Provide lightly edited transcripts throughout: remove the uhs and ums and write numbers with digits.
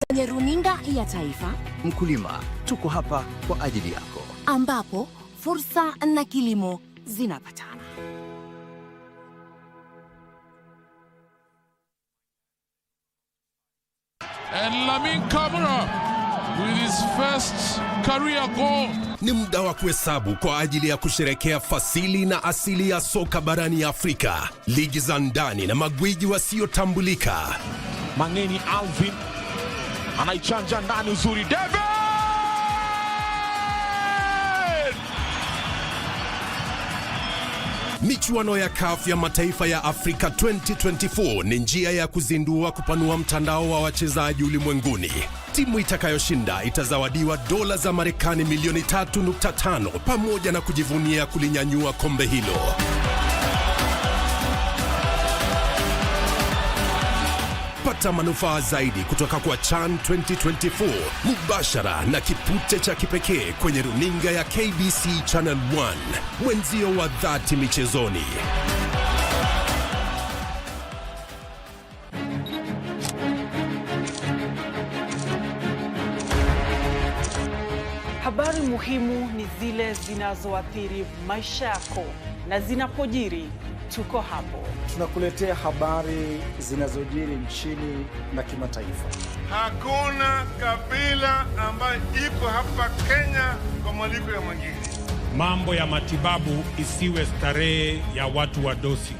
Kwenye runinga ya taifa, mkulima, tuko hapa kwa ajili yako, ambapo fursa na kilimo zinapatana. And Lamin Camara with his first career goal. Ni muda wa kuhesabu kwa ajili ya kusherekea fasili na asili ya soka barani Afrika, ligi za ndani na magwiji wasiotambulika. Mangeni Alvin anaichanja ndani uzuri, David! Michuano ya CAF ya mataifa ya Afrika 2024 ni njia ya kuzindua kupanua mtandao wa wachezaji ulimwenguni. Timu itakayoshinda itazawadiwa dola za Marekani milioni 3.5 pamoja na kujivunia kulinyanyua kombe hilo. Pata manufaa zaidi kutoka kwa CHAN 2024 mubashara na kipute cha kipekee kwenye runinga ya KBC Channel 1, mwenzio wa dhati michezoni. Habari muhimu ni zile zinazoathiri maisha yako, na zinapojiri tuko hapo. Tunakuletea habari zinazojiri nchini na kimataifa. Hakuna kabila ambayo iko hapa Kenya kwa mwaliko ya mwingine. Mambo ya matibabu isiwe starehe ya watu wa dosi.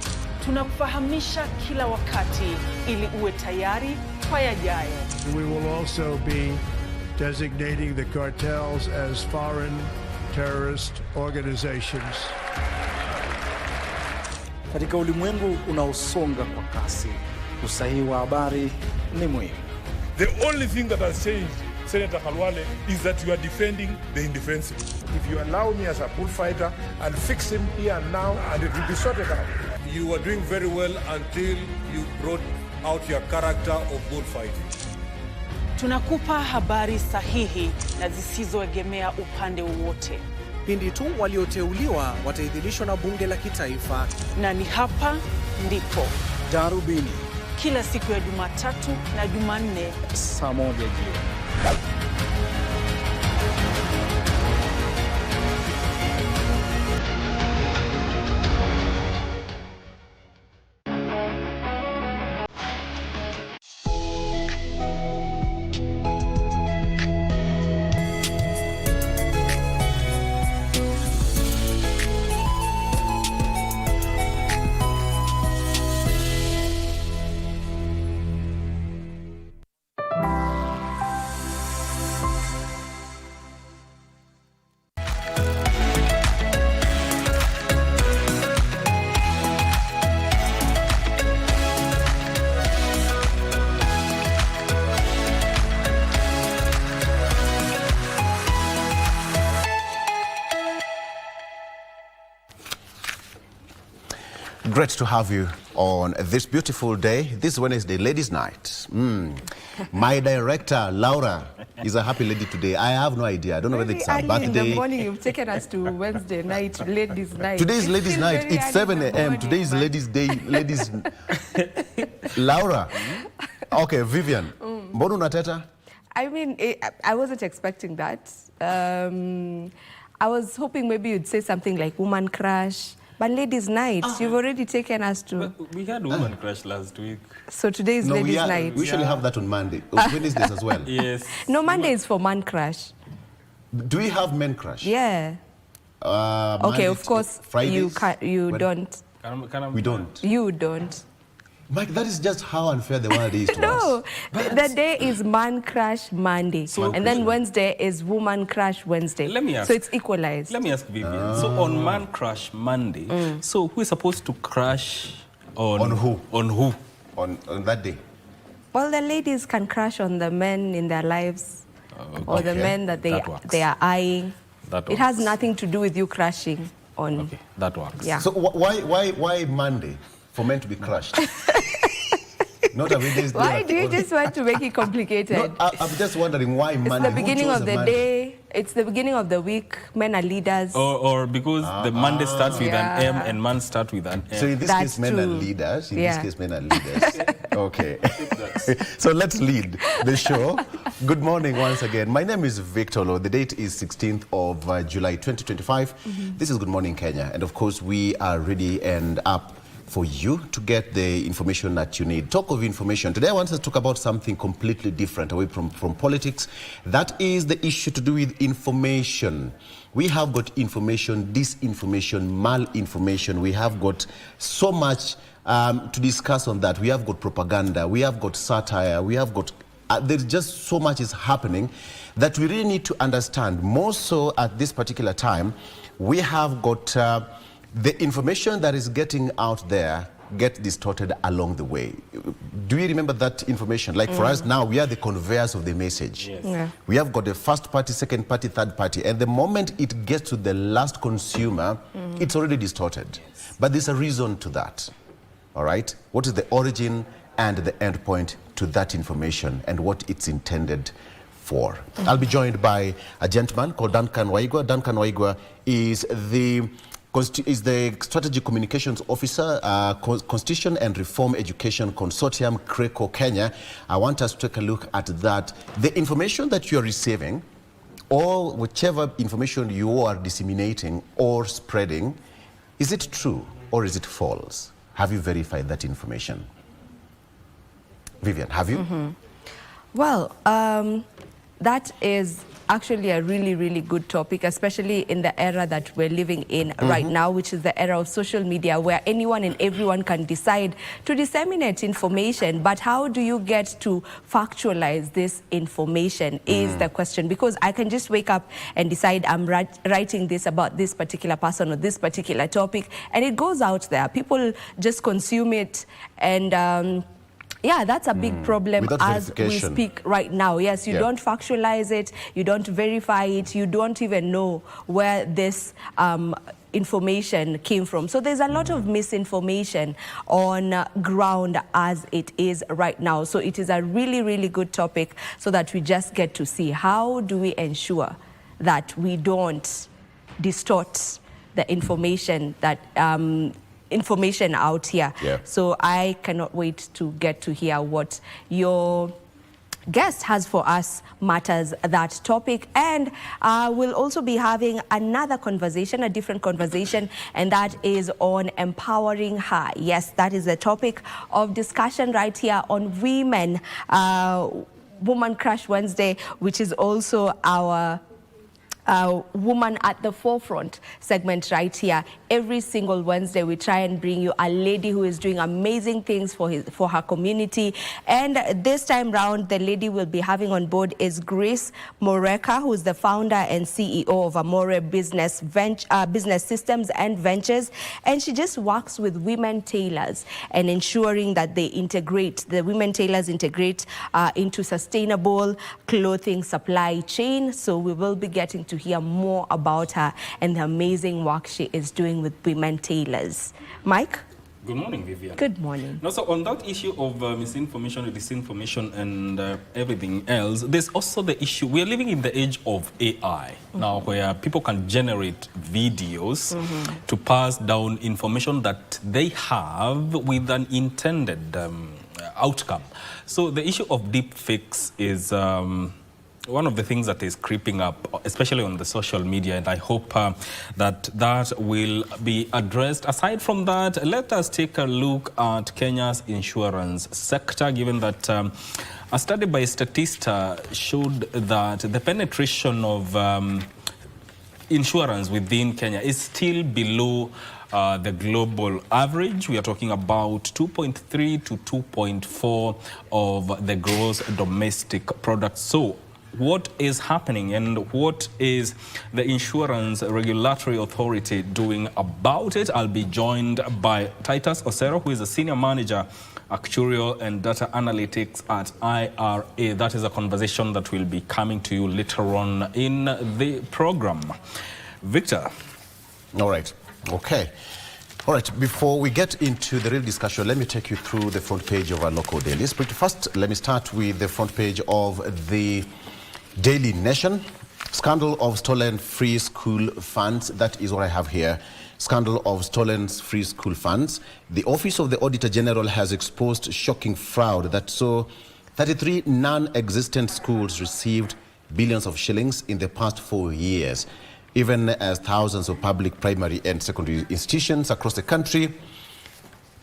Tunakufahamisha kila wakati ili uwe tayari kwa yajayo. We will also be designating the cartels as foreign terrorist organizations. Katika ulimwengu unaosonga kwa kasi, usahihi wa habari ni muhimu. The only thing that has changed, Senator Khalwale, is that you are defending the indefensible. If you allow me as a bullfighter, I'll fix him here and now and it will be sorted out. You were doing very well until you brought out your character of bullfighting. Tunakupa habari sahihi na zisizoegemea upande wowote. Pindi tu walioteuliwa wataidhinishwa na bunge la kitaifa. Na ni hapa ndipo Darubini, kila siku ya Jumatatu na Jumanne saa 1 jioni. Great to have you on this beautiful day, this Wednesday, Ladies' Night. My director, Laura, is a happy lady today. I have no idea. I don't know whether it's her birthday. In the morning, you've taken us to Wednesday night, Ladies' Night. Today is Ladies' Night. It's 7 a.m. Today is Ladies' Day. Ladies. Laura. Okay, Vivian. Mbona unateta? I mean, I wasn't expecting that. I was hoping maybe you'd say something like woman crush. But Ladies' Night, you've already taken us to... We had Woman Crush last week. So today is Ladies' Night. We usually have that on Monday. Wednesdays as well. Yes. No, Monday is for Man Crush. Do we have Men Crush? Yeah. Okay, of course, Fridays? you don't. We don't. You don't. Mike, that is just how unfair the world is to us. No, the day is Man Crush Monday, and then Wednesday is Woman Crush Wednesday. Let me ask, so it's equalized. Let me ask Vivian. So on Man Crush Monday, so who is supposed to crush on who? On who? On that day? Well, the ladies can crush on the men in their lives, or the men that they are eyeing. It has nothing to do with you crushing on. Okay, that works. Yeah. So why Monday for men to be crushed? Not a Wednesday. Why do you just want to make it complicated? No, I'm just wondering why it's Monday. The beginning of the day. It's the beginning of the week. Men are leaders. Or because the Monday starts with an M and man starts with an M. So in this case, men are leaders. In this case, men are leaders. Okay. So let's lead the show. Good morning once again. My name is Victor Lo. The date is 16th of July 2025. This is Good Morning Kenya. And of course, we are ready and up for you to get the information that you need. Talk of information. Today I want to talk about something completely different, away from politics. That is the issue to do with information. We have got information, disinformation, malinformation. We have got so much to discuss on that. We have got propaganda. We have got satire. We have got... there's just so much is happening that we really need to understand. More so at this particular time, we have got... the information that is getting out there gets distorted along the way. Do you remember that information? Like for us now, we are the conveyors of the message. Yes. Yeah. We have got the first party, second party, third party. And the moment it gets to the last consumer, it's already distorted. Yes. But there's a reason to that. All right? What is the origin and the end point to that information and what it's intended for? I'll be joined by a gentleman called Duncan Waigwa. Duncan Waigwa is the Strategic Communications Officer, Constitution and Reform Education Consortium, CRECO Kenya. I want us to take a look at that. The information that you're receiving, or whichever information you are disseminating or spreading, is it true or is it false? Have you verified that information? Vivian, have you? Well, that is actually a really, really good topic, especially in the era that we're living in right now, which is the era of social media, where anyone and everyone can decide to disseminate information. But how do you get to factualize this information is the question. Because I can just wake up and decide I'm writing this about this particular person or this particular topic, and it goes out there. People just consume it, and yeah, that's a big problem as we speak right now. Yes, you don't factualize it, you don't verify it, you don't even know where this information came from. So there's a lot of misinformation on ground as it is right now. So it is a really, really good topic, so that we just get to see how do we ensure that we don't distort the information that information out here. So I cannot wait to get to hear what your guest has for us matters that topic. And we'll also be having another conversation, a different conversation, and that is on empowering her. Yes, that is the topic of discussion right here on Women Woman Crush Wednesday, which is also our Woman at the Forefront segment right here. Every single Wednesday, we try and bring you a lady who is doing amazing things for her community. And this time round, the lady we'll be having on board is Grace Moreka, who is the founder and CEO of Amore Business Systems and Ventures. And she just works with women tailors and ensuring that they integrate, the women tailors integrate into sustainable clothing supply chain. So we will be getting to hear more about her and the amazing work she is doing with women tailors. Mike? Good morning, Vivian. Good morning. Now, so on that issue of misinformation, disinformation, and everything else, there's also the issue. We are living in the age of AI now, where people can generate videos to pass down information that they have with an intended outcome. So the issue of deep fakes is one of the things that is creeping up, especially on the social media, and I hope that that will be addressed. Aside from that, let us take a look at Kenya's insurance sector, given that a study by Statista showed that the penetration of insurance within Kenya is still below the global average. We are talking about 2.3 to 2.4 of the gross domestic product. So what is happening and what is the Insurance Regulatory Authority doing about it? I'll be joined by Titus Osero, who is a Senior Manager, Actuarial and Data Analytics at IRA. That is a conversation that will be coming to you later on in the program. Victor. All right. Okay. All right, before we get into the real discussion, let me take you through the front page of our local dailies. But first, let me start with the front page of the Daily Nation. Scandal of stolen free school funds. That is what I have here. Scandal of stolen free school funds. The Office of the Auditor General has exposed shocking fraud that saw 33 non-existent schools received billions of shillings in the past 4 years, even as thousands of public primary and secondary institutions across the country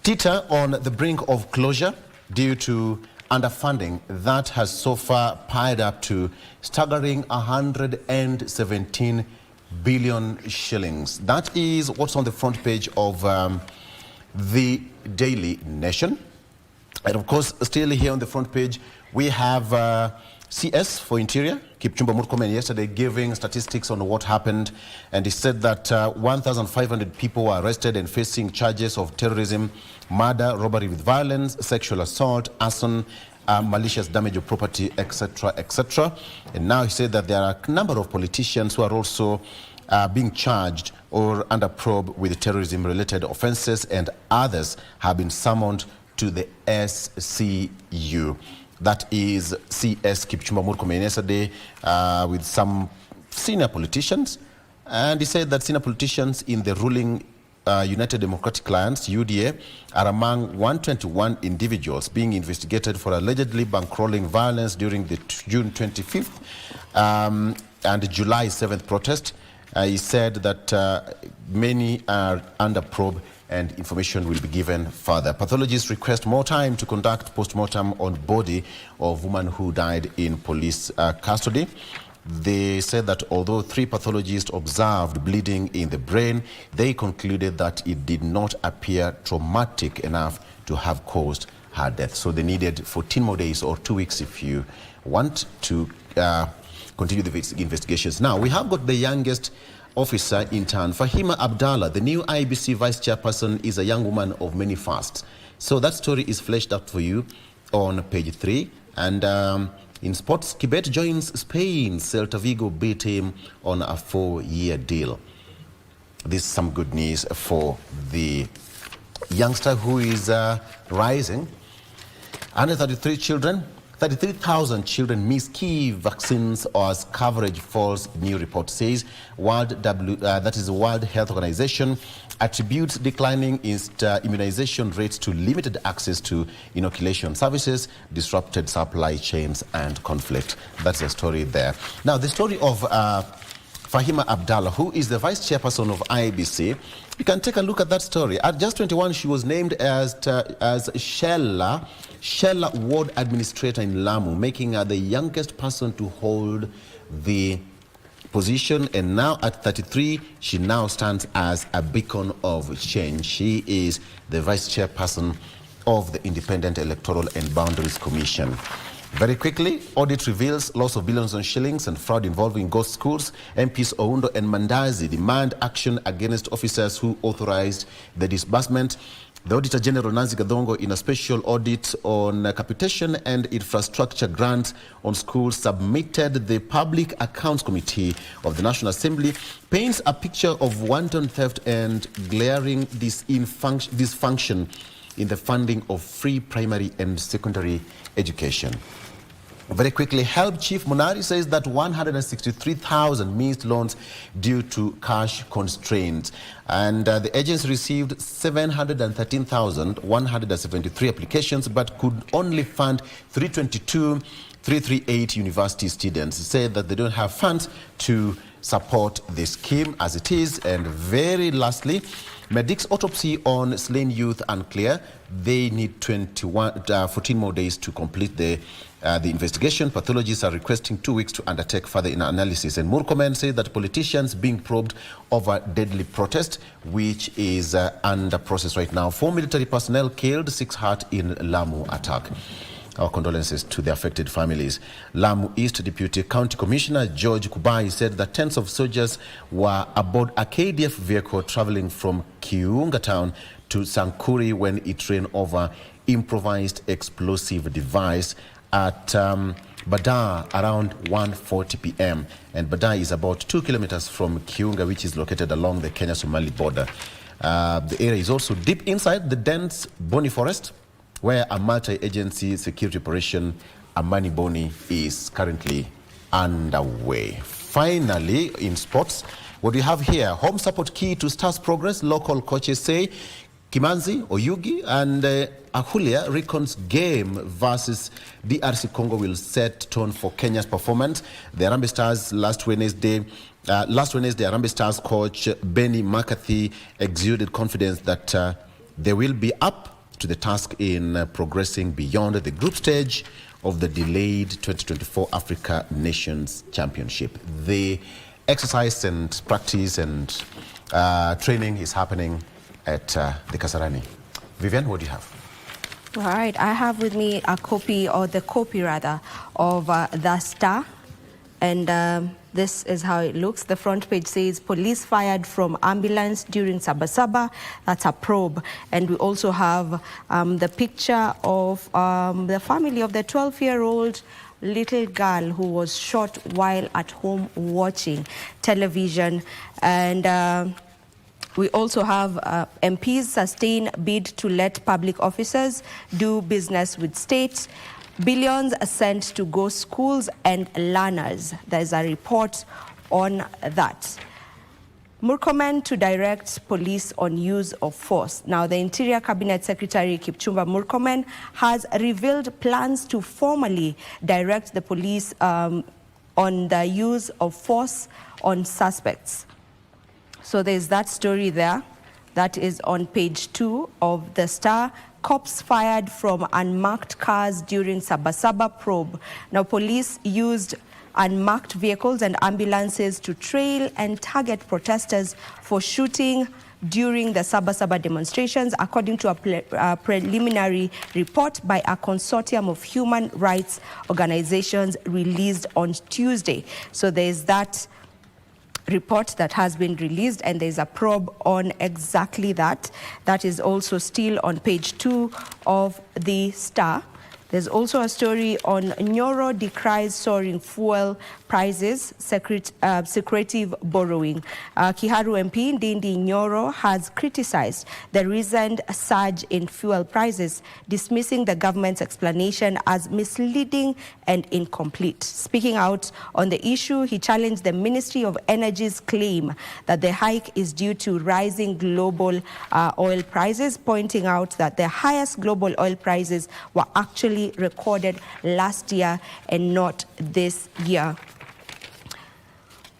teeter on the brink of closure due to underfunding that has so far piled up to staggering 117 billion shillings. That is what's on the front page of the Daily Nation. And of course, still here on the front page, we have CS for Interior, Kipchumba Murkomen, yesterday giving statistics on what happened. And he said that 1,500 people were arrested and facing charges of terrorism, murder, robbery with violence, sexual assault, arson, malicious damage of property, etc., etc. And now he said that there are a number of politicians who are also being charged or under probe with terrorism-related offenses, and others have been summoned to the SCU. That is CS Kipchumba Murkomen yesterday with some senior politicians. And he said that senior politicians in the ruling United Democratic Alliance, UDA, are among 121 individuals being investigated for allegedly bankrolling violence during the June 25th and July 7th protest. He said that many are under probe and information will be given further. Pathologists request more time to conduct post-mortem on body of woman who died in police custody. They said that although 3 pathologists observed bleeding in the brain, they concluded that it did not appear traumatic enough to have caused her death. So they needed 14 more days or 2 weeks if you want to continue the investigations. Now, we have got the youngest officer in town. Fahima Abdallah, the new IBC vice chairperson, is a young woman of many fasts. So that story is fleshed out for you on page 3. And in sports, Quebec joins Spain. Celta Vigo beat him on a 4-year deal. This is some good news for the youngster who is rising. 133 children. 33,000 children miss key vaccines as coverage falls, new report says. That is the World Health Organization attributes declining immunization rates to limited access to inoculation services, disrupted supply chains, and conflict. That's the story there. Now, the story of Fahima Abdallah, who is the vice chairperson of IBC. You can take a look at that story. At just 21, she was named as Shella Ward Administrator in Lamu, making her the youngest person to hold the position. And now at 33, she now stands as a beacon of change. She is the vice chairperson of the Independent Electoral and Boundaries Commission. Very quickly, audit reveals loss of billions of shillings and fraud involving ghost schools. MPs Oundo and Mandazi demand action against officers who authorized the disbursement. The Auditor General Nancy Gadongo, in a special audit on capitation and infrastructure grants on schools submitted the Public Accounts Committee of the National Assembly, paints a picture of wanton theft and glaring dysfunction in the funding of free primary and secondary education. Very quickly, Help Chief Munari says that 163,000 missed loans due to cash constraints. And the agency received 713,173 applications, but could only fund 338 university students. Said that they don't have funds to support the scheme as it is. And very lastly, Medic's autopsy on slain youth unclear. They need 14 more days to complete the investigation. Pathologists are requesting 2 weeks to undertake further analysis. And Murkomen said that politicians being probed over deadly protest, which is under process right now. 4 military personnel killed, 6 hurt in Lamu attack. Our condolences to the affected families. Lamu East Deputy County Commissioner George Kubai said that tens of soldiers were aboard a KDF vehicle traveling from Kiunga town to Sankuri when it ran over improvised explosive device at Badar around 1:40 p.m. And Badar is about 2 kilometers from Kiunga, which is located along the Kenya-Somali border. The area is also deep inside the dense Boni Forest, where a multi-agency security operation, Amani Boni, is currently underway. Finally, in sports, what we have here, home support key to Stars' progress. Local coaches say Kimanzi, Oyugi, and Ahulia Recon's game versus DRC Congo will set tone for Kenya's performance. The Harambee Stars last Wednesday, Harambee Stars coach Benny McCarthy exuded confidence that they will be up to the task in progressing beyond the group stage of the delayed 2024 Africa Nations Championship. The exercise and practice and training is happening at the Kasarani. Vivian, what do you have? All right, I have with me a copy, or the copy rather, of The Star. And this is how it looks. The front page says, police fired from ambulance during Sabasaba. That's a probe. And we also have the picture of the family of the 12-year-old little girl who was shot while at home watching television. And we also have MPs sustain bid to let public officers do business with state. Billions sent to go schools and learners. There's a report on that. Murkomen to direct police on use of force. Now, the Interior Cabinet Secretary Kipchumba Murkomen has revealed plans to formally direct the police on the use of force on suspects. So there's that story there. That is on page 2 of The Star. Cops fired from unmarked cars during Sabasaba probe. Now, police used unmarked vehicles and ambulances to trail and target protesters for shooting during the Sabasaba demonstrations, according to a preliminary report by a consortium of human rights organizations released on Tuesday. So there's that report that has been released, and there's a probe on exactly that. That is also still on page 2 of The Star. There's also a story on Nyoro decries soaring fuel prices, secretive borrowing. Kiharu MP Ndindi Nyoro has criticized the recent surge in fuel prices, dismissing the government's explanation as misleading and incomplete. Speaking out on the issue, he challenged the Ministry of Energy's claim that the hike is due to rising global oil prices, pointing out that the highest global oil prices were actually recorded last year and not this year.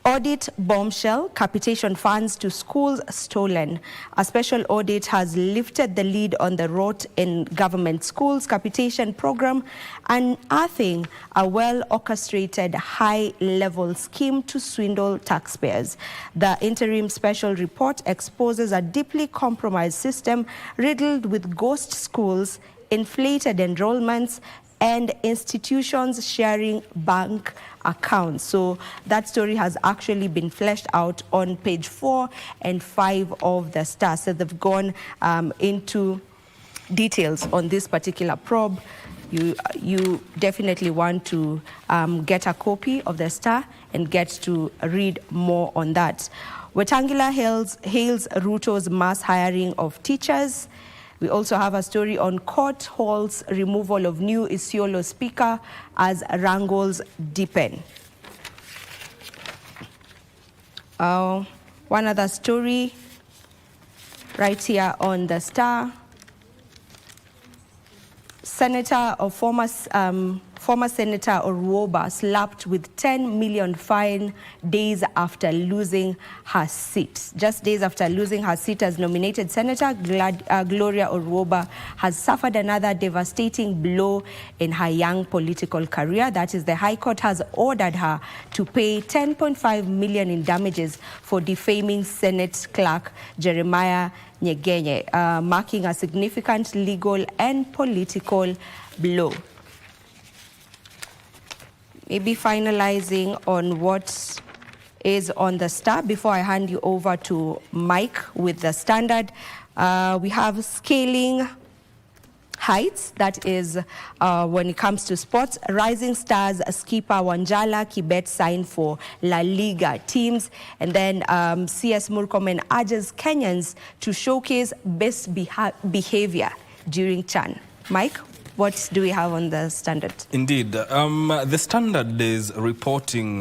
Audit bombshell, capitation funds to schools stolen. A special audit has lifted the lead on the rot in government schools capitation program, unearthing a well-orchestrated high-level scheme to swindle taxpayers. The interim special report exposes a deeply compromised system riddled with ghost schools, inflated enrollments, and institutions sharing bank accounts. So that story has actually been fleshed out on page 4 and 5 of The Star. So they've gone into details on this particular probe. You definitely want to get a copy of The Star and get to read more on that. Wetangula hails Ruto's mass hiring of teachers. We also have a story on court halls removal of new Isiolo speaker as wrangles deepen. One other story right here on The Star. Former Senator Oruoba slapped with 10 million fine days after losing her seat. Just days after losing her seat as nominated Senator, Gloria Oruoba has suffered another devastating blow in her young political career. That is, the High Court has ordered her to pay 10.5 million in damages for defaming Senate Clerk Jeremiah Nyegenye, marking a significant legal and political blow. Maybe finalizing on what is on The Star before I hand you over to Mike with The Standard. We have scaling heights. That is when it comes to sports. Rising Stars skipper Wanjala Kibet signed for La Liga teams. And then CS Murkomen urges Kenyans to showcase best behavior during CHAN. Mike, what do we have on the Standard? Indeed. The Standard is reporting...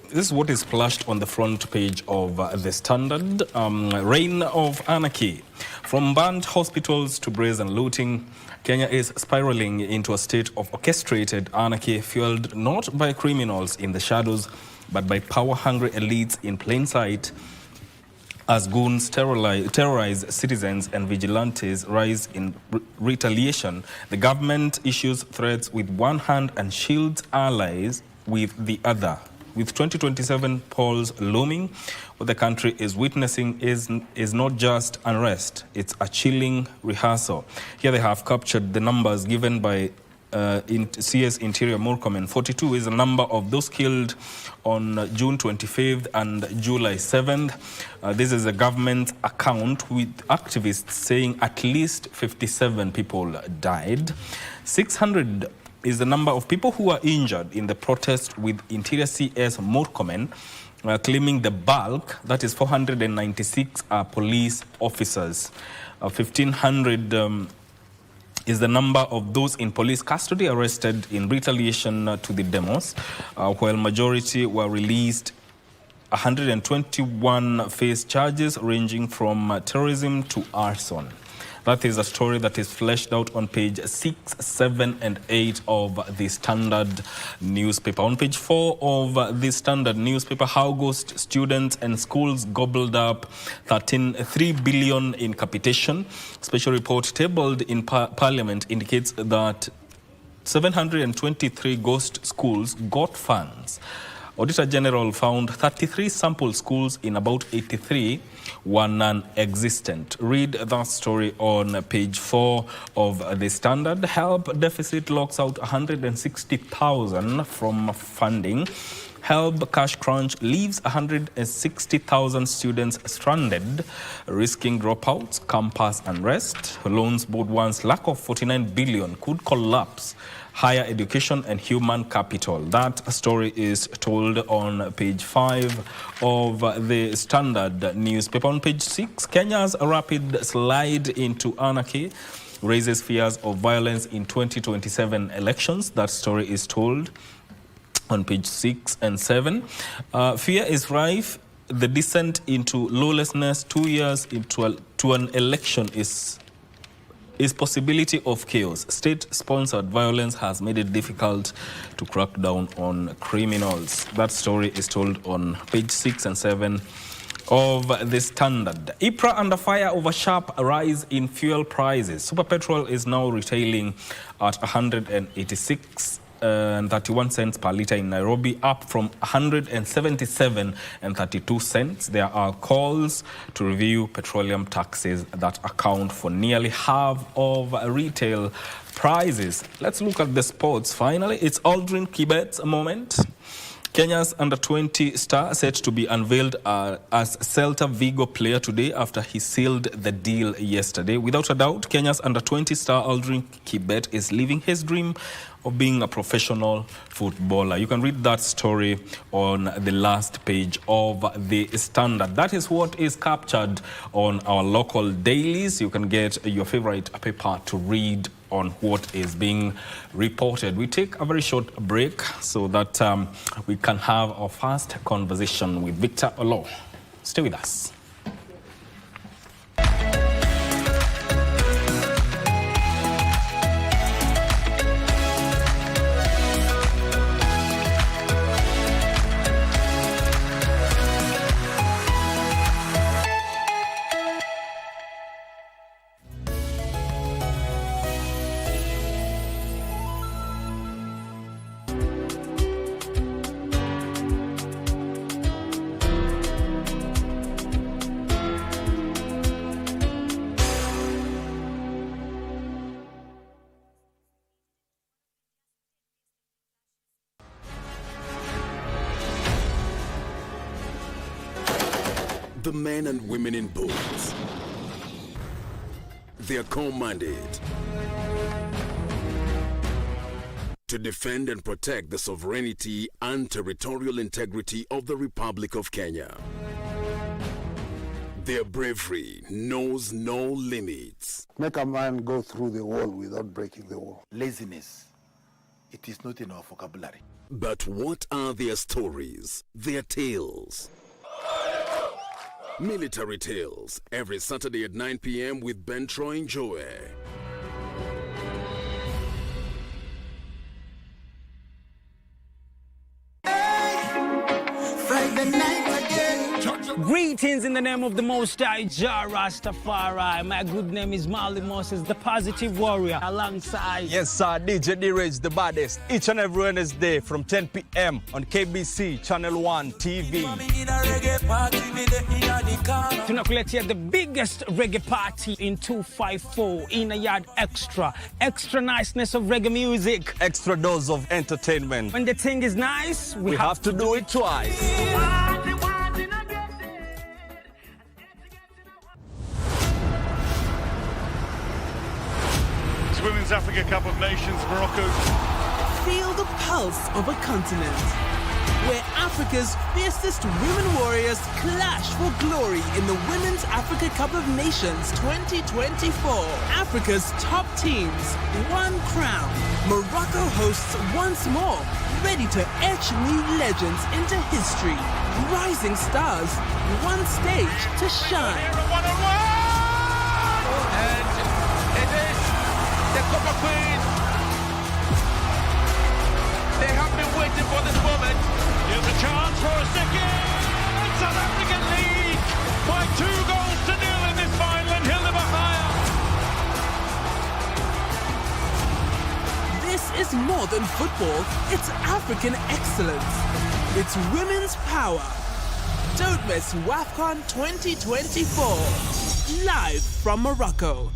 this is what is flashed on the front page of the Standard. Reign of anarchy. From banned hospitals to brazen looting, Kenya is spiraling into a state of orchestrated anarchy fueled not by criminals in the shadows, but by power-hungry elites in plain sight. As goons terrorize citizens and vigilantes rise in retaliation, the government issues threats with one hand and shields allies with the other. With 2027 polls looming, what the country is witnessing is not just unrest, it's a chilling rehearsal. Here they have captured the numbers given by CS Interior Murkomen. 42 is the number of those killed on June 25th and July 7th. This is a government account with activists saying at least 57 people died. 600 is the number of people who were injured in the protest, with Interior CS Murkomen claiming the bulk, that is 496 police officers. 1,500 is the number of those in police custody arrested in retaliation to the demos, while majority were released. 121 face charges ranging from terrorism to arson. That is a story that is fleshed out on page 6, 7, and 8 of the Standard newspaper. On page 4 of the Standard newspaper, how ghost students and schools gobbled up 3 billion in capitation. Special report tabled in Parliament indicates that 723 ghost schools got funds. Auditor General found 33 sample schools in about 83 were non-existent. Read that story on page 4 of the Standard. Help deficit locks out 160,000 from funding. Help cash crunch leaves 160,000 students stranded, risking dropouts, campus unrest. Loans board once lack of 49 billion could collapse higher education and human capital. That story is told on page 5 of the Standard newspaper. On page 6, Kenya's rapid slide into anarchy raises fears of violence in 2027 elections. That story is told on page 6 and 7. Fear is rife. The descent into lawlessness 2 years into to an election is possibility of chaos. State-sponsored violence has made it difficult to crack down on criminals. That story is told on page 6 and 7 of the Standard. IPRA under fire over sharp rise in fuel prices. Super petrol is now retailing at 186 and 31 cents per litre in Nairobi, up from 177 and 32 cents. There are calls to review petroleum taxes that account for nearly half of retail prices. Let's look at the sports. Finally, it's Aldrin Kibet's moment. Kenya's under-20 star set to be unveiled as Celta Vigo player today after he sealed the deal yesterday. Without a doubt, Kenya's under-20 star Aldrin Kibet is living his dream of being a professional footballer. You can read that story on the last page of the Standard. That is what is captured on our local dailies. You can get your favorite paper to read on what is being reported. We take a very short break so that we can have our first conversation with Victor Olo. Stay with us. The men and women in boats. They are commanded to defend and protect the sovereignty and territorial integrity of the Republic of Kenya. Their bravery knows no limits. Make a man go through the wall without breaking the wall. Laziness, it is not in our vocabulary. But what are their stories, their tales? Military Tales, every Saturday at 9 p.m. with Ben Troy Joe. Friday night again. Greetings in the name of the Most High, Jah Rastafari. My good name is Marley Moses, the positive warrior, alongside... Yes, sir, DJ D-Rage, the baddest. Each and every Wednesday from 10 p.m. on KBC Channel 1 TV. Tunakuletea the biggest reggae party in 254 in a yard extra. Extra niceness of reggae music. Extra dose of entertainment. When the thing is nice, we have to do it twice. Women's Africa Cup of Nations, Morocco. Feel the pulse of a continent where Africa's fiercest women warriors clash for glory in the Women's Africa Cup of Nations 2024. Africa's top teams, one crown. Morocco hosts once more, ready to etch new legends into history. Rising stars, one stage to shine. The Copper Queen. They have been waiting for this moment. Here's a chance for a second. South African lead by 2-0 in this final, and he'll never higher. This is more than football. It's African excellence. It's women's power. Don't miss WAFCON 2024. Live from Morocco.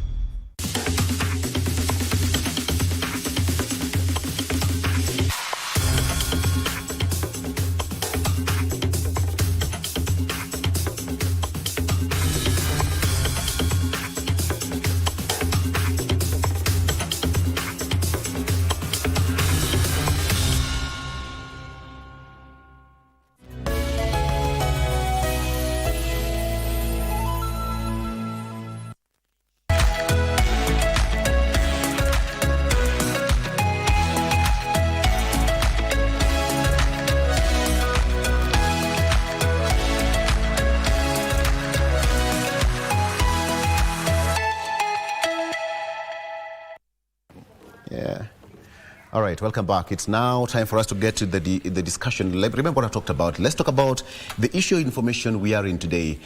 All right, welcome back. It's now time for us to get to the discussion. Remember what I talked about. Let's talk about the issue of information we are in today.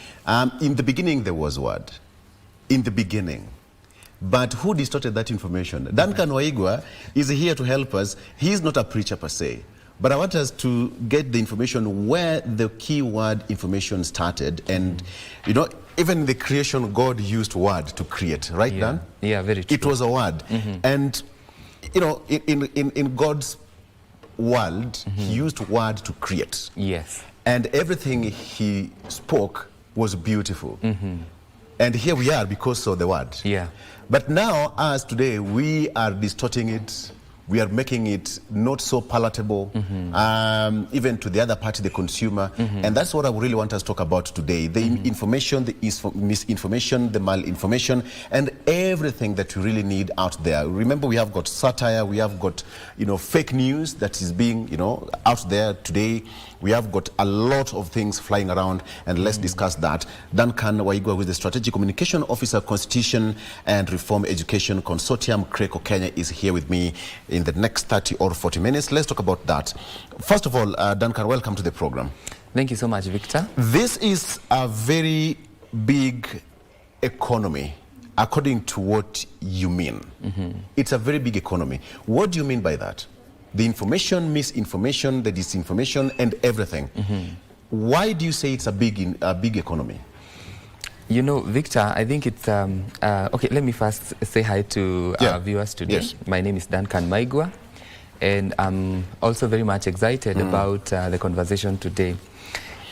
In the beginning, there was word. In the beginning. But who distorted that information? Duncan Waigwa is here to help us. He's not a preacher per se. But I want us to get the information where the keyword information started. And, you know, even in the creation, God used word to create. Right, Dan? Yeah, very true. It was a word. And... you know, in God's world, he used word to create. Yes. And everything he spoke was beautiful. And here we are because of the word. Yeah. But now, as today, we are distorting it. We are making it not so palatable, even to the other party, the consumer. And that's what I really want us to talk about today. The information, the misinformation, the malinformation, and everything that we really need out there. Remember, we have got satire, we have got, you know, fake news that is being, you know, out there today. We have got a lot of things flying around, and let's discuss that. Duncan Waigwa, who is the Strategic Communication Officer, Constitution and Reform Education Consortium, CRECO Kenya, is here with me in the next 30 or 40 minutes. Let's talk about that. First of all, Duncan, welcome to the program. Thank you so much, Victor. This is a very big economy, according to what you mean. It's a very big economy. What do you mean by that? The information, misinformation, the disinformation, and everything. Why do you say it's a big economy? You know, Victor, I think it's... okay, let me first say hi to our viewers today. Yes. My name is Duncan Waigwa, and I'm also very much excited about the conversation today.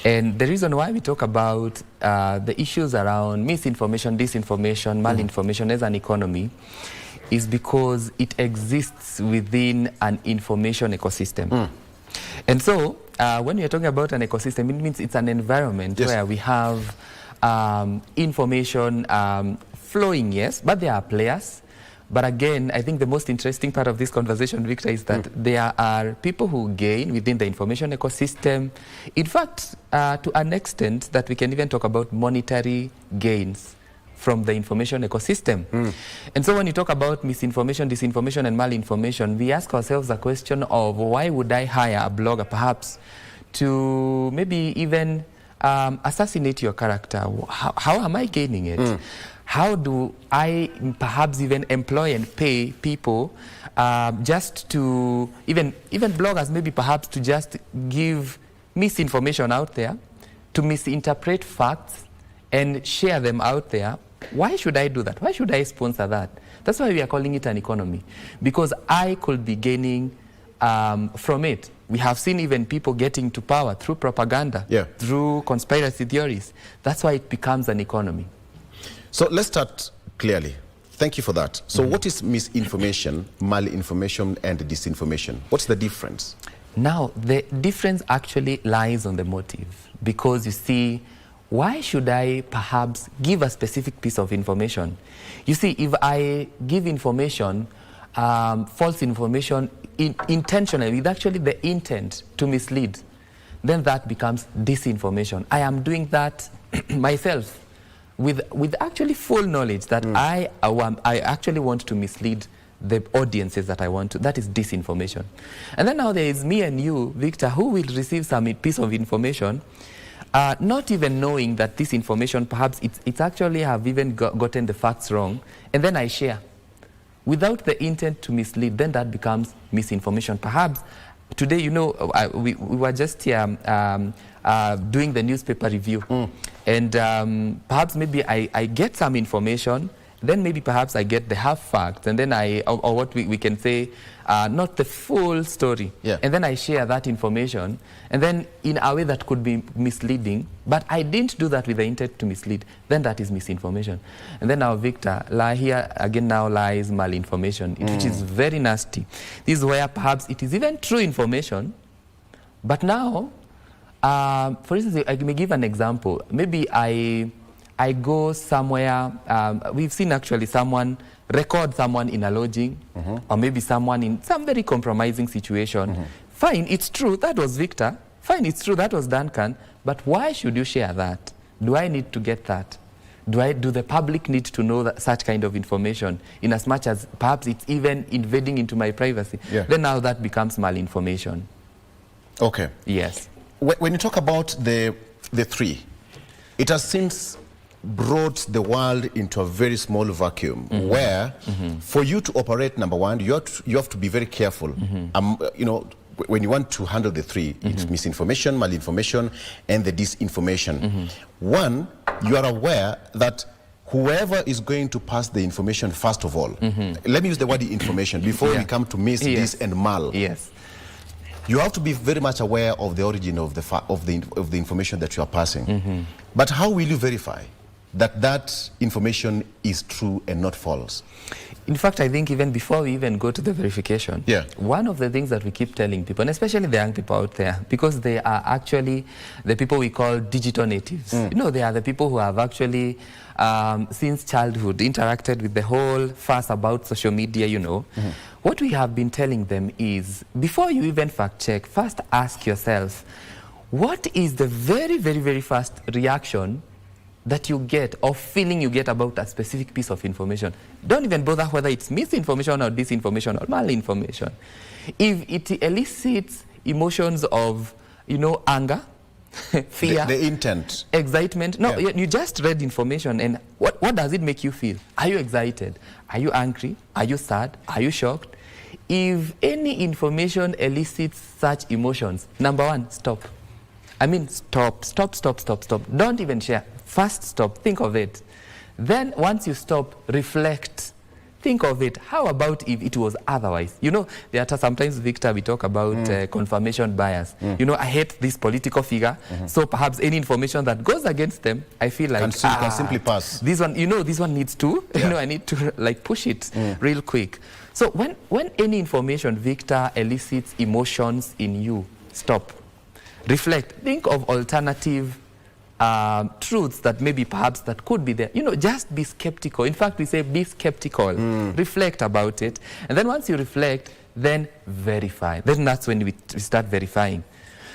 And the reason why we talk about the issues around misinformation, disinformation, malinformation as an economy is because it exists within an information ecosystem. And so when you're talking about an ecosystem, it means it's an environment where we have information flowing, yes, but there are players. But again, I think the most interesting part of this conversation, Victor, is that there are people who gain within the information ecosystem. In fact, to an extent that we can even talk about monetary gains from the information ecosystem. And so when you talk about misinformation, disinformation, and malinformation, we ask ourselves the question of why would I hire a blogger perhaps to maybe even assassinate your character? How am I gaining it? How do I perhaps even employ and pay people just to, even bloggers maybe perhaps to just give misinformation out there, to misinterpret facts and share them out there? Why should I do that? Why should I sponsor that? That's why we are calling it an economy, because I could be gaining from it. We have seen even people getting to power through propaganda, through conspiracy theories. That's why it becomes an economy. So let's start clearly. Thank you for that. So what is misinformation, malinformation, and disinformation? What's the difference? Now, the difference actually lies on the motive. Because you see, why should I perhaps give a specific piece of information? You see, if I give information, false information, intentionally, with actually the intent to mislead, then that becomes disinformation. I am doing that myself with actually full knowledge that I actually want to mislead the audiences that I want to. That is disinformation. And then now there is me and you, Victor, who will receive some piece of information, not even knowing that this information, perhaps it's actually have even gotten the facts wrong, and then I share without the intent to mislead. Then that becomes misinformation. Perhaps today, you know, we were just here doing the newspaper review, and perhaps maybe I get some information, then maybe perhaps I get the half fact, and then or what we can say, not the full story, and then I share that information, and then in a way that could be misleading, but I didn't do that with the intent to mislead. Then that is misinformation. And then now, Victor, here again now lies malinformation, which is very nasty. This is where perhaps it is even true information, but now, for instance, I may give an example. Maybe I go somewhere, we've seen actually someone record someone in a lodging, or maybe someone in some very compromising situation. Fine, it's true, that was Victor. Fine, it's true, that was Duncan. But why should you share that? Do I need to get that? Do the public need to know such kind of information, in as much as perhaps it's even invading into my privacy? Then now that becomes malinformation. Okay. Yes. When you talk about the three, it has since brought the world into a very small vacuum where for you to operate, number one, you have to be very careful. You know, when you want to handle the three, it's misinformation, malinformation, and the disinformation. One, you are aware that whoever is going to pass the information, first of all, let me use the word information before we come to mis, dis, and mal. You have to be very much aware of the origin of the information that you are passing. But how will you verify that information is true and not false? In fact, I think even before we even go to the verification, one of the things that we keep telling people, and especially the young people out there, because they are actually the people we call digital natives. You know, they are the people who have actually, since childhood, interacted with the whole fuss about social media, you know. What we have been telling them is, before you even fact check, first ask yourself, what is the very, very, very first reaction that you get or feeling you get about a specific piece of information? Don't even bother whether it's misinformation or disinformation or malinformation. If it elicits emotions of, you know, anger, fear, the intent, excitement, no, you just read information, and what does it make you feel? Are you excited? Are you angry? Are you sad? Are you shocked? If any information elicits such emotions, number one, stop. I mean, stop. Don't even share. First stop, think of it. Then once you stop, reflect. think of it. How about if it was otherwise? You know, there are sometimes, Victor, we talk about confirmation bias. You know, I hate this political figure, so perhaps any information that goes against them, I feel like can simply pass. This one, you know, this one needs to, you know, I need to like push it real quick. So when any information, Victor, elicits emotions in you, stop, reflect, think of alternative truths that maybe perhaps that could be there. You know, just be skeptical. In fact, we say be skeptical. Reflect about it. And then once you reflect, then verify. Then that's when we start verifying.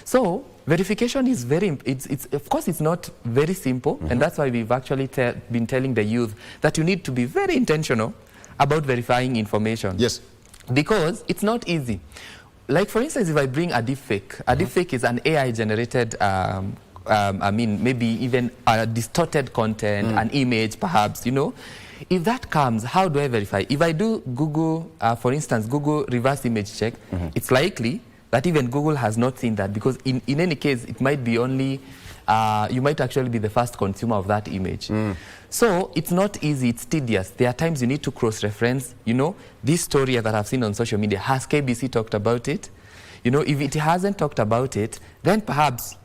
So verification is it's of course, it's not very simple. And that's why we've actually been telling the youth that you need to be very intentional about verifying information. Yes. Because it's not easy. Like, for instance, if I bring a deepfake, a deepfake is an AI-generated I mean, maybe even a distorted content, an image perhaps, you know. If that comes, how do I verify? If I do Google, for instance, Google reverse image check, it's likely that even Google has not seen that, because in any case, it might be only, you might actually be the first consumer of that image. So it's not easy, it's tedious. There are times you need to cross-reference, you know, this story that I've seen on social media, has KBC talked about it? You know, if it hasn't talked about it, then perhaps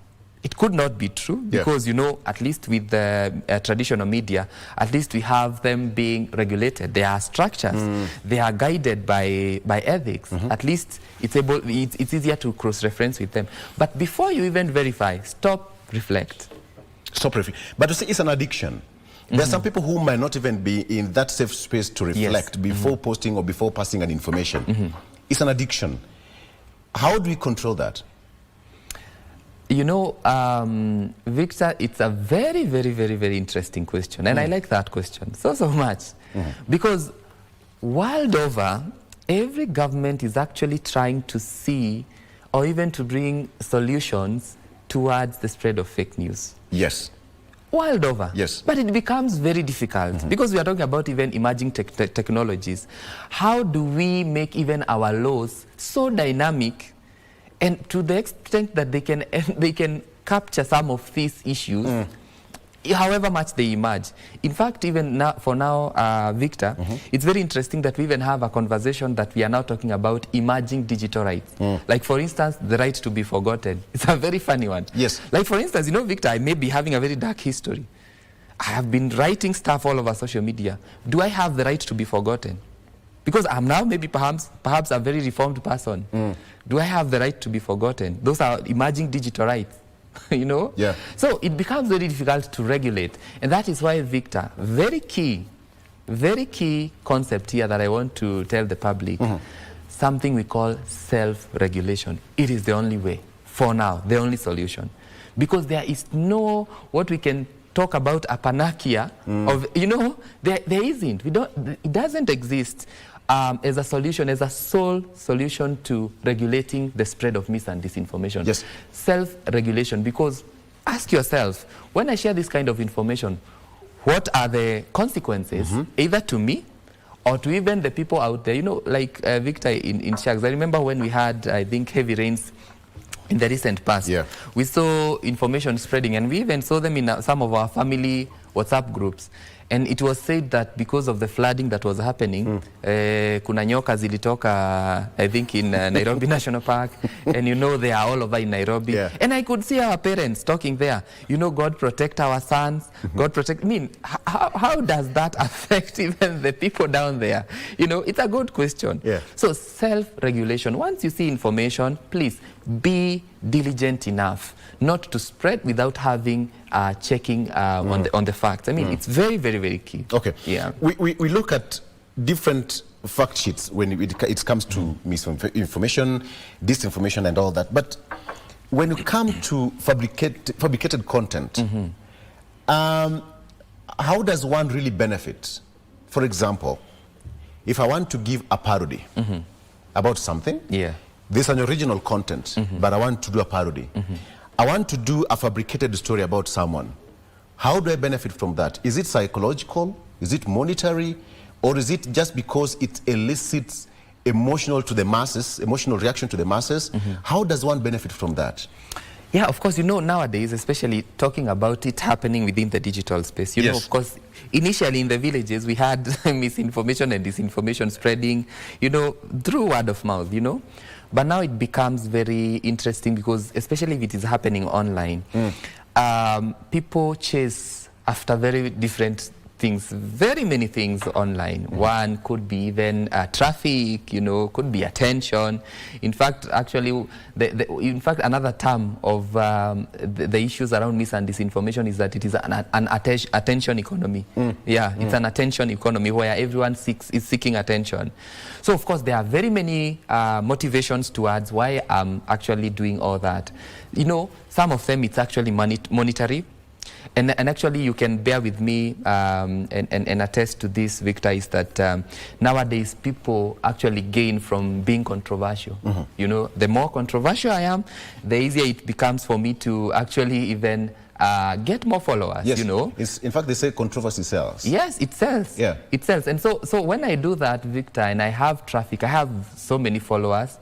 it could not be true, because, you know, at least with the traditional media, at least we have them being regulated. There are structures. They are guided by ethics. At least it's easier to cross-reference with them. But before you even verify, stop, reflect. Stop, reflect. But you see, it's an addiction. There are some people who might not even be in that safe space to reflect before posting or before passing an information. It's an addiction. How do we control that? You know, Victor, it's a very, very, very, very interesting question. And I like that question so much. Because world over, every government is actually trying to see or even to bring solutions towards the spread of fake news. Yes. World over. Yes. But it becomes very difficult because we are talking about even emerging technologies. How do we make even our laws so dynamic, and to the extent that they can capture some of these issues, however much they emerge? In fact, even now, for now, Victor, it's very interesting that we even have a conversation that we are now talking about emerging digital rights. Like, for instance, the right to be forgotten. It's a very funny one. Yes. Like, for instance, you know, Victor, I may be having a very dark history. I have been writing stuff all over social media. Do I have the right to be forgotten? Because I'm now maybe perhaps a very reformed person. Do I have the right to be forgotten? Those are emerging digital rights. You know? Yeah. So it becomes very difficult to regulate. And that is why, Victor, very key concept here that I want to tell the public, something we call self-regulation. It is the only way, for now, the only solution. Because there is no, what we can talk about a panacea of, you know, there isn't. It doesn't exist as a solution, as a sole solution to regulating the spread of mis and disinformation. Yes. Self-regulation, because ask yourself, when I share this kind of information, what are the consequences, either to me or to even the people out there? You know, like Victor in Shags, I remember when we had, I think, heavy rains in the recent past. We saw information spreading, and we even saw them in some of our family WhatsApp groups. And it was said that because of the flooding that was happening, kuna nyoka zilitoka, I think, in Nairobi National Park. And you know, they are all over in Nairobi. And I could see our parents talking there. You know, God protect our sons. God protect. I mean, how does that affect even the people down there? You know, it's a good question. So self-regulation. Once you see information, please be diligent enough not to spread without having checking on the facts. I mean, it's very, very, very key. Okay. Yeah. We look at different fact sheets when it comes to misinformation, disinformation, and all that. But when you come to fabricated content, how does one really benefit? For example, if I want to give a parody about something, there's an original content, but I want to do a parody. I want to do a fabricated story about someone. How do I benefit from that? Is it psychological? Is it monetary? Or is it just because it elicits emotional reaction to the masses? How does one benefit from that? Yeah, of course, nowadays, especially talking about it happening within the digital space, you know, of course, initially in the villages, we had misinformation and disinformation spreading, through word of mouth, But now it becomes very interesting because, especially if it is happening online, people chase after very different things, very many things online. One could be even traffic, could be attention. In fact, actually, another term of the issues around mis and disinformation is that it is an attention economy. Yeah, it's an attention economy where everyone is seeking attention. So, of course, there are very many motivations towards why I'm actually doing all that. Some of them, it's actually monetary. And actually, you can bear with me and attest to this, Victor, is that nowadays people actually gain from being controversial. The more controversial I am, the easier it becomes for me to actually even get more followers, In fact, they say controversy sells. Yes, it sells. Yeah. It sells. And so when I do that, Victor, and I have traffic, I have so many followers,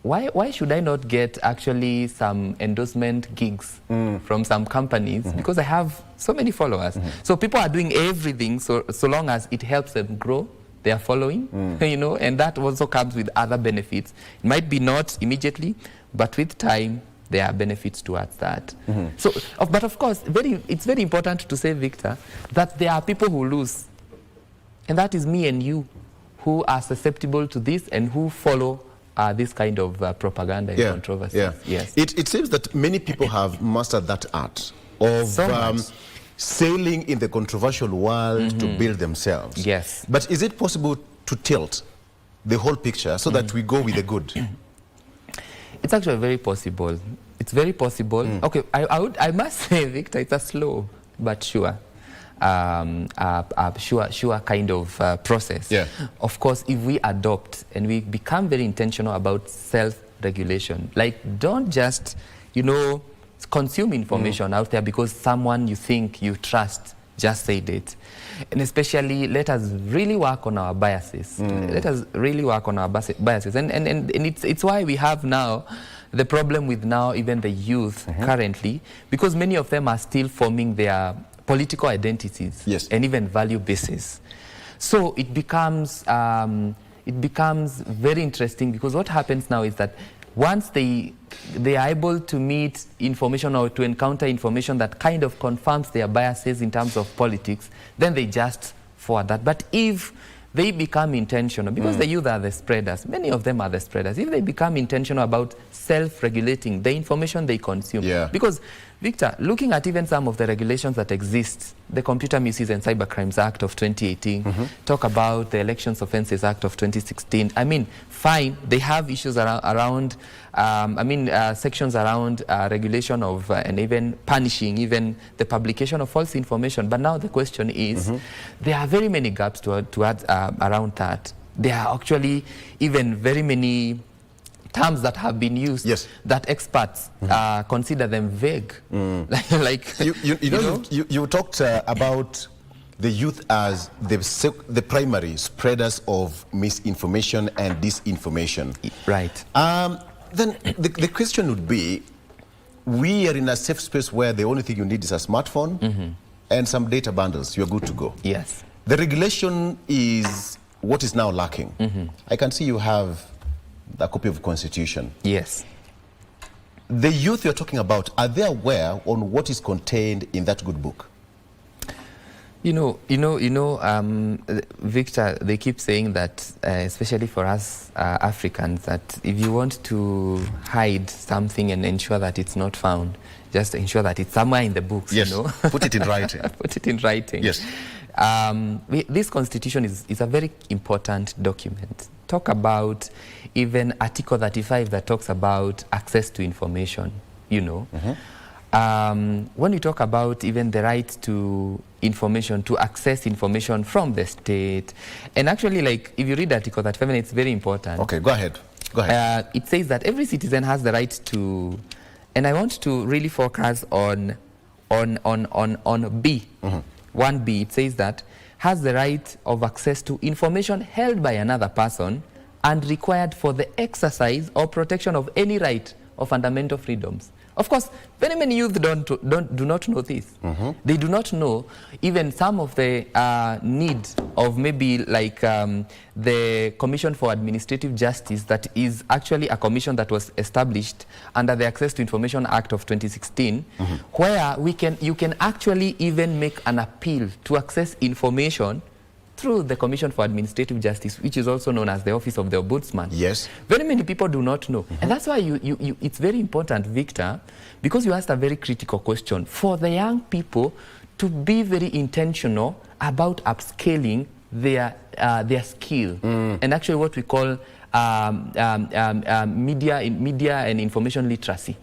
why should I not get actually some endorsement gigs from some companies? Because I have so many followers. So people are doing everything so long as it helps them grow their following, and that also comes with other benefits. It might be not immediately, but with time, there are benefits towards that. So, but of course, it's very important to say, Victor, that there are people who lose. And that is me and you, who are susceptible to this and who follow this kind of propaganda and controversy. Yes. It seems that many people have mastered that art of sailing in the controversial world to build themselves. Yes. But is it possible to tilt the whole picture so that we go with the good? It's actually very possible. It's very possible. Okay, I must say, Victor, it's a slow but sure. Sure kind of process. Of course, if we adopt and we become very intentional about self-regulation, like don't just, consume information out there because someone you think you trust just said it. And especially, let us really work on our biases. Let us really work on our biases. And it's why we have now the problem with now even the youth currently, because many of them are still forming their political identities and even value bases. So it becomes very interesting because what happens now is that once they are able to meet information or to encounter information that kind of confirms their biases in terms of politics, then they just forward that. But if they become intentional, because the youth are the spreaders, many of them are the spreaders, if they become intentional about self-regulating the information they consume, because Victor, looking at even some of the regulations that exist, the Computer Misuse and Cybercrimes Act of 2018, talk about the Elections Offences Act of 2016. I mean, fine, they have issues around sections around regulation of and even punishing even the publication of false information. But now the question is, there are very many gaps towards around that. There are actually even very many terms that have been used that experts consider them vague. You talked about the youth as the primary spreaders of misinformation and disinformation. Right. Then the question would be, we are in a safe space where the only thing you need is a smartphone and some data bundles. You're good to go. Yes. The regulation is what is now lacking. I can see you have a copy of the Constitution. Yes. The youth you're talking about, are they aware on what is contained in that good book? Victor, they keep saying that, especially for us Africans, that if you want to hide something and ensure that it's not found, just ensure that it's somewhere in the books. Put it in writing. Put it in writing. Yes. This Constitution is a very important document. Talk about even Article 35 that talks about access to information, When you talk about even the right to information, to access information from the state, and actually, like, if you read Article 35, it's very important. Okay, go ahead. Go ahead. It says that every citizen has the right to, and I want to really focus on B. 1B, it says that has the right of access to information held by another person and required for the exercise or protection of any right or fundamental freedoms Of course, very many youth do not know this. They do not know even some of the need of maybe like the Commission for Administrative Justice, that is actually a commission that was established under the Access to Information Act of 2016, where you can actually even make an appeal to access information through the Commission for Administrative Justice, which is also known as the Office of the Ombudsman. Yes. Very many people do not know. And that's why it's very important, Victor, because you asked a very critical question, for the young people to be very intentional about upscaling their skill. And actually what we call media and information literacy.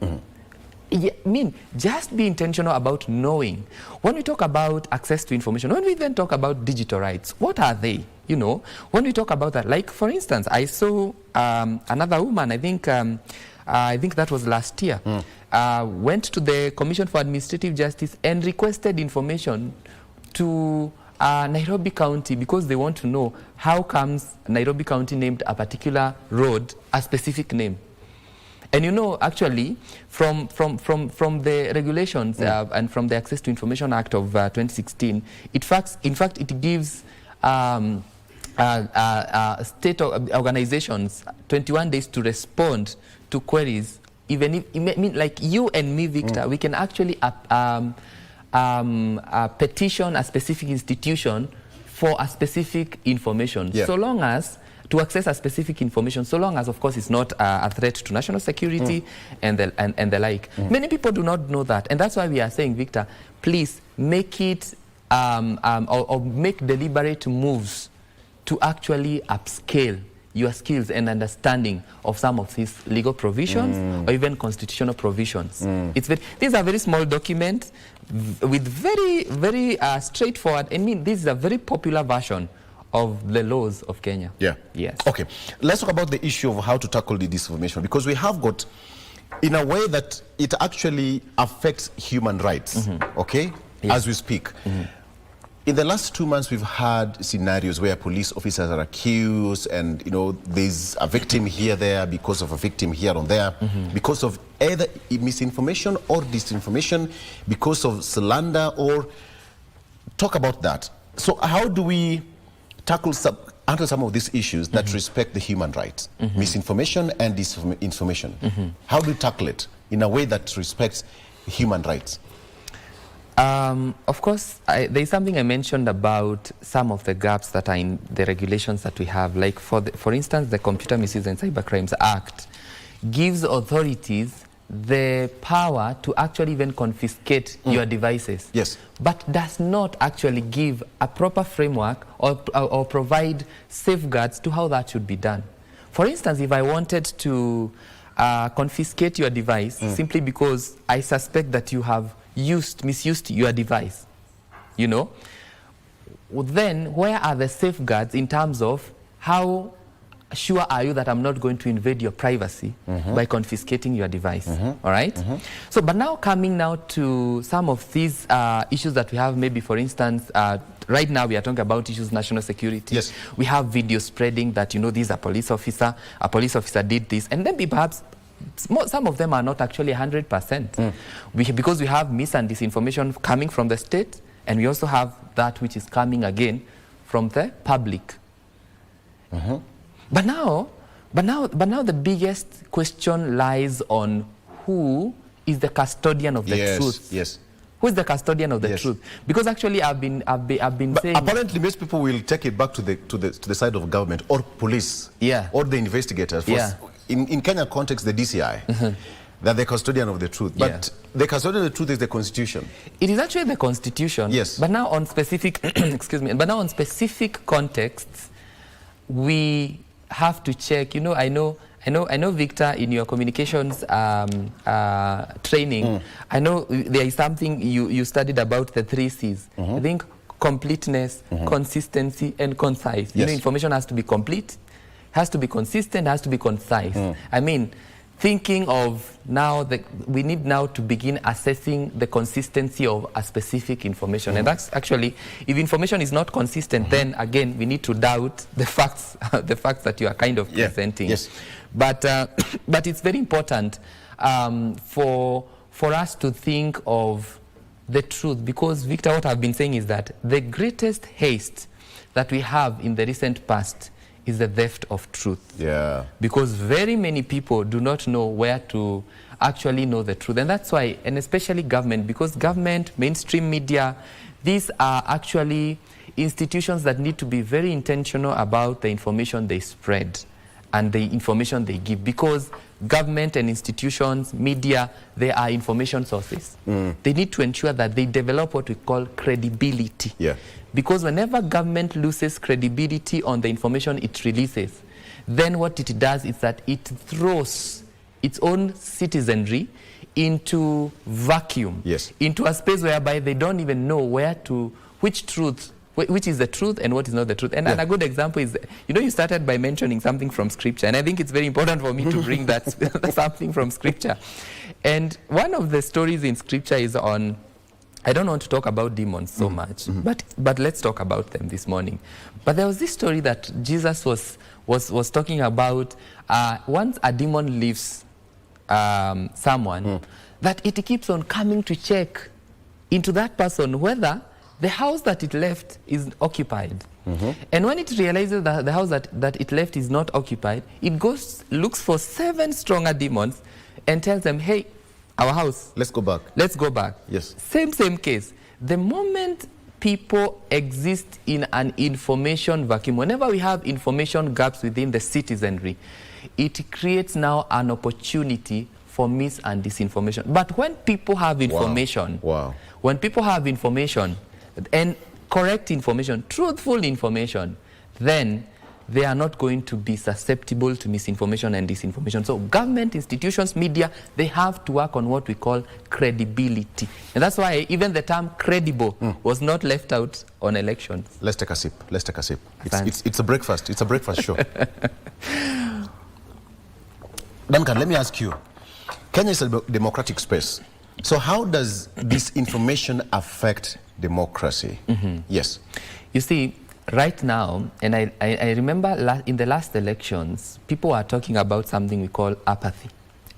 I mean, just be intentional about knowing. When we talk about access to information, when we then talk about digital rights, what are they? You know, when we talk about that, like for instance, I saw another woman, I think that was last year, went to the Commission for Administrative Justice and requested information to Nairobi County, because they want to know how comes Nairobi County named a particular road a specific name. And you know, actually, from the regulations and from the Access to Information Act of 2016, in fact, it gives state organizations 21 days to respond to queries. Even if, I mean, like you and me, Victor, we can actually petition a specific institution for a specific information, so long as to access a specific information, so long as, of course, it's not a threat to national security and the like. Many people do not know that, and that's why we are saying, Victor, please make it or make deliberate moves to actually upscale your skills and understanding of some of these legal provisions or even constitutional provisions. These are very small documents with very straightforward. I mean, this is a very popular version of the laws of Kenya. Yeah. Yes. Okay. Let's talk about the issue of how to tackle the disinformation, because we have got, in a way that it actually affects human rights, okay, as we speak. In the last 2 months, we've had scenarios where police officers are accused and, you know, there's a victim here, there, because of a victim here or there, because of either misinformation or disinformation, because of slander, or talk about that. So how do we tackle some of these issues that respect the human rights, misinformation and disinformation? How do we tackle it in a way that respects human rights? Of course, there is something I mentioned about some of the gaps that are in the regulations that we have. Like, for instance, the Computer Misuse and Cybercrimes Act gives authorities the power to actually even confiscate your devices. Yes. But does not actually give a proper framework or provide safeguards to how that should be done. For instance, if I wanted to confiscate your device simply because I suspect that you have misused your device, you know, then where are the safeguards in terms of how sure are you that I'm not going to invade your privacy by confiscating your device? All right? So, but now coming now to some of these issues that we have, maybe for instance, right now we are talking about issues national security. Yes. We have video spreading that, you know, this is a police officer did this, and then perhaps some of them are not actually 100%. Because we have mis and disinformation coming from the state, and we also have that which is coming again from the public. But now the biggest question lies on who is the custodian of the truth. Yes. Who is the custodian of the truth? Because actually I've been saying, apparently most people will take it back to the side of government or police, or the investigators. In Kenya context, the DCI. They're the custodian of the truth. But the custodian of the truth is the Constitution. It is actually the Constitution. Yes. But now on specific excuse me. But now on specific contexts, we have to check. You know, I know, Victor, in your communications training, I know there is something you studied about the 3 C's. I think completeness, consistency, and concise. You know, information has to be complete, has to be consistent, has to be concise. I mean, thinking of now that we need now to begin assessing the consistency of a specific information. And that's actually, if information is not consistent, then again, we need to doubt the facts, that you are kind of presenting. Yes. But it's very important for for us to think of the truth, because Victor, what I've been saying is that the greatest haste that we have in the recent past is the theft of truth. Yeah. Because very many people do not know where to actually know the truth. And that's why, and especially government, because government, mainstream media, these are actually institutions that need to be very intentional about the information they spread and the information they give, because government and institutions, media, they are information sources. They need to ensure that they develop what we call credibility. Yeah. Because whenever government loses credibility on the information it releases, then what it does is that it throws its own citizenry into vacuum, into a space whereby they don't even know which is the truth and what is not the truth. And a good example is, you started by mentioning something from Scripture, and I think it's very important for me to bring that something from Scripture. And one of the stories in Scripture is on, I don't want to talk about demons so much, but let's talk about them this morning. But there was this story that Jesus was talking about. Once a demon leaves someone, that it keeps on coming to check into that person whether the house that it left is occupied. And when it realizes that the house that it left is not occupied, it looks for 7 stronger demons and tells them, hey, our house. Let's go back. Let's go back. Yes. Same case. The moment people exist in an information vacuum, whenever we have information gaps within the citizenry, it creates now an opportunity for mis and disinformation. But when people have information, when people have information and correct information, truthful information, then they are not going to be susceptible to misinformation and disinformation. So government, institutions, media, they have to work on what we call credibility. And that's why even the term credible was not left out on elections. Let's take a sip. Let's take a sip. It's a breakfast. It's a breakfast show. Duncan, let me ask you. Kenya is a democratic space. So how does this information affect democracy? Yes. You see, right now, and I remember in the last elections, people are talking about something we call apathy,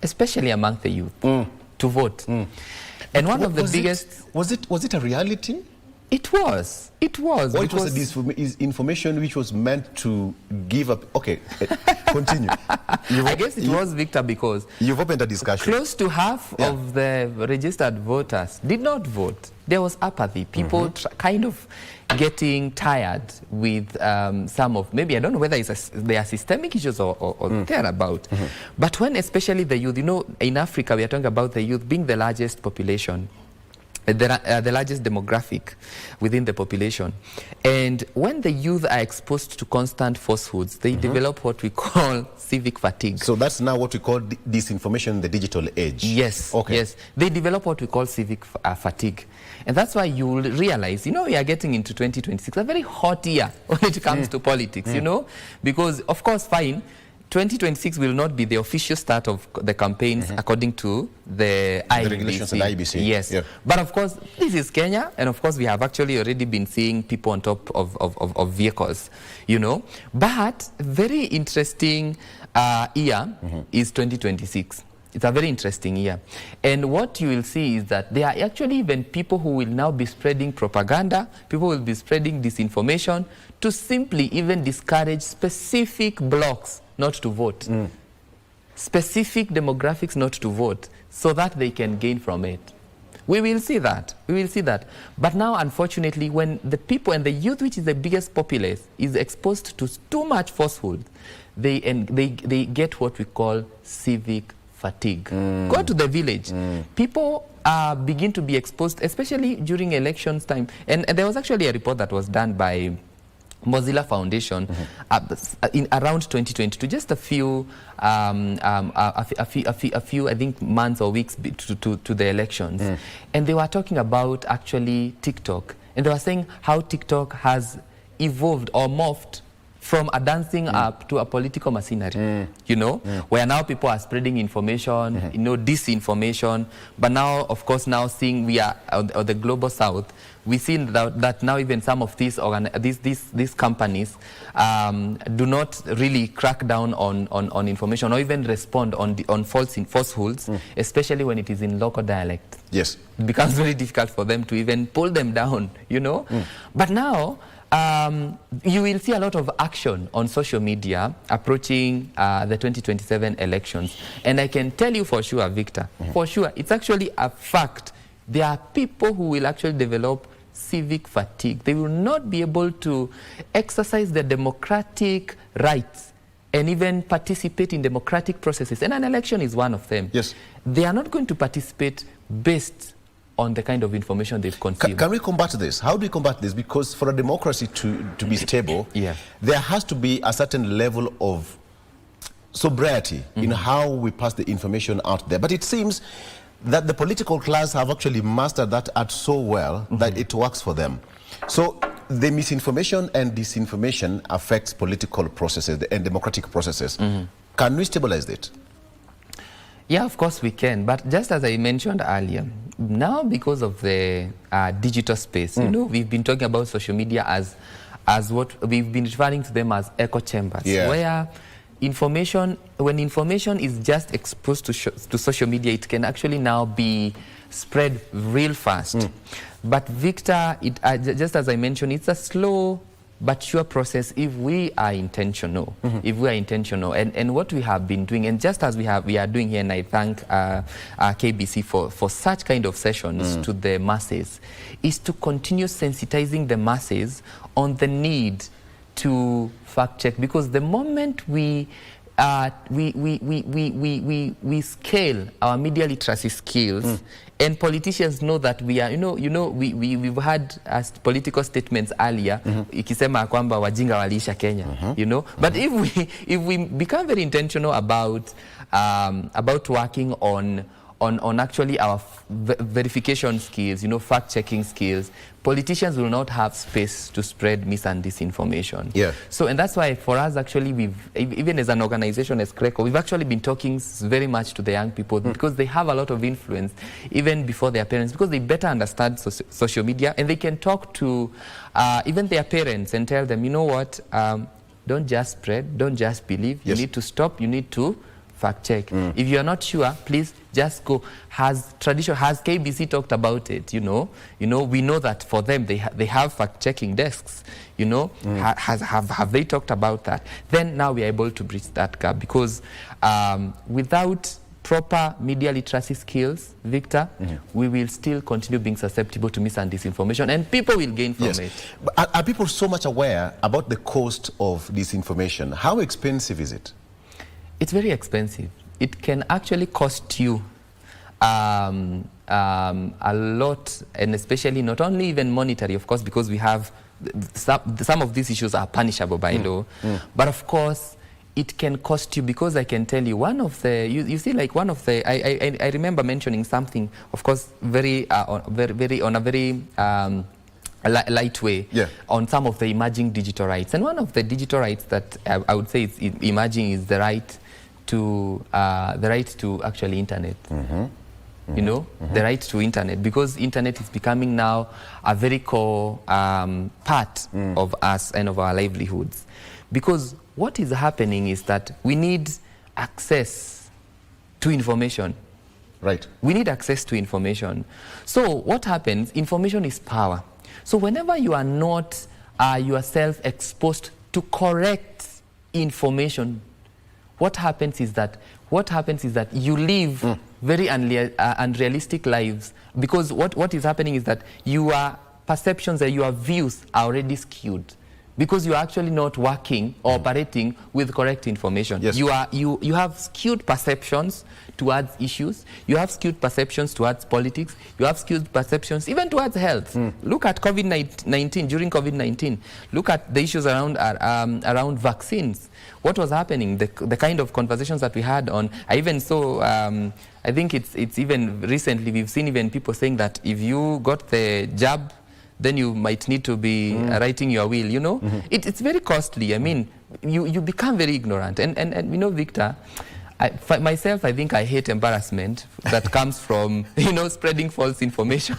especially among the youth, to vote. And one of the biggest... Was it a reality? It was. It was. Or it was this information which was meant to give up... Okay, continue. I guess it was, Victor, because... You've opened a discussion. Close to half of the registered voters did not vote. There was apathy. People kind of getting tired with some of... Maybe, I don't know whether they are systemic issues or thereabout. But when especially the youth... in Africa, we are talking about the youth being the largest population, the largest demographic within the population. And when the youth are exposed to constant falsehoods, they develop what we call civic fatigue. So that's now what we call disinformation in the digital age. Yes, okay. Yes. They develop what we call civic fatigue. And that's why you will realize, we are getting into 2026, a very hot year when it comes to politics, because, of course, fine, 2026 will not be the official start of the campaigns according to the IBC. Regulations of the IBC. Yes. Yeah. But of course, this is Kenya, and of course, we have actually already been seeing people on top of vehicles, But very interesting year is 2026. It's a very interesting year. And what you will see is that there are actually even people who will now be spreading propaganda, people will be spreading disinformation to simply even discourage specific blocks not to vote, specific demographics not to vote, so that they can gain from it. We will see that. We will see that. But now, unfortunately, when the people and the youth, which is the biggest populace, is exposed to too much falsehood, they get what we call civic fatigue. Go to the village. People begin to be exposed, especially during elections time. And there was actually a report that was done by Mozilla Foundation in around 2020, to just a few, I think, months or weeks to the elections. And they were talking about actually TikTok. And they were saying how TikTok has evolved or morphed from a dancing up to a political machinery, you know, where now people are spreading information, you know, disinformation. But now, of course, now seeing we are on the global south, we see that now even some of these companies do not really crack down on information or even respond on falsehoods, especially when it is in local dialect. Yes. It becomes very difficult for them to even pull them down, you know. But now, you will see a lot of action on social media approaching the 2027 elections. And I can tell you for sure, Victor, for sure, it's actually a fact. There are people who will actually develop civic fatigue. They will not be able to exercise their democratic rights and even participate in democratic processes. And an election is one of them. Yes. They are not going to participate based on the kind of information they've conceived. Can we combat this? How do we combat this? Because for a democracy to be stable, there has to be a certain level of sobriety in how we pass the information out there. But it seems that the political class have actually mastered that art so well that it works for them. So the misinformation and disinformation affects political processes and democratic processes. Can we stabilize it? Yeah, of course we can. But just as I mentioned earlier, now because of the digital space, you know, we've been talking about social media as what we've been referring to them as echo chambers, where information, when information is just exposed to social media, it can actually now be spread real fast. But Victor, just as I mentioned, it's a slow but sure process if we are intentional. And what we have been doing, and just as we are doing here, and I thank KBC for such kind of sessions to the masses, is to continue sensitizing the masses on the need to fact check, because the moment we scale our media literacy skills, and politicians know that we are, we've had political statements earlier, ikisema kwamba wajinga waliisha Kenya, you know. But if we become very intentional about working on actually our verification skills, you know, fact-checking skills, politicians will not have space to spread mis and disinformation. So, and that's why for us, actually, even as an organization, as CRECO, we've actually been talking very much to the young people because they have a lot of influence, even before their parents, because they better understand social media, and they can talk to even their parents and tell them, you know what, don't just spread, don't just believe, you need to stop, you need to fact check. If you are not sure, please just go. Has KBC talked about it? You know, we know that for them they have fact checking desks. You know, have they talked about that? Then now we are able to bridge that gap, because without proper media literacy skills, Victor, we will still continue being susceptible to mis and disinformation, and people will gain from it. But are people so much aware about the cost of disinformation? How expensive is it? It's very expensive. It can actually cost you a lot, and especially not only even monetary, of course, because we have some of these issues are punishable by law, but of course it can cost you, because I can tell you one of the, you see, like one of the, I remember mentioning something, of course, very on a very light way, on some of the emerging digital rights. And one of the digital rights that I would say is emerging is the right to actually internet. You know, the right to internet, because internet is becoming now a very core part of us and of our livelihoods. Because what is happening is that we need access to information. We need access to information. So what happens, information is power. So whenever you are not yourself exposed to correct information, what happens is that you live very unrealistic lives, because what is happening is that your perceptions and your views are already skewed, because you are actually not working or operating with correct information. You have skewed perceptions towards issues, you have skewed perceptions towards politics, you have skewed perceptions even towards health. Look at COVID-19, during COVID-19, look at the issues around vaccines. What was happening, the kind of conversations that we had on, I even saw, I think it's even recently, we've seen even people saying that if you got the jab, then you might need to be writing your will, you know. It's very costly. I mean, you become very ignorant. And you know, Victor, myself, I think I hate embarrassment that comes from, you know, spreading false information.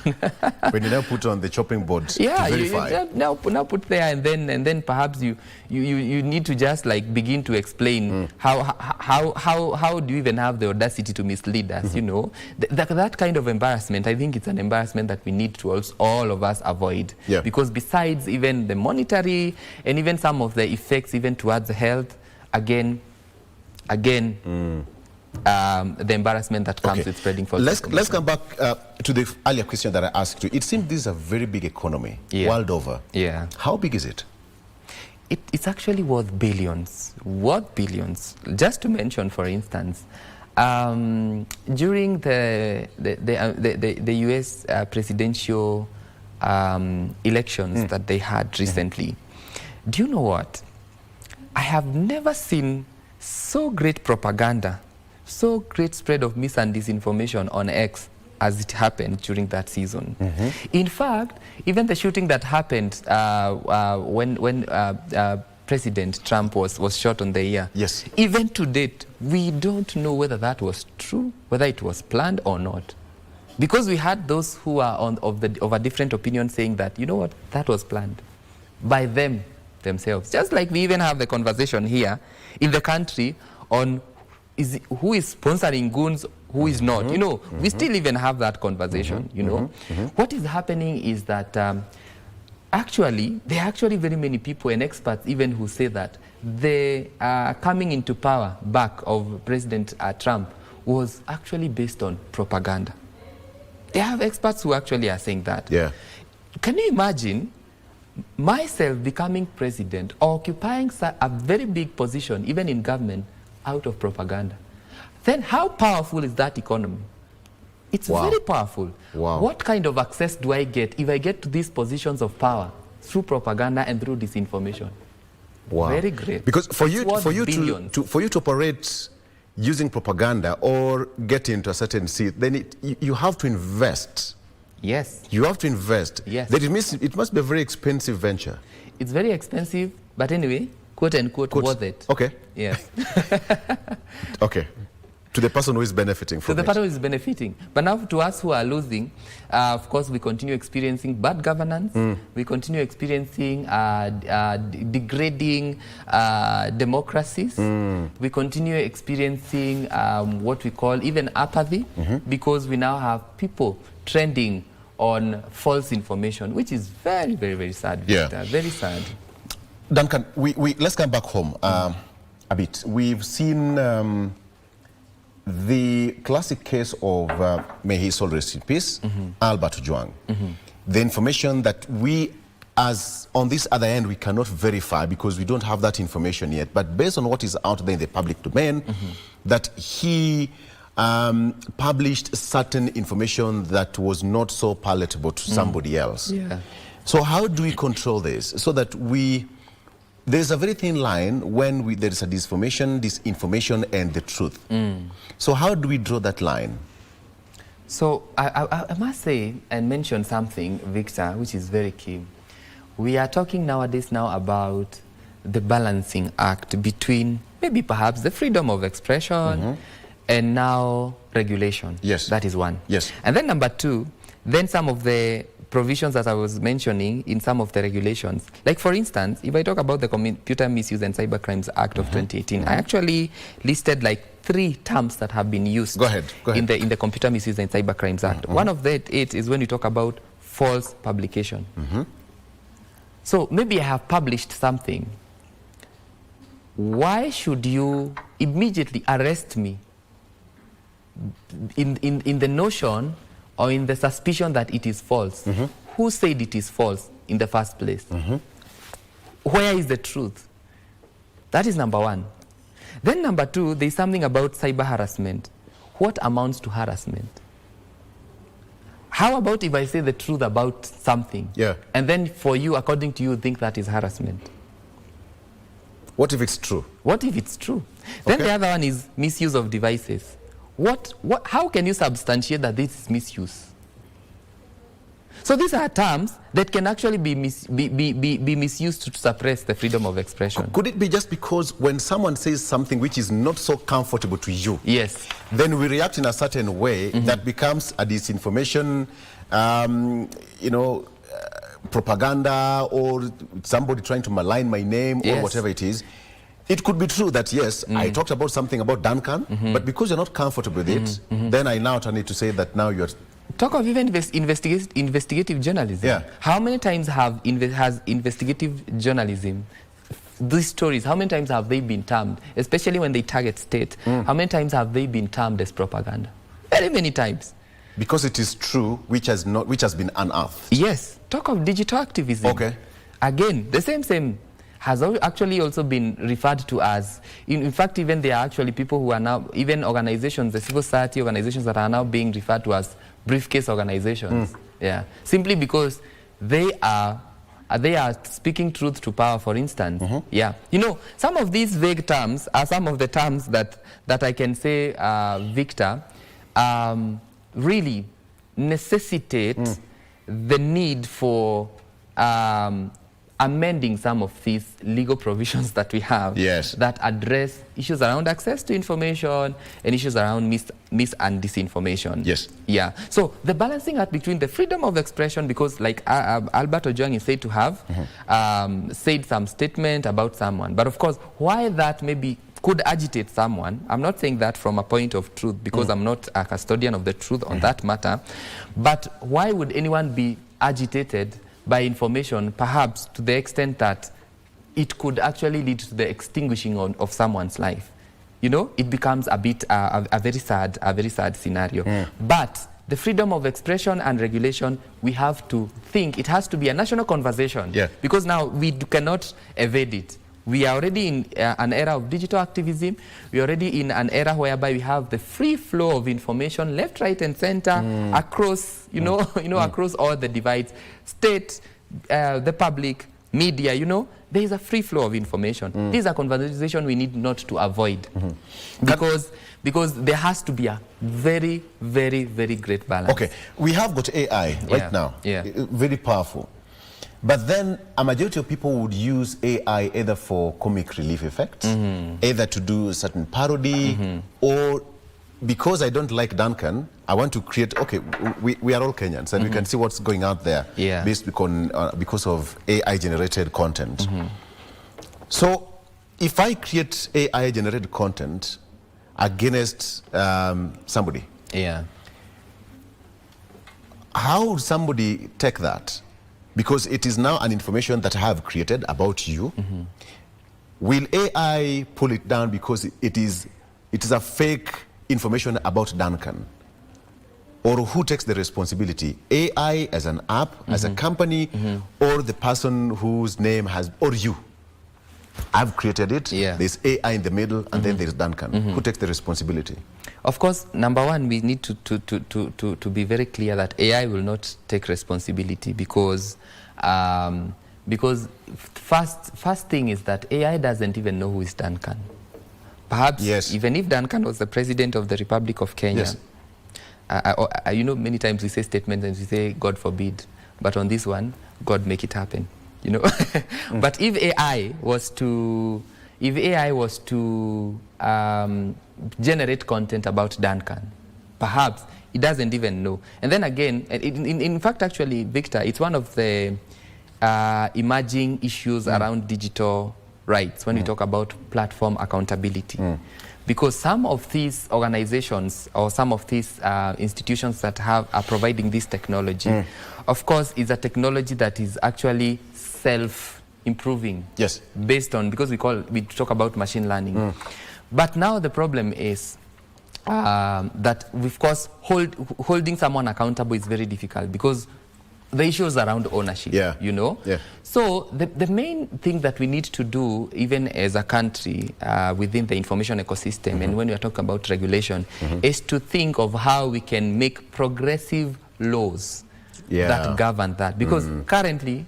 When you now put on the chopping board to verify. You now put there, and then perhaps you need to just like begin to explain how do you even have the audacity to mislead us, you know. That kind of embarrassment, I think it's an embarrassment that we need to all of us avoid. Yeah. Because besides even the monetary and even some of the effects even towards the health, again, the embarrassment that comes with spreading false information. Let's come back to the earlier question that I asked you. It seems this is a very big economy world over. Yeah. How big is it? It's actually worth billions. Just to mention, for instance, during the US presidential elections that they had recently, do you know what? I have never seen so great propaganda, so great spread of mis and disinformation on X as it happened during that season. In fact, even the shooting that happened when President Trump was shot on the ear, yes, even to date, we don't know whether that was true, whether it was planned or not. Because we had those who are of a different opinion saying that, you know what, that was planned by themselves. Just like we even have the conversation here in the country on who is sponsoring goons, who is not. You know, we still even have that conversation, you know. What is happening is that actually, there are actually very many people and experts even who say that the coming into power back of President Trump was actually based on propaganda. They have experts who actually are saying that. Yeah. Can you imagine myself becoming president, occupying a very big position, even in government, out of propaganda? Then how powerful is that economy? It's very powerful. Wow. What kind of access do I get if I get to these positions of power through propaganda and through disinformation? Wow. Very great. Because for you to operate using propaganda or get into a certain seat, then you have to invest. Yes. You have to invest. Yes. That it must be a very expensive venture. It's very expensive, but anyway, quote unquote, worth it. Okay. Yes. Okay. To the person who is benefiting from it. To the person who is benefiting. But now to us who are losing, of course, we continue experiencing bad governance. We continue experiencing degrading democracies. We continue experiencing what we call even apathy, because we now have people trending on false information, which is very, very, very sad. Victor. Very sad. Duncan, let's come back home a bit. We've seen the classic case of, may his soul rest in peace, Albert Ojwang. The information that we, as on this other end, we cannot verify because we don't have that information yet. But based on what is out there in the public domain, that he published certain information that was not so palatable to somebody else. Yeah. So how do we control this so that there's a very thin line when there is a disinformation and the truth. So how do we draw that line? So I must say and mention something, Victor, which is very key. We are talking nowadays about the balancing act between maybe perhaps the freedom of expression and now regulation. Yes. That is one. Yes. And then number two, then some of the provisions that I was mentioning in some of the regulations. Like for instance, if I talk about the Computer Misuse and Cybercrimes Act of 2018, I actually listed like 3 terms that have been used. Go ahead. In the Computer Misuse and Cybercrimes Act. One of it is when you talk about false publication. So maybe I have published something. Why should you immediately arrest me in the notion or in the suspicion that it is false? Who said it is false in the first place? Where is the truth? That is number one. Then number two, there is something about cyber harassment. What amounts to harassment? How about if I say the truth about something, and then for you, according to you, think that is harassment? What if it's true? What if it's true? Then the other one is misuse of devices. How can you substantiate that this is misuse? So these are terms that can actually be misused to suppress the freedom of expression. Could it be just because when someone says something which is not so comfortable to you, yes, then we react in a certain way that becomes a disinformation, you know, propaganda, or somebody trying to malign my name, or whatever it is? It could be true that, yes, I talked about something about Duncan, but because you're not comfortable with it, then I now need to say that now you're... Talk of even investigative journalism. Yeah. How many times has investigative journalism, these stories, how many times have they been termed, especially when they target state, how many times have they been termed as propaganda? Very many times. Because it is true, which has been unearthed. Yes. Talk of digital activism. Okay. Again, the same has actually also been referred to as, in fact, even there are actually people who are now, even organizations, the civil society organizations that are now being referred to as briefcase organizations. Yeah. Simply because they are speaking truth to power, for instance. Yeah. You know, some of these vague terms are some of the terms that I can say, Victor, really necessitate the need for amending some of these legal provisions that we have that address issues around access to information and issues around mis and disinformation. Yes. Yeah. So the balancing act between the freedom of expression, because like Albert Ojwang is said to have said some statement about someone, but of course why that maybe could agitate someone. I'm not saying that from a point of truth, because I'm not a custodian of the truth on that matter, but why would anyone be agitated by information, perhaps to the extent that it could actually lead to the extinguishing of someone's life? You know, it becomes a bit a very sad scenario. But the freedom of expression and regulation, we have to think it has to be a national conversation, because now we cannot evade it. We are already in an era of digital activism. We are already in an era whereby we have the free flow of information, left, right, and center, across, across all the divides, state, the public, media. You know, there is a free flow of information. This is a conversation we need not to avoid, because there has to be a very, very, very great balance. Okay, we have got AI right now, very powerful. But then a majority of people would use AI either for comic relief effect, either to do a certain parody, or because I don't like Duncan, I want to create, okay, we are all Kenyans and we can see what's going out there based because of AI-generated content. So if I create AI-generated content against somebody, how would somebody take that? Because it is now an information that I have created about you. Will AI pull it down because it is a fake information about Duncan? Or who takes the responsibility? AI as an app, as a company, or the person whose name has, or you? I've created it, there's AI in the middle, and then there's Duncan. Who takes the responsibility? Of course, number one, we need to be very clear that AI will not take responsibility, because first thing is that AI doesn't even know who is Duncan. Perhaps even if Duncan was the president of the Republic of Kenya, you know, many times we say statements and we say, God forbid, but on this one, God make it happen. You know, but if AI was to generate content about Duncan, perhaps it doesn't even know. And then again, in fact, actually, Victor, it's one of the emerging issues around digital rights when we talk about platform accountability. Because some of these organizations or some of these institutions that are providing this technology, of course, is a technology that is actually self-improving. Based on, because we talk about machine learning. But now the problem is that, of course, holding someone accountable is very difficult, because the issues around ownership, you know. So the main thing that we need to do, even as a country within the information ecosystem, and when we are talking about regulation, is to think of how we can make progressive laws that govern that. Because currently,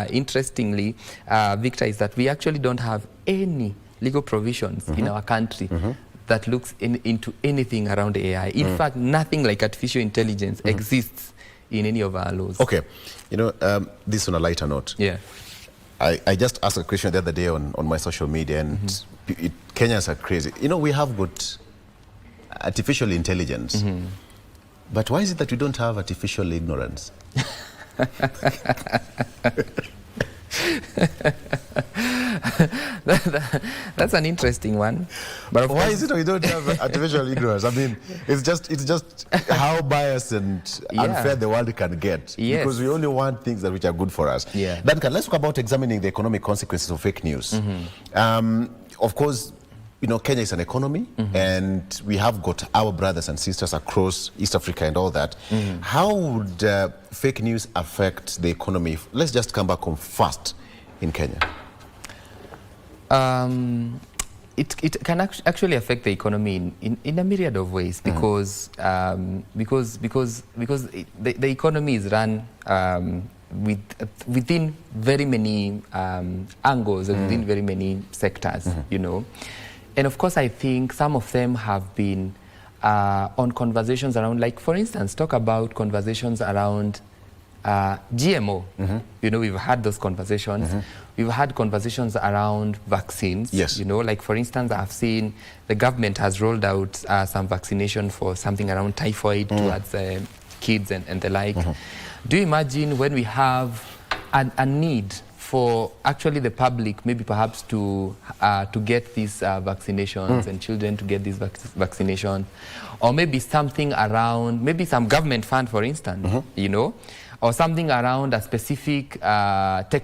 interestingly, Victor, is that we actually don't have any legal provisions in our country that looks into anything around AI. In fact, nothing like artificial intelligence exists in any of our laws. Okay, you know, this on a lighter note. Yeah. I just asked a question the other day on my social media, and Kenyans are crazy. You know, we have got artificial intelligence, but why is it that we don't have artificial ignorance? That's an interesting one. But why is it we don't have artificial ignorance? I mean, it's just how biased and unfair the world can get. Yes. Because we only want things which are good for us. Yeah. Duncan, let's talk about examining the economic consequences of fake news. Of course, you know, Kenya is an economy, and we have got our brothers and sisters across East Africa and all that. How would fake news affect the economy? Let's just come back home first in Kenya. It can actually affect the economy in a myriad of ways, because the economy is run within very many angles and within very many sectors, you know. And of course, I think some of them have been on conversations around, like, for instance, talk about conversations around GMO. You know, we've had those conversations. We've had conversations around vaccines. Yes. You know, like, for instance, I've seen the government has rolled out some vaccination for something around typhoid towards kids and the like. Do you imagine when we have a need for actually the public, maybe perhaps to get these vaccinations and children to get these vaccinations, or maybe something around, maybe some government fund, for instance, you know, or something around a specific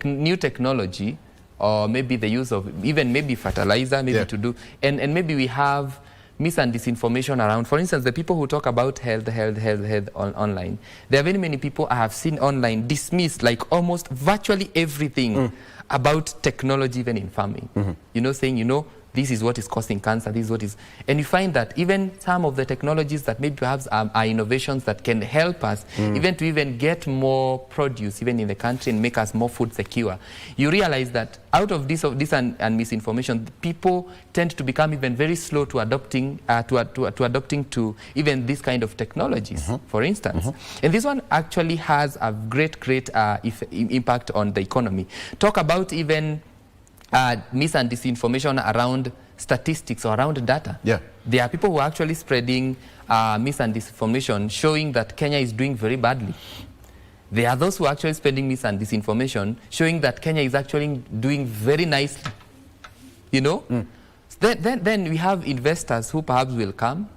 new technology, or maybe the use of even maybe fertilizer, maybe to do, and maybe we have mis and disinformation around. For instance, the people who talk about health online, there are very many people I have seen online dismiss like almost virtually everything about technology, even in farming. You know, saying, you know, this is what is causing cancer, this is what is... And you find that even some of the technologies that maybe perhaps are innovations that can help us even to even get more produce even in the country and make us more food secure, you realize that out of this and misinformation, people tend to become even very slow to adopting to even this kind of technologies, for instance. And this one actually has a great impact on the economy. Talk about even mis and disinformation around statistics or around data. There are people who are actually spreading mis and disinformation showing that Kenya is doing very badly. There are those who are actually spreading mis and disinformation showing that Kenya is actually doing very nicely. You know? Then we have investors who perhaps will come.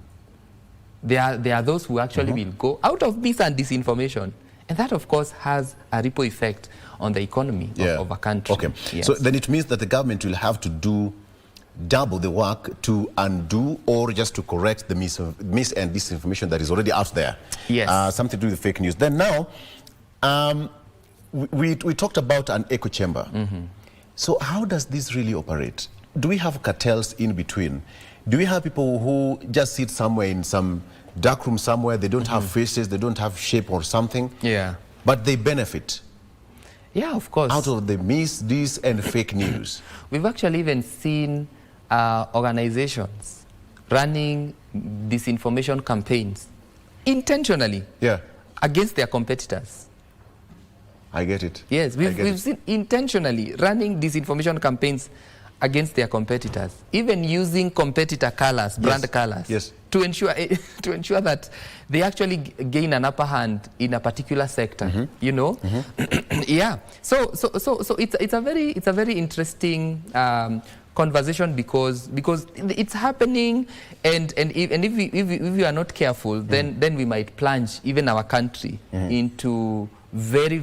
There are those who actually will go out of mis and disinformation. And that, of course, has a ripple effect on the economy of a country. Okay, yes. So then it means that the government will have to do double the work to undo or just to correct the mis and disinformation that is already out there. Yes. Something to do with fake news. Then now, we talked about an echo chamber. So how does this really operate? Do we have cartels in between? Do we have people who just sit somewhere in some dark room somewhere, they don't have faces, they don't have shape or something, but they benefit? Yeah, of course. Out of the dis and fake news. We've actually even seen organizations running disinformation campaigns intentionally against their competitors. I get it. Yes, we've seen intentionally running disinformation campaigns against their competitors, even using competitor colors, brand colors, to ensure that they actually gain an upper hand in a particular sector. You know, yeah. So it's a very interesting conversation because it's happening, and if we are not careful, then we might plunge even our country into very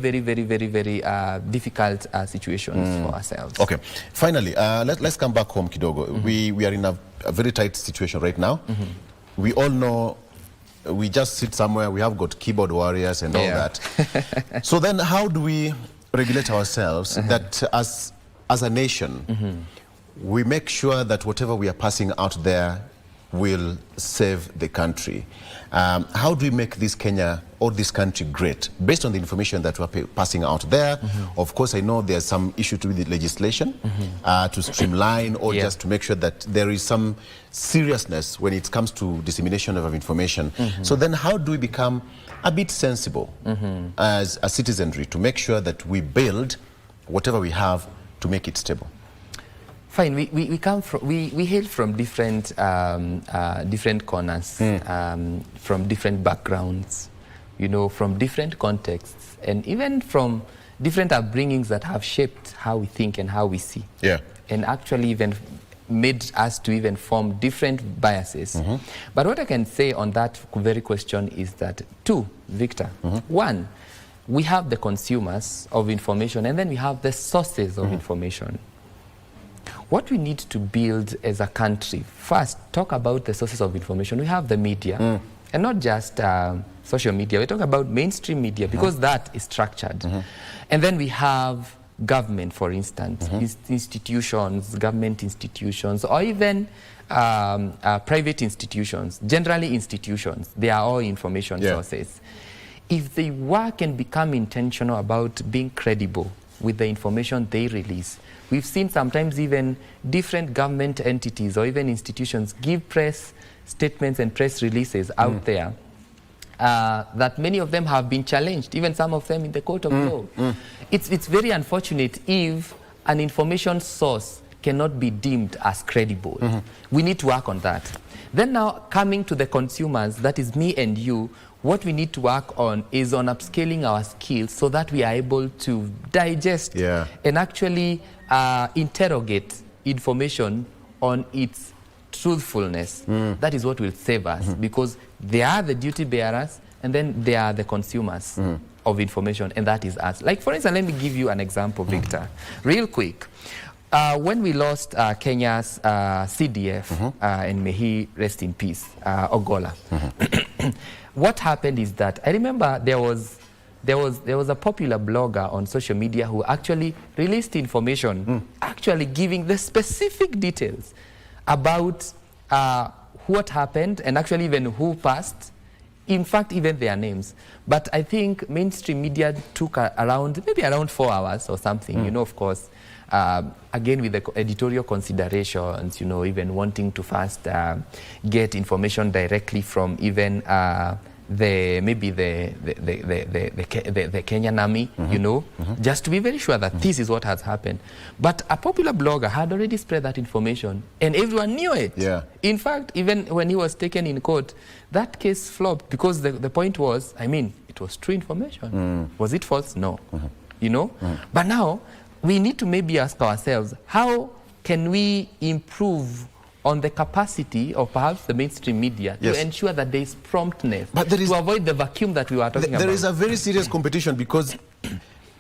difficult situations for ourselves. Okay, finally, let's come back home, Kidogo. We are in a very tight situation right now. We all know we just sit somewhere, we have got keyboard warriors and all that. So then how do we regulate ourselves that as a nation, we make sure that whatever we are passing out there will save the country. How do we make this Kenya or this country great based on the information that we're passing out there? Of course, I know there's some issue to the legislation to streamline or just to make sure that there is some seriousness when it comes to dissemination of information. So then how do we become a bit sensible as a citizenry to make sure that we build whatever we have to make it stable? Fine. We come from we hail from different different corners, from different backgrounds, you know, from different contexts, and even from different upbringings that have shaped how we think and how we see. Yeah. And actually even made us to even form different biases. But what I can say on that very question is that two, Victor. One, we have the consumers of information, and then we have the sources of information. What we need to build as a country, first, talk about the sources of information. We have the media, and not just social media. We talk about mainstream media because that is structured. And then we have government, for instance, institutions, government institutions, or even private institutions, generally institutions. They are all information sources. If they work and become intentional about being credible with the information they release, we've seen sometimes even different government entities or even institutions give press statements and press releases out there that many of them have been challenged, even some of them in the court of law. It's very unfortunate if an information source cannot be deemed as credible. We need to work on that. Then now coming to the consumers, that is me and you, what we need to work on is on upscaling our skills so that we are able to digest and actually interrogate information on its truthfulness. That is what will save us, because they are the duty bearers and then they are the consumers of information, and that is us. Like, for instance, let me give you an example, Victor, real quick. When we lost Kenya's CDF, and may he rest in peace, Ogola, what happened is that I remember there was a popular blogger on social media who actually released information, actually giving the specific details about what happened and actually even who passed, in fact, even their names. But I think mainstream media took maybe around 4 hours or something, you know, of course, again with the editorial considerations, you know, even wanting to first get information directly from even the Kenyan army, you know, just to be very sure that this is what has happened. But a popular blogger had already spread that information and everyone knew it. In fact, even when he was taken in court, that case flopped because the point was, I mean, it was true information. Was it false? No. You know? But now, we need to maybe ask ourselves, how can we improve on the capacity of perhaps the mainstream media to ensure that there is promptness, to avoid the vacuum that we were talking about? There is a very serious competition because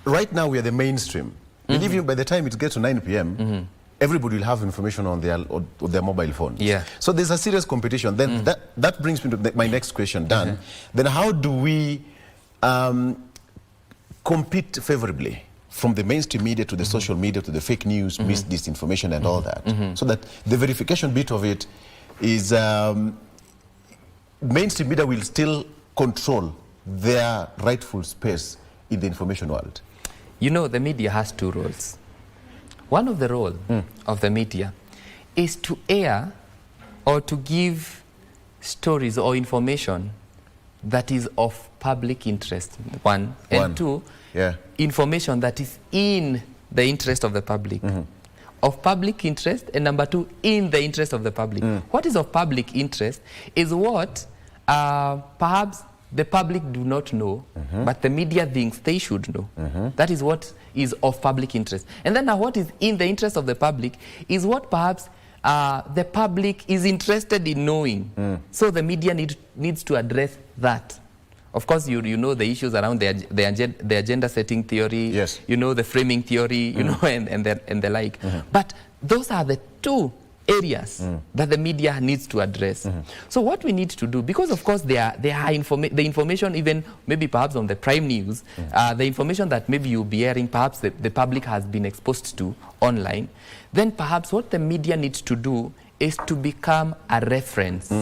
right now we are the mainstream. Believe me, by the time it gets to 9 p.m., everybody will have information on their mobile phones. So there's a serious competition. Then that brings me to my next question, Dan. Then how do we compete favorably from the mainstream media to the social media to the fake news, disinformation and all that, so that the verification bit of it is mainstream media will still control their rightful space in the information world? You know, the media has two roles. One of the roles of the media is to air or to give stories or information that is of public interest, one. And two, information that is in the interest of the public. Of public interest, and number two, in the interest of the public. What is of public interest is what perhaps the public do not know, but the media thinks they should know. That is what is of public interest. And then now what is in the interest of the public is what perhaps the public is interested in knowing. So the media needs to address that. Of course, you know the issues around the agenda setting theory, you know the framing theory, you know, and the like. But those are the two areas that the media needs to address. So what we need to do, because of course the information, even maybe perhaps on the prime news, the information that maybe you'll be hearing, perhaps the public has been exposed to online, then perhaps what the media needs to do is to become a reference.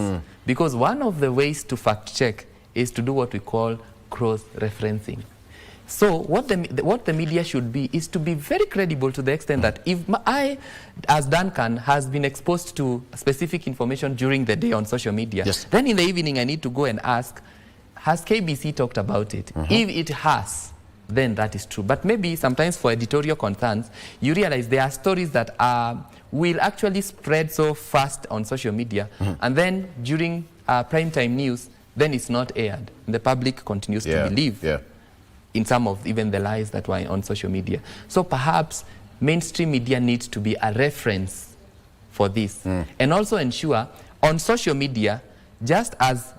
Because one of the ways to fact check is to do what we call cross-referencing. So what the media should be is to be very credible to the extent that if I, as Duncan, has been exposed to specific information during the day on social media, then in the evening I need to go and ask, has KBC talked about it? If it has, then that is true. But maybe sometimes for editorial concerns, you realize there are stories that will actually spread so fast on social media, and then during primetime news, then it's not aired. The public continues to believe in some of even the lies that were on social media. So perhaps mainstream media needs to be a reference for this. And also ensure on social media, just as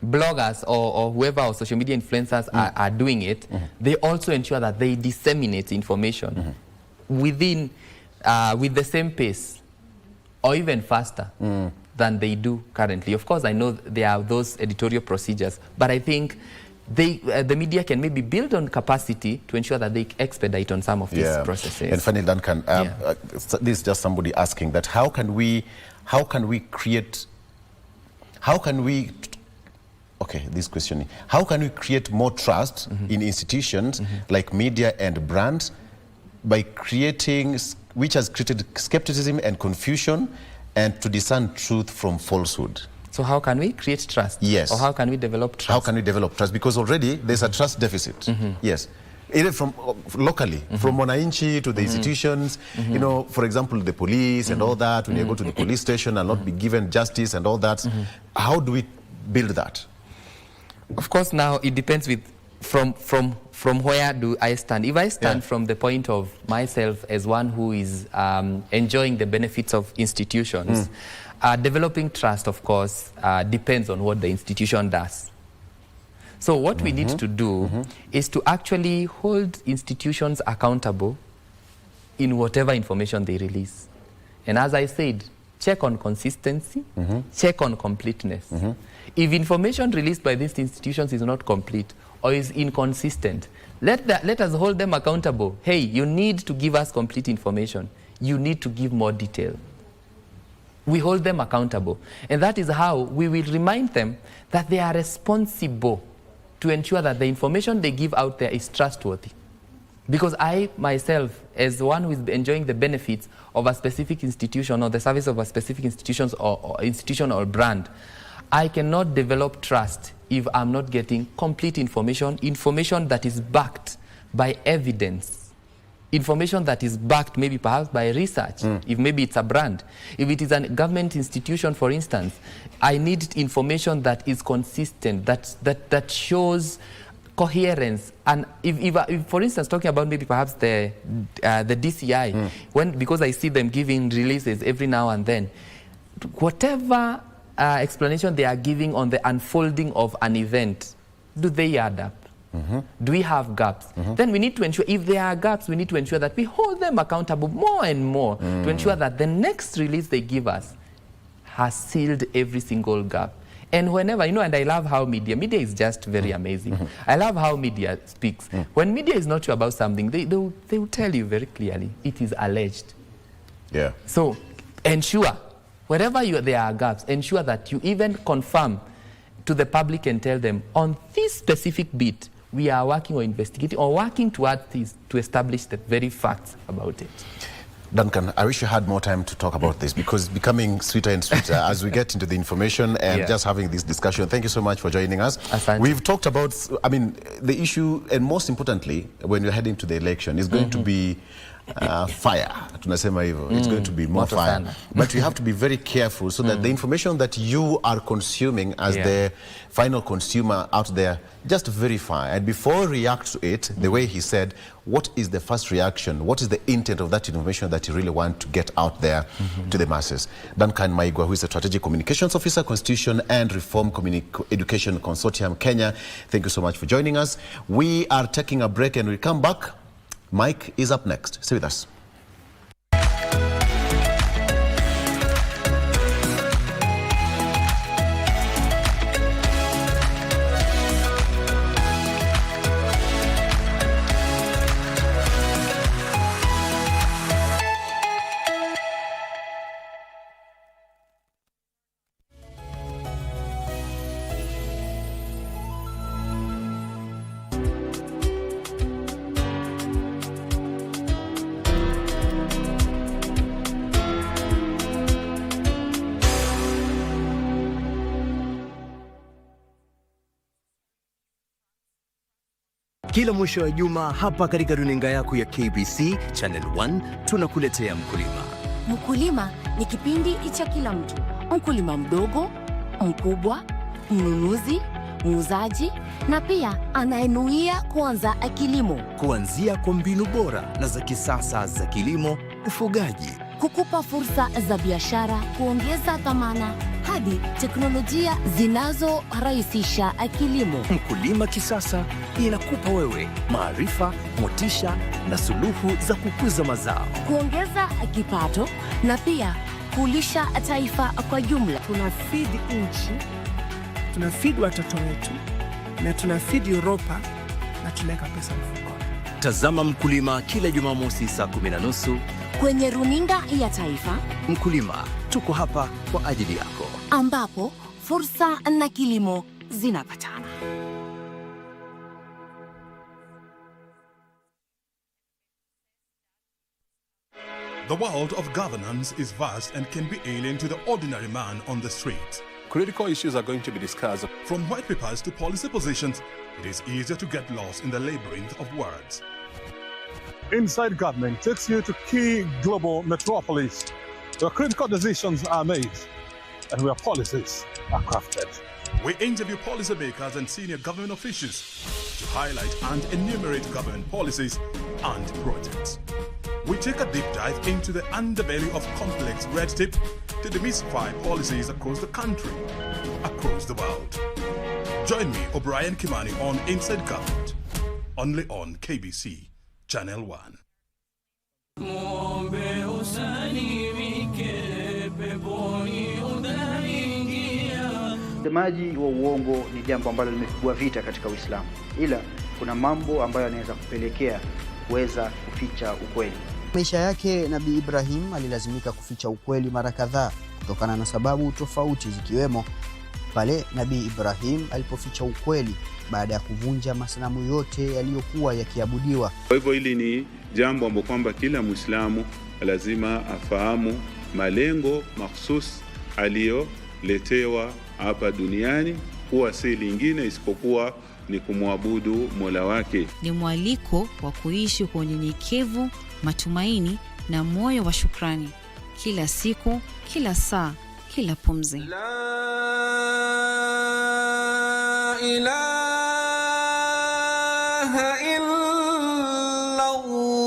bloggers or whoever or social media influencers are doing it, they also ensure that they disseminate information within, with the same pace or even faster than they do currently. Of course, I know there are those editorial procedures, but I think the media can maybe build on capacity to ensure that they expedite on some of these processes. And finally, Duncan, this is just somebody asking that how can we create more trust in institutions like media and brands by creating, which has created skepticism and confusion, and to discern truth from falsehood? So how can we create trust? Yes. Or how can we develop trust? How can we develop trust? Because already there's a trust deficit. Yes. Either from locally, from Mwananchi to the institutions, you know, for example, the police and all that, when you go to the police station and not be given justice and all that, how do we build that? Of course, now it depends from where do I stand. If I stand from the point of myself as one who is enjoying the benefits of institutions, developing trust, of course, depends on what the institution does. So what we need to do is to actually hold institutions accountable in whatever information they release. And as I said, check on consistency, check on completeness. If information released by these institutions is not complete or is inconsistent, let us hold them accountable. Hey, you need to give us complete information. You need to give more detail. We hold them accountable. And that is how we will remind them that they are responsible to ensure that the information they give out there is trustworthy. Because I, myself, as one who is enjoying the benefits of a specific institution or the service of a specific institution or brand, I cannot develop trust if I'm not getting complete information that is backed by evidence. Information that is backed maybe perhaps by research, if maybe it's a brand. If it is a government institution, for instance, I need information that is consistent, that shows coherence. And if for instance, talking about maybe perhaps the DCI, because I see them giving releases every now and then, whatever explanation they are giving on the unfolding of an event, do they add up? Do we have gaps? Then we need to ensure, if there are gaps, we need to ensure that we hold them accountable more and more to ensure that the next release they give us has sealed every single gap. And whenever, you know, and I love how media is just very amazing. I love how media speaks. When media is not sure about something, they will tell you very clearly, it is alleged. Yeah. So ensure, wherever there are gaps, ensure that you even confirm to the public and tell them, on this specific bit, we are working or investigating or working towards this to establish the very facts about it. Duncan, I wish you had more time to talk about this because it's becoming sweeter and sweeter as we get into the information and just having this discussion. Thank you so much for joining us. We've talked about, I mean, the issue, and most importantly, when you're heading to the election, is going to be fire. Tunasema hivyo. It's going to be more fire. But you have to be very careful so that the information that you are consuming as the final consumer out there, just verify. And before you react to it, the way he said, what is the first reaction? What is the intent of that information that you really want to get out there to the masses? Duncan Maigwa, who is the Strategic Communications Officer, Constitution and Reform Education Consortium, Kenya. Thank you so much for joining us. We are taking a break and we'll come back. Mike is up next. Stay with us. Kila mwisho wa juma hapa katika runinga yako ya KBC Channel 1 tunakuletea Mkulima. Mkulima ni kipindi cha kila mtu. Mkulima mdogo, mkubwa, mnunuzi, muuzaji na pia anayenuia kuanza kilimo. Kuanzia kwa mbinu bora na za kisasa za kilimo, ufugaji, kukupa fursa za biashara, kuongeza dhamana hadi teknolojia zinazorahisisha kilimo. Mkulima kisasa inakupa wewe maarifa, motisha na suluhu za kukuza mazao, kuongeza kipato na pia kulisha taifa kwa jumla. Tunafeed nchi, tunafeed watoto wetu na tunafeed Europa na tunaweka pesa mfukoni. Tazama Mkulima kila Jumamosi saa 10:30 kwenye runinga ya taifa. Mkulima, tuko hapa kwa ajili yako, ambapo fursa na kilimo zinapatana. The world of governance is vast and can be alien to the ordinary man on the street. Critical issues are going to be discussed. From white papers to policy positions, it is easier to get lost in the labyrinth of words. Inside Government takes you to key global metropolis where critical decisions are made and where policies are crafted. We interview policymakers and senior government officials to highlight and enumerate government policies and projects. We take a deep dive into the underbelly of complex red tape to demystify policies across the country, across the world. Join me, O'Brien Kimani, on Inside Government, only on KBC Channel 1. Usemaji wa uongo ni jambo ambalo limepigwa vita katika Uislamu, ila kuna mambo ambayo yanaweza kupelekea kuweza kuficha ukweli. Maisha yake Nabii Ibrahim alilazimika kuficha ukweli mara kadhaa kutokana na sababu tofauti, zikiwemo pale Nabii Ibrahim alipoficha ukweli baada ya kuvunja masanamu yote yaliyokuwa yakiabudiwa. Kwa hivyo hili ni jambo ambalo kwamba kila Muislamu lazima afahamu malengo mahsusi aliyoletewa hapa duniani, huwa si lingine isipokuwa ni kumwabudu Mola wake. Ni mwaliko wa kuishi kwa unyenyekevu, matumaini na moyo wa shukrani kila siku, kila saa, kila pumzi. La ilaha illa Allah.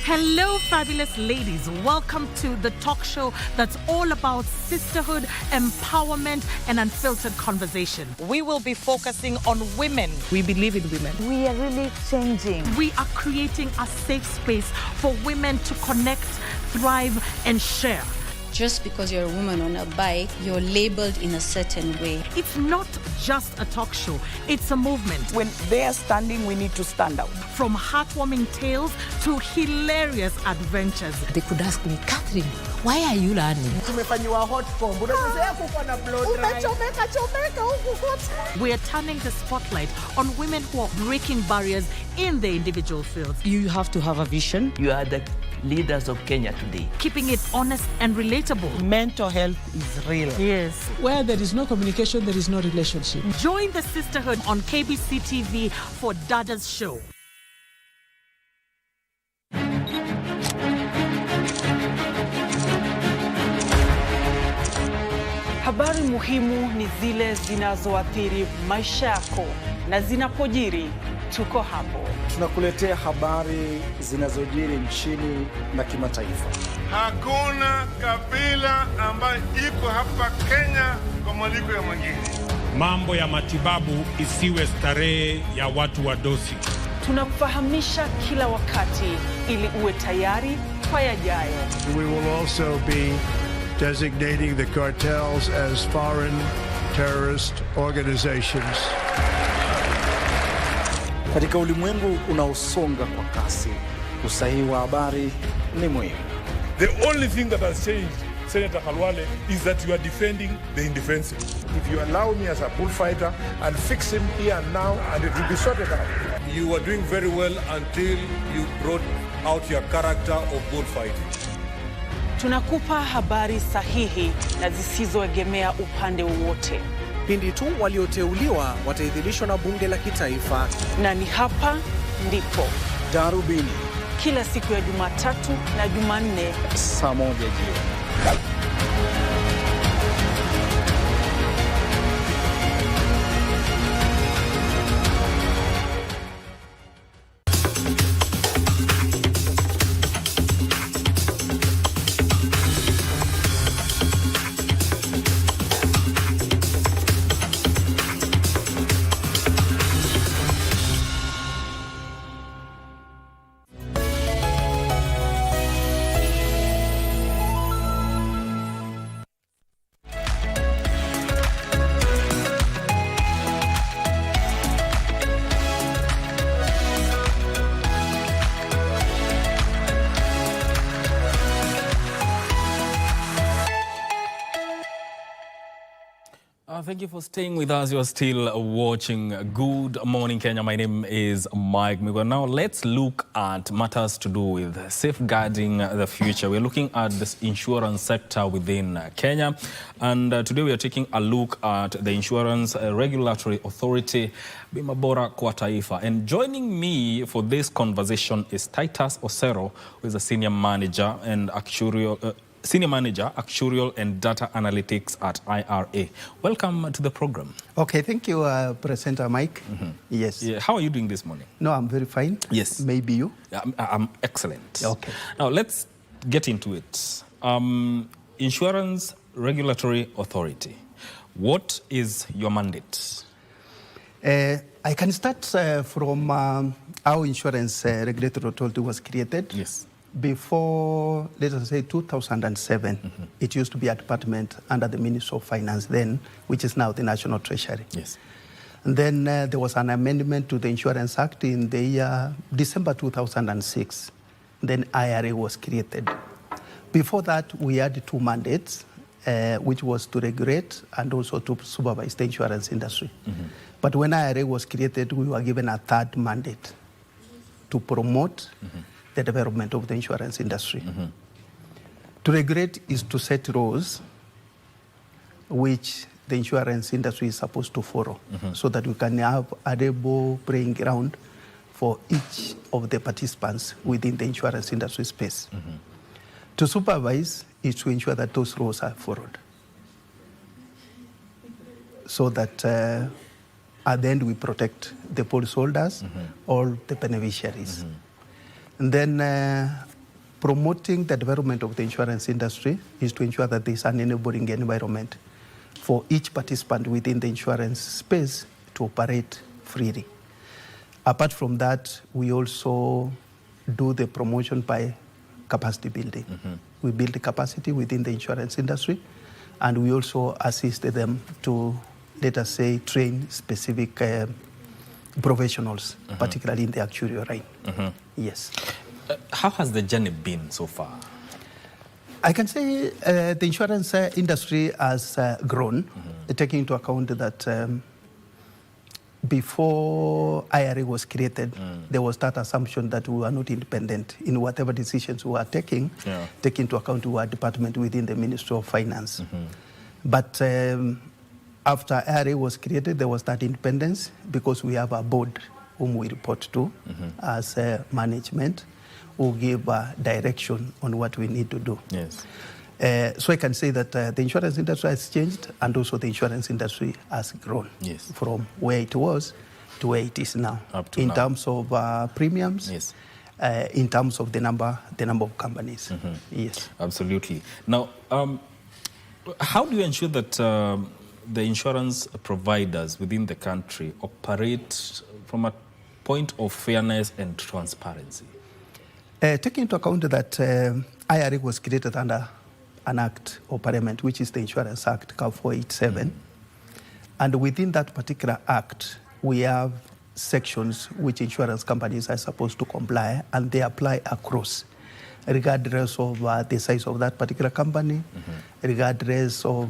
Hello, fabulous ladies. Welcome to the talk show that's all about sisterhood, empowerment, and unfiltered conversation. We will be focusing on women. We believe in women. We are really changing. We are creating a safe space for women to connect, thrive, and share. Just because you're a woman on a bike, you're labeled in a certain way. It's not just a talk show, it's a movement. When they are standing, we need to stand out. From heartwarming tales to hilarious adventures. They could ask me, Catherine, why are you learning? We are turning the spotlight on women who are breaking barriers in their individual fields. You have to have a vision. You are the leaders of Kenya today. Keeping it honest and relatable. Mental health is real. Yes. Where there is no communication, there is no relationship. Join the sisterhood on KBC TV for Dada's Show. Habari muhimu ni zile zinazoathiri maisha yako, na zinapojiri tuko hapo. Tunakuletea habari zinazojiri nchini na kimataifa. Hakuna kabila ambayo iko hapa Kenya kwa mwaliko ya mwingine. Mambo ya matibabu isiwe starehe ya watu wadosi. Tunakufahamisha kila wakati ili uwe tayari kwa yajayo. We will also be designating the cartels as foreign terrorist organizations. Katika ulimwengu unaosonga kwa kasi, usahihi wa habari ni muhimu. The only thing that has changed, Senator Khalwale, is that you are defending the indefensible. If you allow me as a bullfighter, I'll fix him here and now and it will be sorted out. You were doing very well until you brought out your character of bullfighting. Tunakupa habari sahihi na zisizoegemea upande wowote. Pindi tu walioteuliwa wataidhinishwa na bunge la kitaifa. Na ni hapa ndipo Darubini, kila siku ya Jumatatu na Jumanne saa 1 jioni. Thank you for staying with us. You are still watching Good Morning Kenya. My name is Mike Migo. Now let's look at matters to do with safeguarding the future. We're looking at this insurance sector within Kenya. And today we are taking a look at the Insurance Regulatory Authority, Bima Bora kwa Taifa. And joining me for this conversation is Titus Osero, who is a Senior Manager and Actuarial and Data Analytics at IRA. Welcome to the program. Okay, thank you, Presenter Mike. Yes. Yeah, how are you doing this morning? No, I'm very fine. Yes. Maybe you? I'm excellent. Okay. Now, let's get into it. Insurance Regulatory Authority. What is your mandate? I can start from how Insurance Regulatory Authority was created. Yes. Before, let us say, 2007, it used to be a department under the Ministry of Finance then, which is now the National Treasury. Yes. And then there was an amendment to the Insurance Act in the year December 2006. Then IRA was created. Before that, we had two mandates, which was to regulate and also to supervise the insurance industry. But when IRA was created, we were given a third mandate to promote the development of the insurance industry. To regulate is to set rules which the insurance industry is supposed to follow so that we can have a level playing ground for each of the participants within the insurance industry space. To supervise is to ensure that those rules are followed so that at the end we protect the policyholders, all the beneficiaries. And then promoting the development of the insurance industry is to ensure that there is an enabling environment for each participant within the insurance space to operate freely. Apart from that, we also do the promotion by capacity building. We build the capacity within the insurance industry, and we also assist them to, let us say, train specific professionals, particularly in the actuarial line. Yes. How has the journey been so far? I can say the insurance industry has grown, taking into account that before IRA was created, there was that assumption that we were not independent in whatever decisions we were taking, taking into account we were a department within the Ministry of Finance. But after IRA was created, there was that independence because we have a board whom we report to as management, who give direction on what we need to do. Yes. So I can say that the insurance industry has changed, and also the insurance industry has grown from where it was to where it is now. Up to in now. Terms of premiums, in terms of the number of companies. Yes. Absolutely. Now, how do you ensure that the insurance providers within the country operate from a point of fairness and transparency? Taking into account that IRA was created under an act of parliament, which is the Insurance Act, CAL 487. And within that particular act, we have sections which insurance companies are supposed to comply, and they apply across, regardless of the size of that particular company, regardless of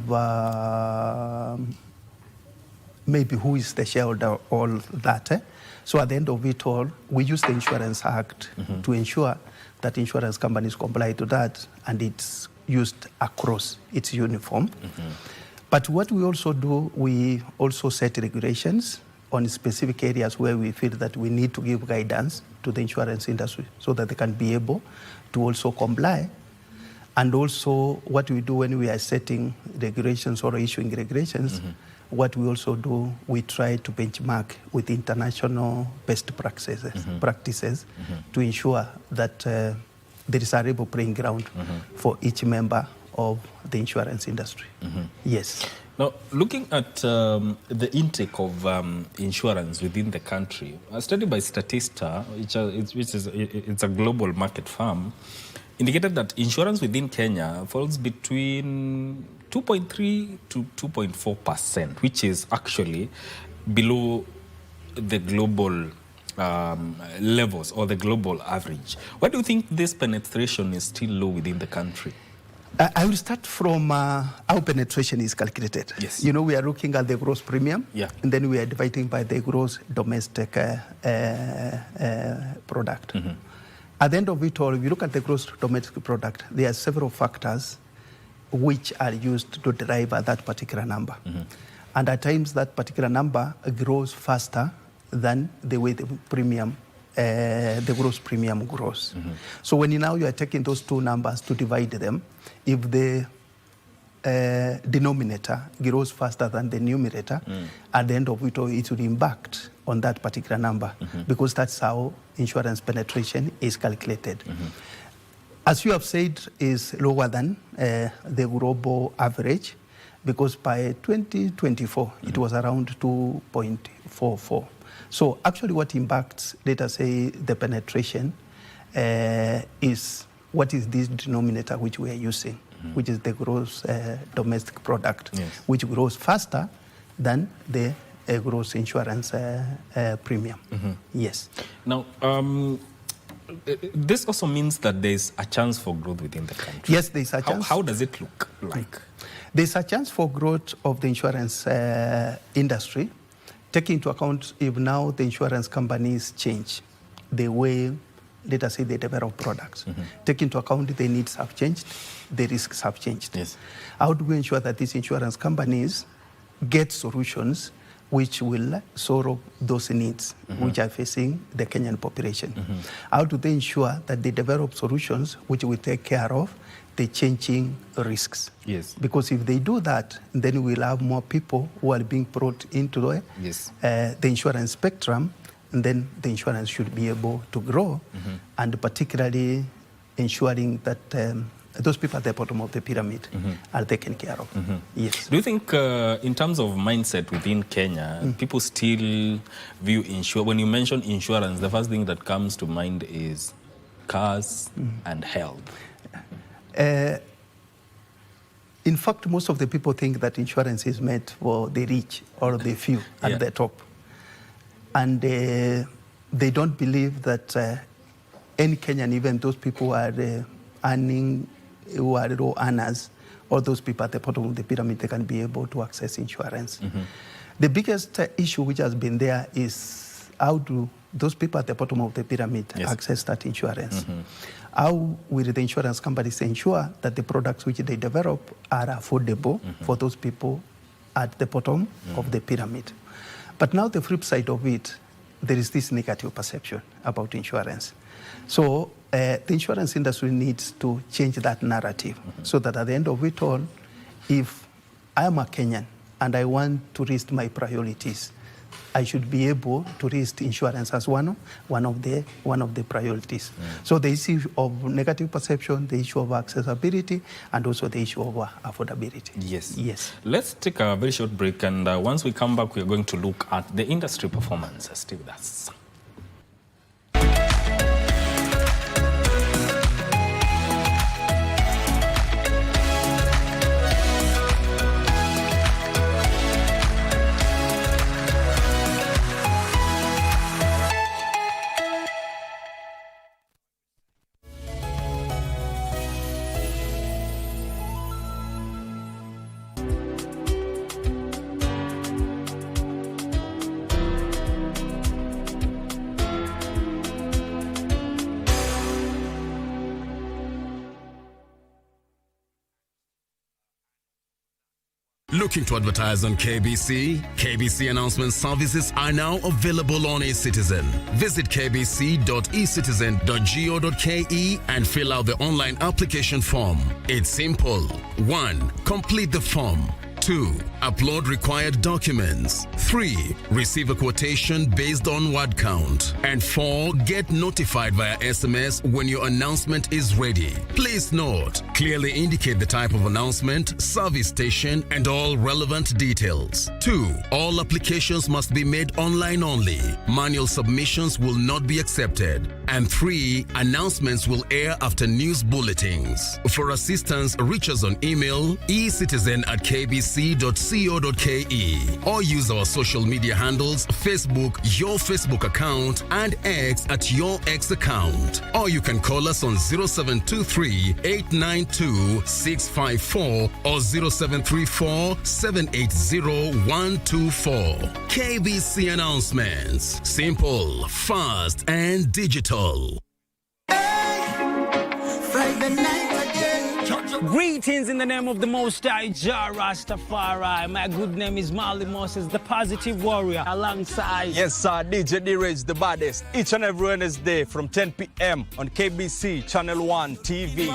maybe who is the shareholder, all that. So at the end of it all, we use the Insurance Act to ensure that insurance companies comply to that, and it's used across, it's uniform. But what we also do, we also set regulations on specific areas where we feel that we need to give guidance to the insurance industry so that they can be able to also comply. And also what we do when we are setting regulations or issuing regulations, what we also do, we try to benchmark with international best practices to ensure that there is a level playing ground for each member of the insurance industry. Yes. Now, looking at the intake of insurance within the country, a study by Statista, which is a global market firm, indicated that insurance within Kenya falls between 2.3 to 2.4%, which is actually below the global levels or the global average. Why do you think this penetration is still low within the country? I will start from how penetration is calculated. Yes. You know, we are looking at the gross premium, and then we are dividing by the gross domestic product. At the end of it all, if you look at the gross domestic product, there are several factors which are used to derive that particular number. And at times, that particular number grows faster than the way the premium, the gross premium grows. So when you are taking those two numbers to divide them, if the denominator grows faster than the numerator, at the end of it all, it will impact on that particular number because that's how insurance penetration is calculated. As you have said, is lower than the global average because by 2024, it was around 2.44. So actually what impacts, let us say, the penetration is what is this denominator which we are using, which is the gross domestic product, which grows faster than the gross insurance premium. Yes. Now, this also means that there's a chance for growth within the country. Yes, there's a chance. How does it look like? There's a chance for growth of the insurance industry, taking into account if now the insurance companies change the way, let us say, they develop products. Take into account the needs have changed, the risks have changed. How do we ensure that these insurance companies get solutions which will solve those needs which are facing the Kenyan population? How do they ensure that they develop solutions which will take care of the changing risks? Because if they do that, then we'll have more people who are being brought into the insurance spectrum, and then the insurance should be able to grow, and particularly ensuring that those people at the bottom of the pyramid are taken care of. Yes. Do you think in terms of mindset within Kenya, people still view insurance, when you mention insurance, the first thing that comes to mind is cars and health? In fact, most of the people think that insurance is meant for the rich or the few at the top. And they don't believe that any Kenyan, even those people who are earning, who are low earners, or those people at the bottom of the pyramid, they can be able to access insurance. The biggest issue which has been there is how do those people at the bottom of the pyramid access that insurance? How will the insurance companies ensure that the products which they develop are affordable for those people at the bottom of the pyramid? But now the flip side of it, there is this negative perception about insurance. So the insurance industry needs to change that narrative so that at the end of it all, if I am a Kenyan and I want to list my priorities, I should be able to list insurance as one of the priorities. So the issue of negative perception, the issue of accessibility, and also the issue of affordability. Yes. Let's take a very short break, and once we come back, we are going to look at the industry performance. Stay with us. Looking to advertise on KBC? KBC announcement services are now available on eCitizen. Visit kbc.ecitizen.go.ke and fill out the online application form. It's simple. 1. Complete the form. 2. Upload required documents. 3. Receive a quotation based on word count. And 4. Get notified via SMS when your announcement is ready. Please note, clearly indicate the type of announcement, service station, and all relevant details. 2. All applications must be made online only. Manual submissions will not be accepted. And 3. Announcements will air after news bulletins. For assistance, reach us on email ecitizen@kbc.co.ke or use our social media handles, Facebook, your Facebook account, and X at your X account. Or you can call us on 0723 892 654 or 0734 780 124. KBC announcements. Simple, fast, and digital. Friday night again. Greetings in the name of the Most High Jah Rastafari. My good name is Marley Moses, the Positive Warrior, alongside... Yes, sir, DJ D-Rage, the baddest. Each and every Wednesday from 10 p.m. on KBC Channel 1 TV.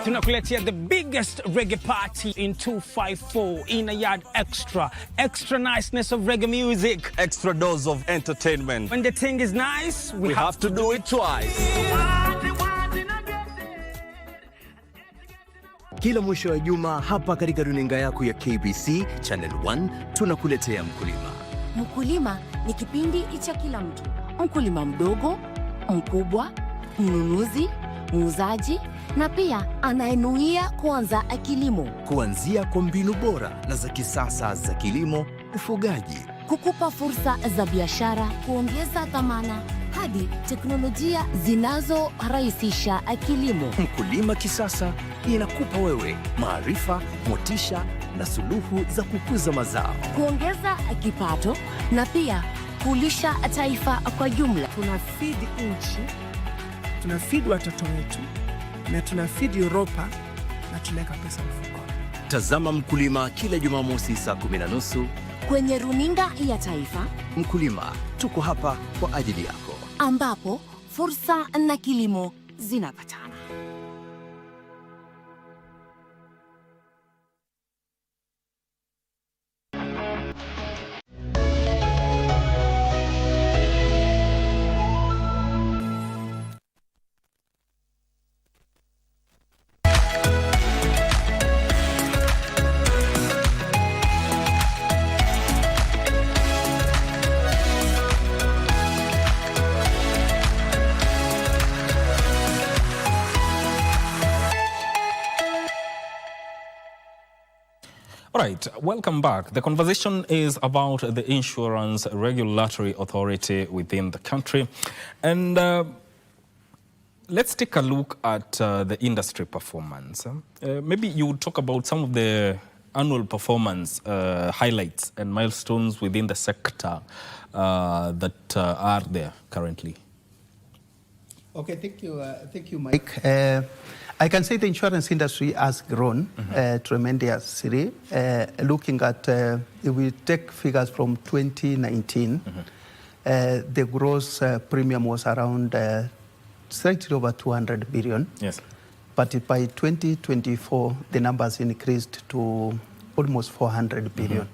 Tunakuletea the biggest reggae party in 254 in a yard extra. Extra niceness of reggae music. Extra dose of entertainment. When the thing is nice, we have to do it twice. Kila mwisho wa juma hapa katika runinga yako ya KBC Channel 1 tunakuletea Mkulima. Mkulima ni kipindi cha kila mtu. Mkulima mdogo, mkubwa, mnunuzi, muuzaji na pia anayenuia kuanza kilimo. Kuanzia kwa mbinu bora na za kisasa za kilimo, ufugaji, kukupa fursa za biashara, kuongeza dhamana hadi teknolojia zinazorahisisha kilimo. Mkulima kisasa inakupa wewe maarifa, motisha na suluhu za kukuza mazao, kuongeza kipato na pia kulisha taifa kwa jumla. Tunafidi nchi, tunafidi watoto wetu na tunafidi Europa na tunaweka pesa mfukoni. Tazama Mkulima kila Jumamosi saa 10:30 kwenye runinga ya taifa. Mkulima, tuko hapa kwa ajili yako, ambapo fursa na kilimo zinapatana. All right, welcome back. The conversation is about the Insurance Regulatory Authority within the country. And let's take a look at the industry performance. Maybe you would talk about some of the annual performance highlights and milestones within the sector that are there currently. Okay, thank you, Mike. I can say the insurance industry has grown tremendously. Looking at, if we take figures from 2019, the gross premium was around slightly over 200 billion. Yes. But by 2024, the numbers increased to almost 400 billion.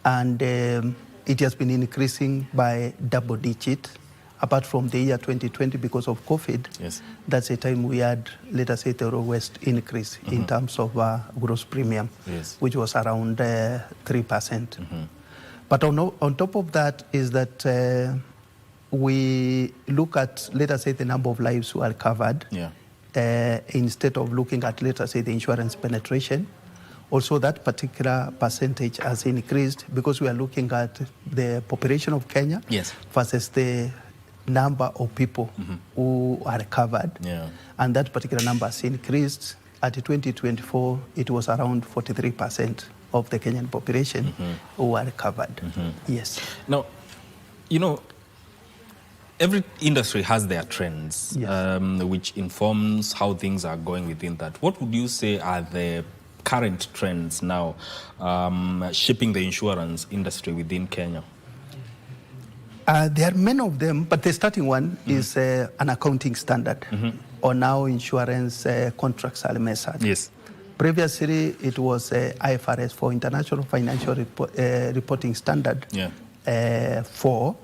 And it has been increasing by double digit. Apart from the year 2020 because of COVID, yes, that's the time we had, let us say, the lowest increase in terms of gross premium, yes, which was around 3%. But on top of that is that we look at, let us say, the number of lives who are covered, instead of looking at, let us say, the insurance penetration. Also, that particular percentage has increased because we are looking at the population of Kenya versus the number of people who are covered. And that particular number has increased. At 2024, it was around 43% of the Kenyan population who are covered. Yes. Now, you know, every industry has their trends, which informs how things are going within that. What would you say are the current trends now shaping the insurance industry within Kenya? There are many of them, but the starting one is an accounting standard, or now insurance contracts are measured. Yes. Previously, it was IFRS for International Financial Reporting Standard 4,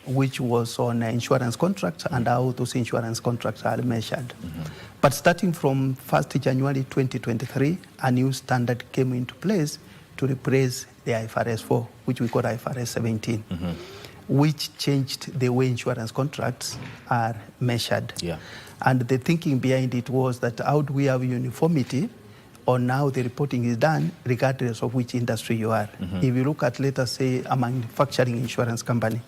which was on insurance contracts and how those insurance contracts are measured. But starting from 1st January 2023, a new standard came into place to replace the IFRS 4, which we call IFRS 17, which changed the way insurance contracts are measured. And the thinking behind it was that how do we have uniformity on how the reporting is done, regardless of which industry you are. If you look at, let us say, a manufacturing insurance company,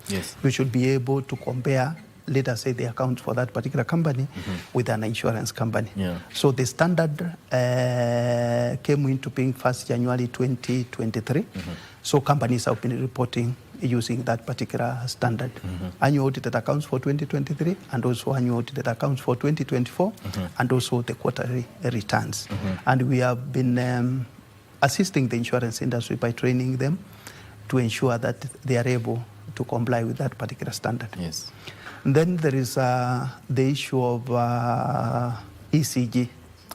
you should be able to compare, let us say, the account for that particular company with an insurance company. So the standard came into being 1st January 2023. So companies have been reporting using that particular standard. Annual audited accounts for 2023, and also annual audited accounts for 2024, and also the quarterly returns. And we have been assisting the insurance industry by training them to ensure that they are able to comply with that particular standard. And then there is the issue of ECG,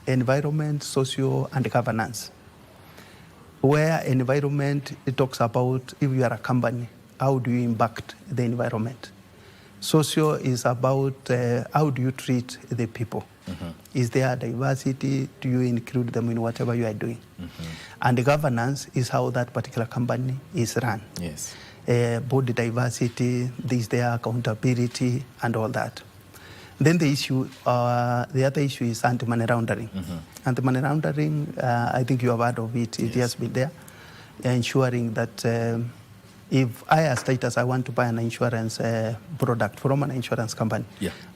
environment, social, and governance. Where environment, it talks about if you are a company, how do you impact the environment? Social is about how do you treat the people? Is there diversity? Do you include them in whatever you are doing? And the governance is how that particular company is run. Both the diversity, is there accountability, and all that. Then the issue, the other issue is anti-money laundering. Anti-money laundering, I think you have heard of it. It has been there, ensuring that if I, as status, I want to buy an insurance product from an insurance company,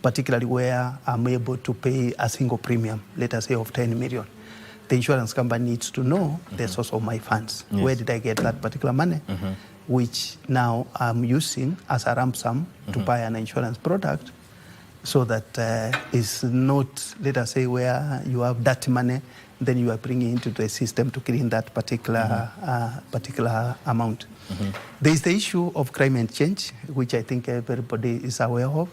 particularly where I'm able to pay a single premium, let us say of 10 million, the insurance company needs to know the source of my funds. Where did I get that particular money? Which now I'm using as a lump sum to buy an insurance product, so that it's not, let us say, where you have that money, then you are bringing into the system to clean that particular particular amount. There is the issue of climate change, which I think everybody is aware of,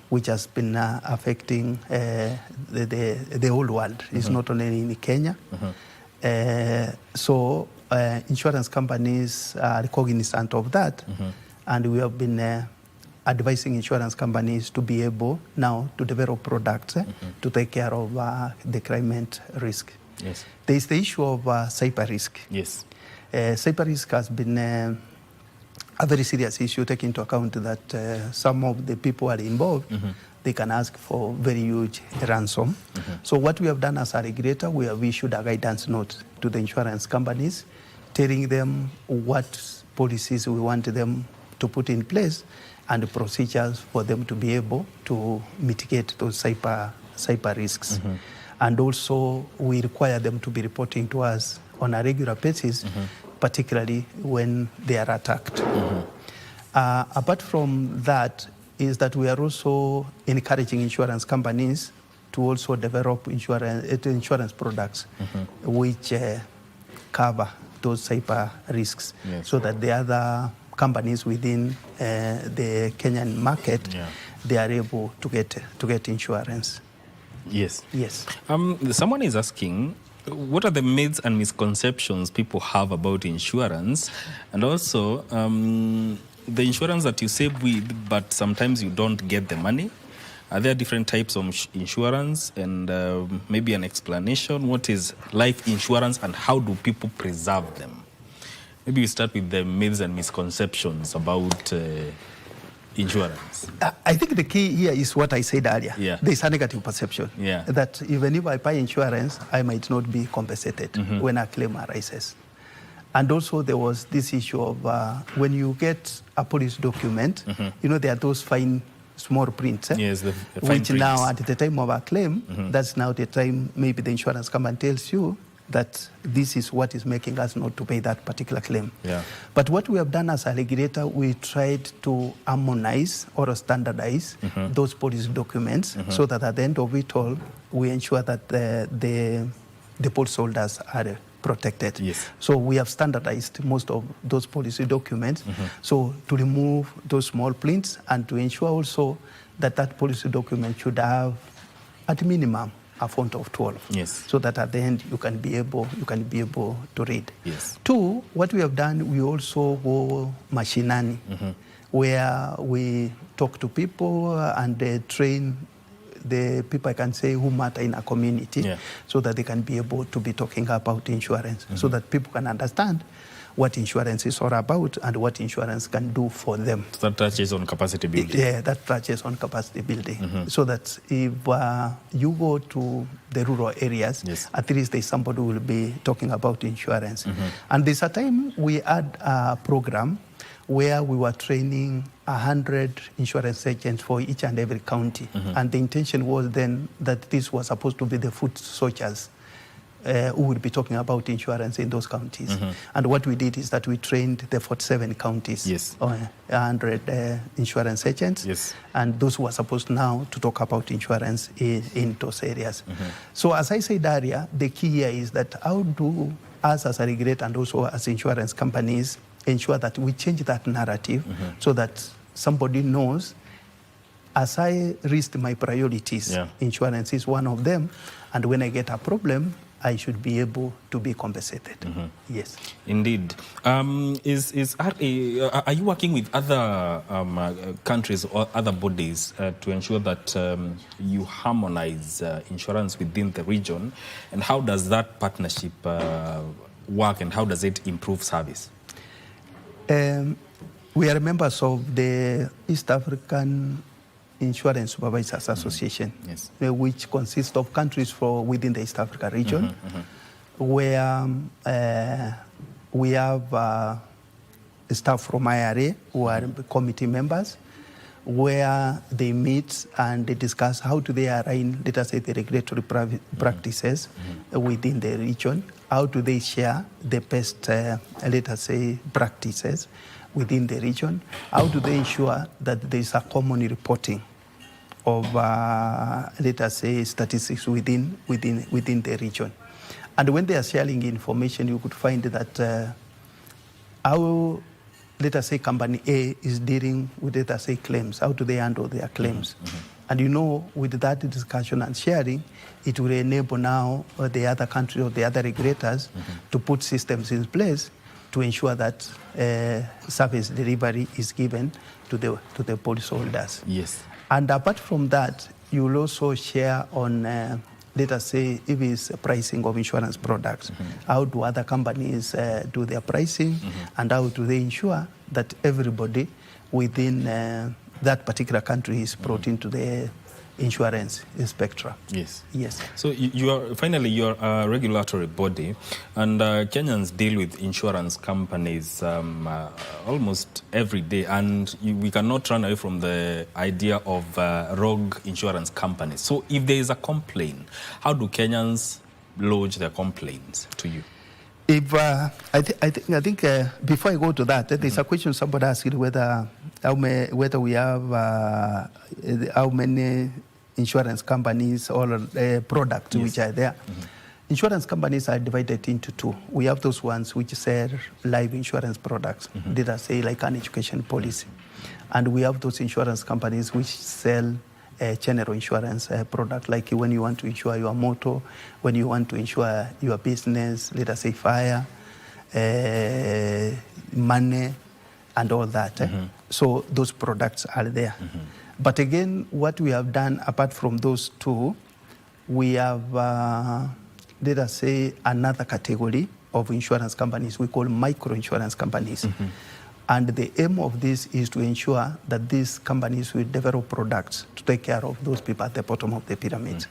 which has been affecting the whole world. It's not only in Kenya. So insurance companies are cognizant of that, and we have been advising insurance companies to be able now to develop products to take care of the climate risk. There is the issue of cyber risk. Cyber risk has been a very serious issue, taking into account that some of the people are involved, they can ask for very huge ransom. So what we have done as a regulator, we have issued a guidance note to the insurance companies, telling them what policies we want them to put in place and procedures for them to be able to mitigate those cyber risks. And also, we require them to be reporting to us on a regular basis, particularly when they are attacked. Apart from that, is that we are also encouraging insurance companies to also develop insurance products which cover those cyber risks, so that the other companies within the Kenyan market, they are able to get insurance. Someone is asking, what are the myths and misconceptions people have about insurance, and also the insurance that you save with, but sometimes you don't get the money? Are there different types of insurance, and maybe an explanation? What is life insurance and how do people preserve them? Maybe we start with the myths and misconceptions about insurance. I think the key here is what I said earlier. There's a negative perception that even if I buy insurance, I might not be compensated when a claim arises. And also there was this issue of when you get a police document, you know, there are those fine small prints, which now at the time of a claim, that's now the time maybe the insurance company tells you that this is what is making us not to pay that particular claim. Yeah. But what we have done as a regulator, we tried to harmonize or standardize those policy documents so that at the end of it all, we ensure that the policyholders are protected. Yes. So we have standardized most of those policy documents. So to remove those small prints and to ensure also that that policy document should have at minimum a font of 12. Yes. So that at the end you can be able to read. Yes. Two, what we have done, we also go mashinani, where we talk to people and train the people, I can say, who matter in a community, so that they can be able to be talking about insurance, so that people can understand what insurance is all about and what insurance can do for them. So that touches on capacity building. Yeah, that touches on capacity building. So that if you go to the rural areas, at least there's somebody who will be talking about insurance. And there's a time we had a program where we were training 100 insurance agents for each and every county. And the intention was then that this was supposed to be the foot soldiers who would be talking about insurance in those counties. And what we did is that we trained the 47 counties, 100 insurance agents, and those who are supposed now to talk about insurance in those areas. So as I said earlier, the key here is that how do us as a regulator and also as insurance companies ensure that we change that narrative so that somebody knows, as I list my priorities, insurance is one of them, and when I get a problem, I should be able to be compensated. Yes. Indeed. Are you working with other countries or other bodies to ensure that you harmonize insurance within the region? And how does that partnership work, and how does it improve service? We are members of the East African Insurance Supervisors Association, which consists of countries within the East Africa region, where we have staff from IRA who are committee members, where they meet and they discuss how do they align, let us say, the regulatory practices within the region, how do they share the best, let us say, practices within the region, how do they ensure that there is a common reporting of, let us say, statistics within the region. And when they are sharing information, you could find that how, let us say, company A is dealing with, let us say, claims. How do they handle their claims? And you know, with that discussion and sharing, it will enable now the other countries or the other regulators to put systems in place to ensure that service delivery is given to the policyholders. Yes. And apart from that, you will also share on, let us say, if it's pricing of insurance products. How do other companies do their pricing, and how do they ensure that everybody within that particular country is brought into the insurance spectrum? Yes. Yes. So you're a regulatory body, and Kenyans deal with insurance companies almost every day, and we cannot run away from the idea of rogue insurance companies. So if there is a complaint, how do Kenyans lodge their complaints to you? If I think before I go to that, there's a question somebody asked whether we have how many insurance companies or products which are there. Insurance companies are divided into two. We have those ones which sell life insurance products, let us say like an education policy. And we have those insurance companies which sell general insurance product, like when you want to insure your motor, when you want to insure your business, let us say fire, money, and all that. So those products are there. But again, what we have done apart from those two, we have, let us say, another category of insurance companies we call micro insurance companies. And the aim of this is to ensure that these companies will develop products to take care of those people at the bottom of the pyramid.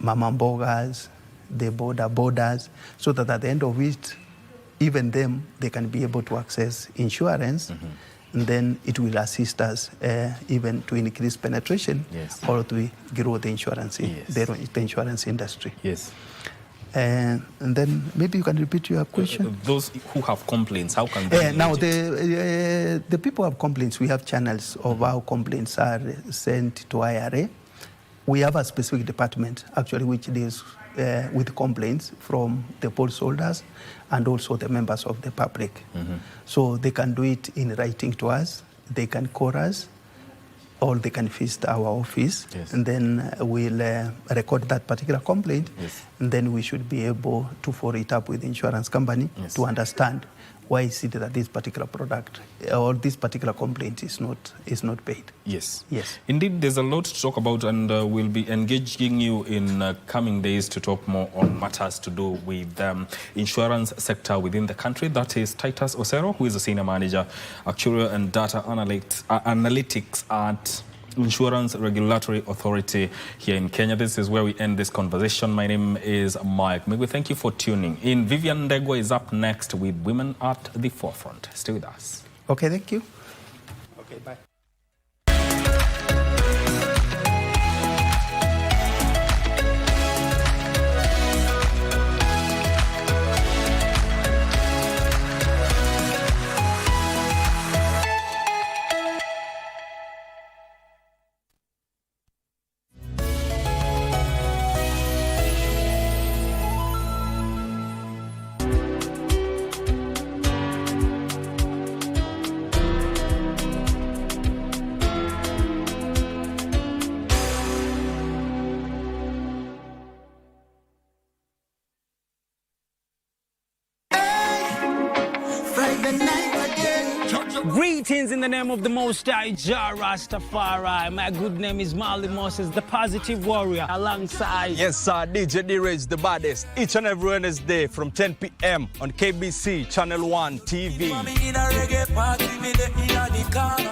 Mama mbogas, the borders, so that at the end of it, even them, they can be able to access insurance, and then it will assist us even to increase penetration or to grow the insurance, the insurance industry. Yes. And then maybe you can repeat your question. Those who have complaints, how can they? Now, the people who have complaints, we have channels of how complaints are sent to IRA. We have a specific department, actually, which deals with complaints from the policyholders and also the members of the public. So they can do it in writing to us, they can call us, or they can visit our office, and then we'll record that particular complaint, and then we should be able to follow it up with the insurance company to understand why is it that this particular product or this particular complaint is not paid. Yes. Yes. Indeed, there's a lot to talk about, and we'll be engaging you in coming days to talk more on matters to do with the insurance sector within the country. That is Titus Osero, who is a Senior Manager, Actuarial and Data Analytics at Insurance Regulatory Authority here in Kenya. This is where we end this conversation. My name is Mike Migwe. Thank you for tuning in. Vivian Ndegwa is up next with Women at the Forefront. Stay with us. Okay, thank you. Okay, bye. Greetings in the name of the Most High, Jah Rastafari. My good name is Marley Moses, the Positive Warrior, alongside... Yes, sir, DJ D-Rage, the baddest. Each and every Wednesday from 10 p.m. on KBC Channel 1 TV.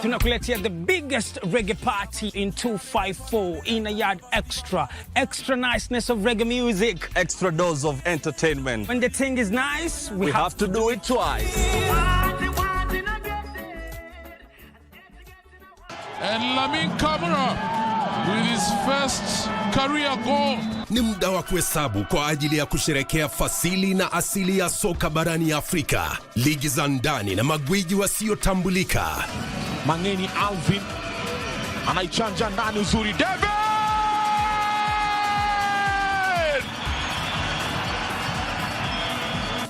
Tunakuletea the biggest reggae party in 254 in a yard extra. Extra niceness of reggae music. Extra dose of entertainment. When the thing is nice, we have to do it twice. And Lamin Camara with his first career goal. Ni muda wa kuhesabu kwa ajili ya kusherekea fasili na asili ya soka barani Afrika. Ligi za ndani na magwiji wasiotambulika. Mangeni Alvin anaichanja ndani uzuri. David!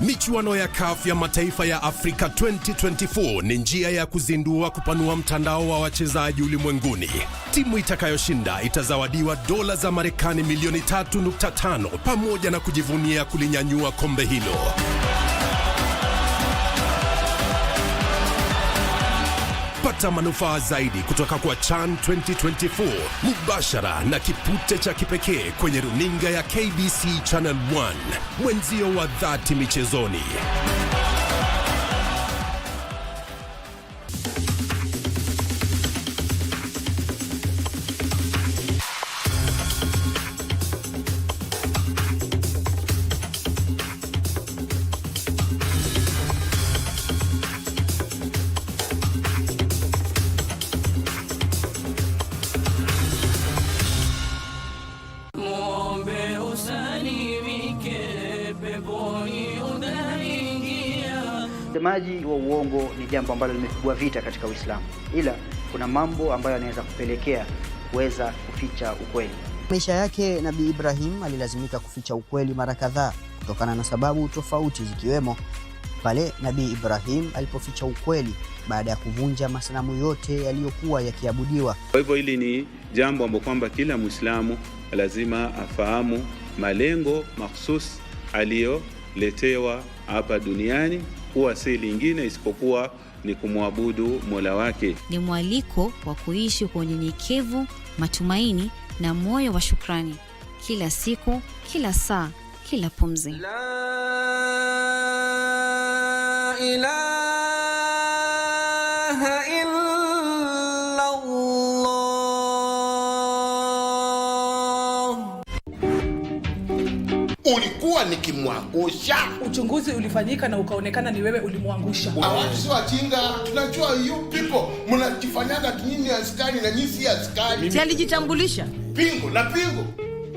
Michuano ya CAF ya mataifa ya Afrika 2024 ni njia ya kuzindua kupanua mtandao wa wachezaji ulimwenguni. Timu itakayoshinda itazawadiwa dola za Marekani milioni 3.5 pamoja na kujivunia kulinyanyua kombe hilo. Pata manufaa zaidi kutoka kwa CHAN 2024 mubashara na kipute cha kipekee kwenye runinga ya KBC Channel 1, mwenzio wa dhati michezoni. Usemaji wa uongo ni jambo ambalo limepigwa vita katika Uislamu, ila kuna mambo ambayo yanaweza kupelekea kuweza kuficha ukweli. Maisha yake Nabii Ibrahim alilazimika kuficha ukweli mara kadhaa kutokana na sababu tofauti, zikiwemo pale Nabii Ibrahim alipoficha ukweli baada ya kuvunja masanamu yote yaliyokuwa yakiabudiwa. Kwa hivyo hili ni jambo ambalo kwamba kila Muislamu lazima afahamu malengo mahsusi aliyoletewa hapa duniani, kuwa si lingine isipokuwa ni kumwabudu Mola wake. Ni mwaliko wa kuishi kwa unyenyekevu, matumaini na moyo wa shukrani, kila siku, kila saa, kila pumzi. La ilaha illa Allah. Ulikuwa nikimwangusha. Uchunguzi ulifanyika na ukaonekana ni wewe ulimwangusha. Watu si wajinga, tunajua you people mnajifanyaga nyinyi askari na nyinyi si askari. Si alijitambulisha? Pingo na pingo.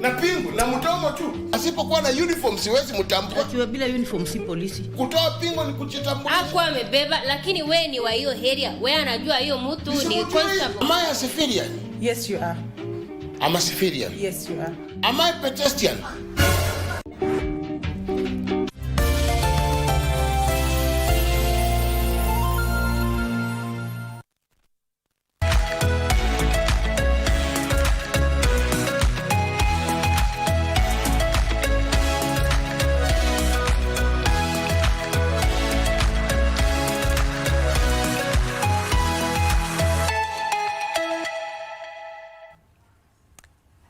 na pingu na mdomo tu. Asipokuwa na uniform siwezi mtambua. Akiwa bila uniform si polisi. Kutoa pingu ni kujitambulisha. Hakuwa amebeba, lakini we ni wa hiyo area. We anajua hiyo mtu ni constable. Am I a civilian? Yes you are. I'm a civilian. Yes you are. Am I pedestrian?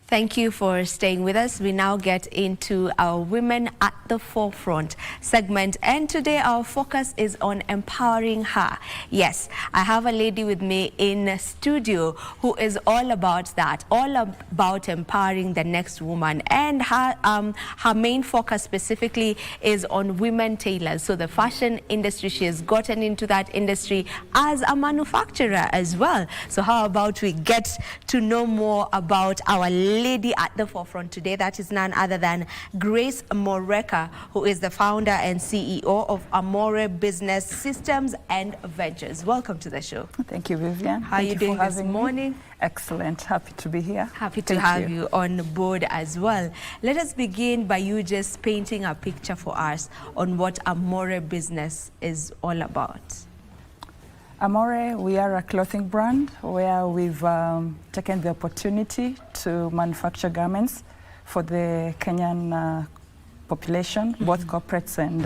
Thank you for staying with us. We now get into our Women at the Forefront segment, and today our focus is on empowering her. Yes, I have a lady with me in studio who is all about that, all about empowering the next woman, and her main focus specifically is on women tailors. So the fashion industry, she has gotten into that industry as a manufacturer as well. So how about we get to know more about our lady at the forefront today? That is none other than Grace Moreka, who is the founder and CEO of Amore Business Systems and Ventures. Welcome to the show. Thank you, Vivian. How are you doing this morning? Excellent. Happy to be here. Happy to have you on board as well. Let us begin by you just painting a picture for us on what Amore Business is all about. Amore, we are a clothing brand where we've taken the opportunity to manufacture garments for the Kenyan population, both corporates and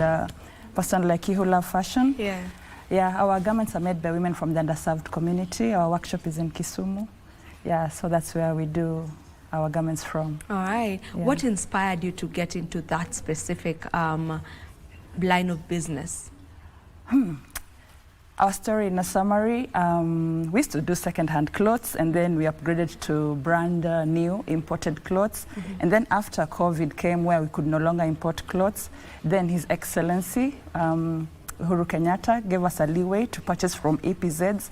persons like you who love fashion. Yeah, our garments are made by women from the underserved community. Our workshop is in Kisumu. Yeah, so that's where we do our garments from. All right. Yeah. What inspired you to get into that specific line of business? Our story in a summary, we used to do second-hand clothes, and then we upgraded to brand new imported clothes. And then after COVID came, where we could no longer import clothes, then His Excellency Uhuru Kenyatta gave us a leeway to purchase from EPZs.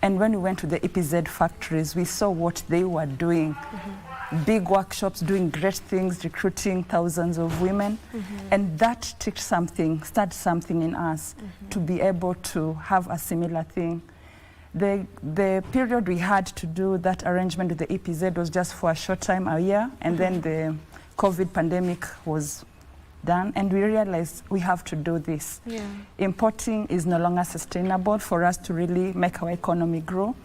And when we went to the EPZ factories, we saw what they were doing. Big workshops, doing great things, recruiting thousands of women. And that started something in us to be able to have a similar thing. The period we had to do that arrangement with the EPZ was just for a short time, a year, and then the COVID pandemic was done, and we realized we have to do this. Importing is no longer sustainable for us to really make our economy grow.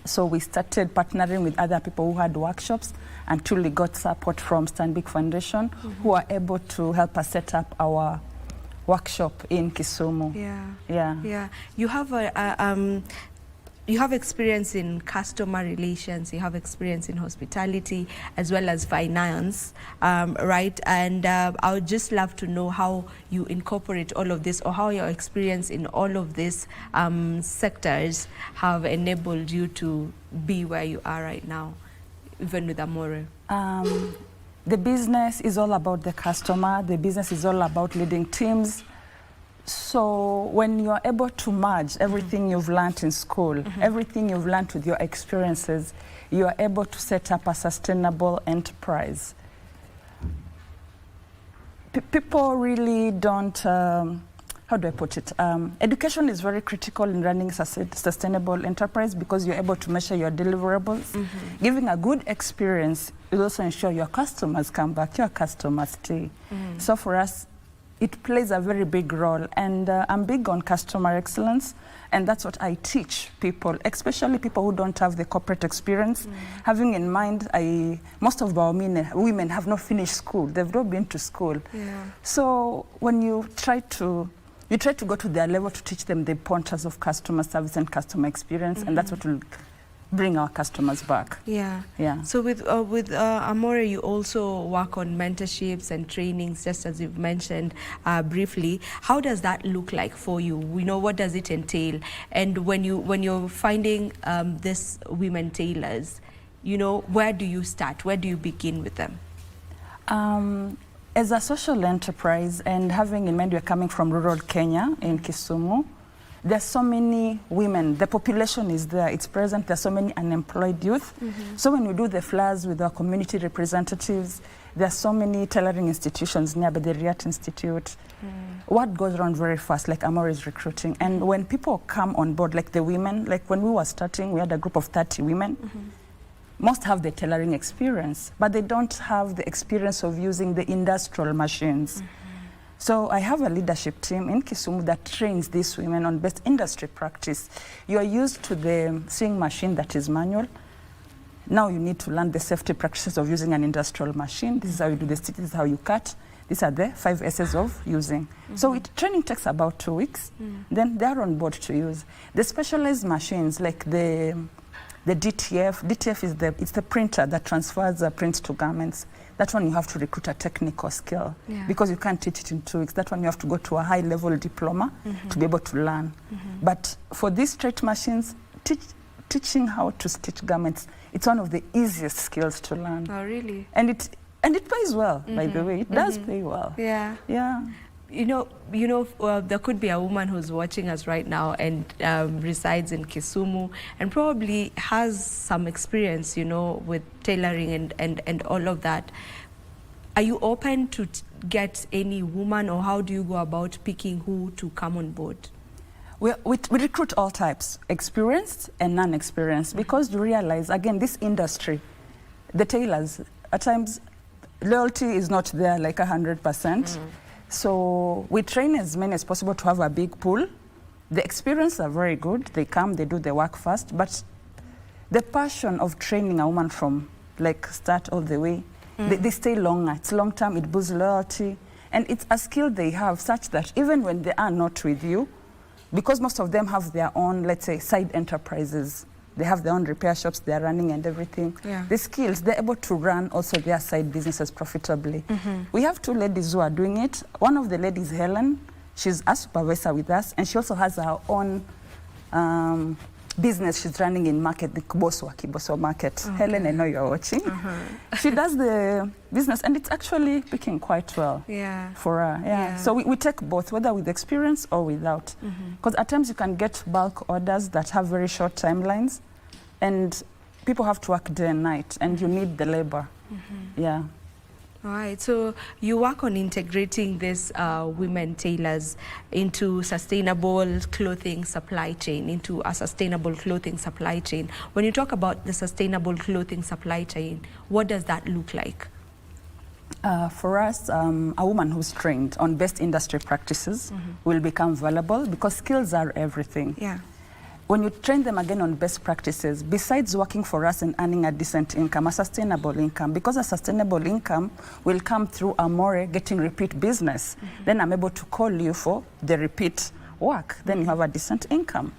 So we started partnering with other people who had workshops until we got support from Stanbic Foundation, who are able to help us set up our workshop in Kisumu. Yeah. You have experience in customer relations, you have experience in hospitality, as well as finance, right? And I would just love to know how you incorporate all of this, or how your experience in all of these sectors have enabled you to be where you are right now, even with Amore. The business is all about the customer. The business is all about leading teams. So when you're able to merge everything you've learned in school, everything you've learned with your experiences, you are able to set up a sustainable enterprise. People really don't, how do I put it? Education is very critical in running a sustainable enterprise, because you're able to measure your deliverables. Giving a good experience will also ensure your customers come back, your customers stay. So for us, it plays a very big role, and I'm big on customer excellence, and that's what I teach people, especially people who don't have the corporate experience. Having in mind, most of our women have not finished school, they've not been to school. So when you try to go to their level to teach them the importance of customer service and customer experience, and that's what will bring our customers back. So with Amore, you also work on mentorships and trainings, just as you've mentioned briefly. How does that look like for you? What does it entail? And when you're finding these women tailors, where do you start? Where do you begin with them? As a social enterprise, and having in mind we're coming from rural Kenya in Kisumu, There's so many women. The population is there. It's present. There's so many unemployed youth. So when we do the flyers with our community representatives, there are so many tailoring institutions nearby, the Riat Institute. What goes around very fast, like Amor is recruiting. And when people come on board, like the women, like when we were starting, we had a group of 30 women. Most have the tailoring experience, but they don't have the experience of using the industrial machines. So I have a leadership team in Kisumu that trains these women on best industry practice. You are used to the sewing machine that is manual. Now you need to learn the safety practices of using an industrial machine. This is how you do the stitch, this is how you cut. These are the 5 S's of using. So training takes about 2 weeks. Then they're on board to use. The specialized machines like the DTF. DTF is it's the printer that transfers the prints to garments. That one you have to recruit a technical skill because you can't teach it in 2 weeks. That one you have to go to a high-level diploma to be able to learn. But for these straight machines, teaching how to stitch garments, it's one of the easiest skills to learn. Oh, really? And it pays well, by the way. It does pay well. Yeah. Yeah. You know, there could be a woman who's watching us right now and resides in Kisumu and probably has some experience, you know, with tailoring and all of that. Are you open to get any woman, or how do you go about picking who to come on board? We recruit all types, experienced and non-experienced, because you realize, again, this industry, the tailors, at times, loyalty is not there like 100%. So we train as many as possible to have a big pool. The experience are very good. They come, they do the work first. But the passion of training a woman from like start all the way, they stay longer. It's long term, it builds loyalty. And it's a skill they have such that even when they are not with you, because most of them have their own, let's say, side enterprises. They have their own repair shops, they're running and everything. The skills, they're able to run also their side businesses profitably. We have 2 ladies who are doing it. One of the ladies, Helen, she's a supervisor with us, and she also has her own business she's running in market, the Kiboso market. Helen, I know you're watching. She does the business, and it's actually picking quite well for her. So we take both, whether with experience or without. Because at times you can get bulk orders that have very short timelines, and people have to work day and night, and you need the labor. All right, so you work on integrating these women tailors into sustainable clothing supply chain, into a sustainable clothing supply chain. When you talk about the sustainable clothing supply chain, what does that look like? For us, a woman who's trained on best industry practices will become valuable, because skills are everything. When you train them again on best practices, besides working for us and earning a decent income, a sustainable income, because a sustainable income will come through Amore getting repeat business. Then I'm able to call you for the repeat work. Then you have a decent income.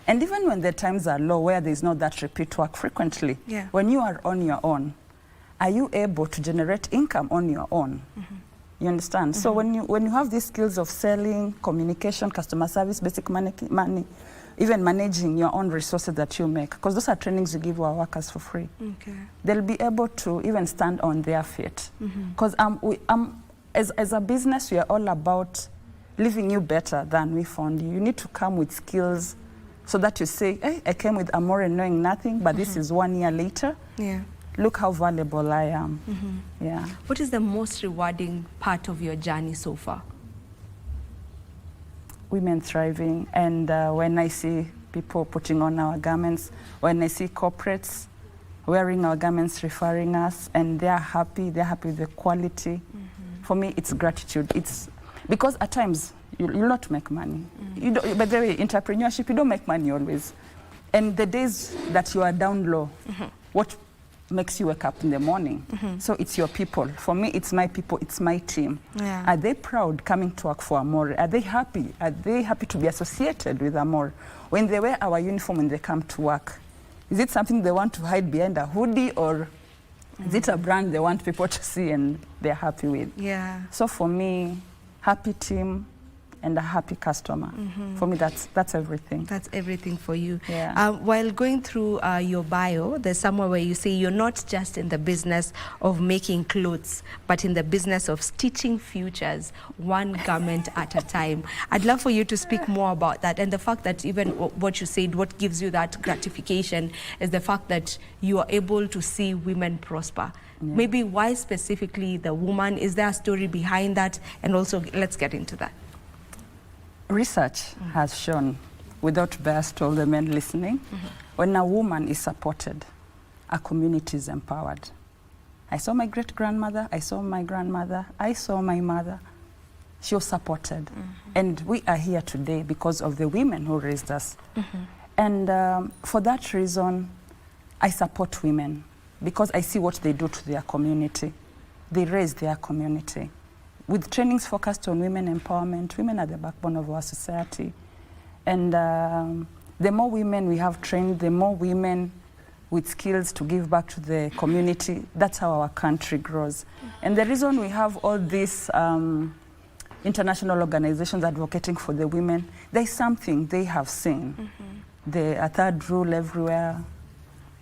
And even when the times are low, where there's not that repeat work frequently, when you are on your own, are you able to generate income on your own? You understand? So when you have these skills of selling, communication, customer service, basic money, even managing your own resources that you make, because those are trainings we give our workers for free. They'll be able to even stand on their feet. Because as a business, we are all about leaving you better than we found you. You need to come with skills so that you say, hey, I came with Amore knowing nothing, but this is 1 year later. Look how valuable I am. What is the most rewarding part of your journey so far? Women thriving, and when I see people putting on our garments, when I see corporates wearing our garments, referring us, and they're happy with the quality. For me, it's gratitude. It's because at times you'll not make money. You don't, by the way, entrepreneurship, you don't make money always. And the days that you are down low, what makes you wake up in the morning? So it's your people. For me, it's my people, it's my team. Are they proud coming to work for Amore? Are they happy? Are they happy to be associated with Amore? When they wear our uniform and they come to work, is it something they want to hide behind a hoodie, or is it a brand they want people to see and they're happy with? So for me, happy team and a happy customer. For me, that's everything. That's everything for you. Yeah. While going through your bio, there's somewhere where you say you're not just in the business of making clothes, but in the business of stitching futures, one garment at a time. I'd love for you to speak more about that, and the fact that even what you said, what gives you that gratification is the fact that you are able to see women prosper. Yeah. Maybe why specifically the woman? Is there a story behind that? And also, let's get into that. Research has shown, without bias to all the men listening, when a woman is supported, a community is empowered. I saw my great-grandmother, I saw my grandmother, I saw my mother. She was supported. And we are here today because of the women who raised us. And for that reason, I support women because I see what they do to their community. They raise their community. With trainings focused on women empowerment, women are the backbone of our society. And the more women we have trained, the more women with skills to give back to the community, that's how our country grows. And the reason we have all these international organizations advocating for the women, there's something they have seen. The third rule everywhere.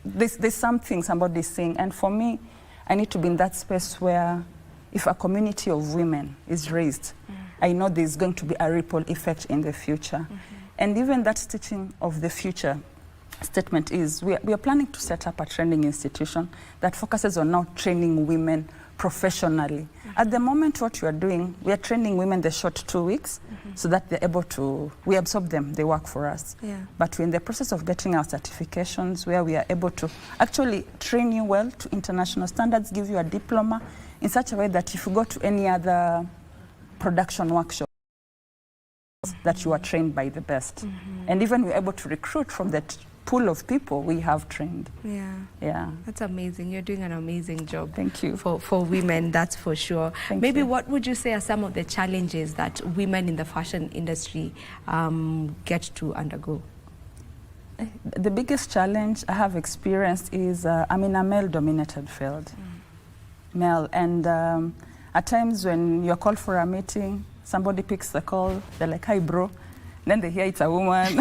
There's something somebody's saying. And for me, I need to be in that space where if a community of women is raised, I know there's going to be a ripple effect in the future. And even that stitching of the future statement is, we are planning to set up a training institution that focuses on now training women professionally. At the moment, what we are doing, we are training women the short 2 weeks so that they're able to, we absorb them, they work for us. But we're in the process of getting our certifications where we are able to actually train you well to international standards, give you a diploma in such a way that if you go to any other production workshop, that you are trained by the best. And even we're able to recruit from that pool of people we have trained. Yeah. That's amazing. You're doing an amazing job. Thank you. For women, that's for sure. Maybe you. What would you say are some of the challenges that women in the fashion industry get to undergo? The biggest challenge I have experienced is I'm in a male-dominated field. Male, and at times when you're called for a meeting, somebody picks the call, they're like, "Hi, bro." Then they hear it's a woman.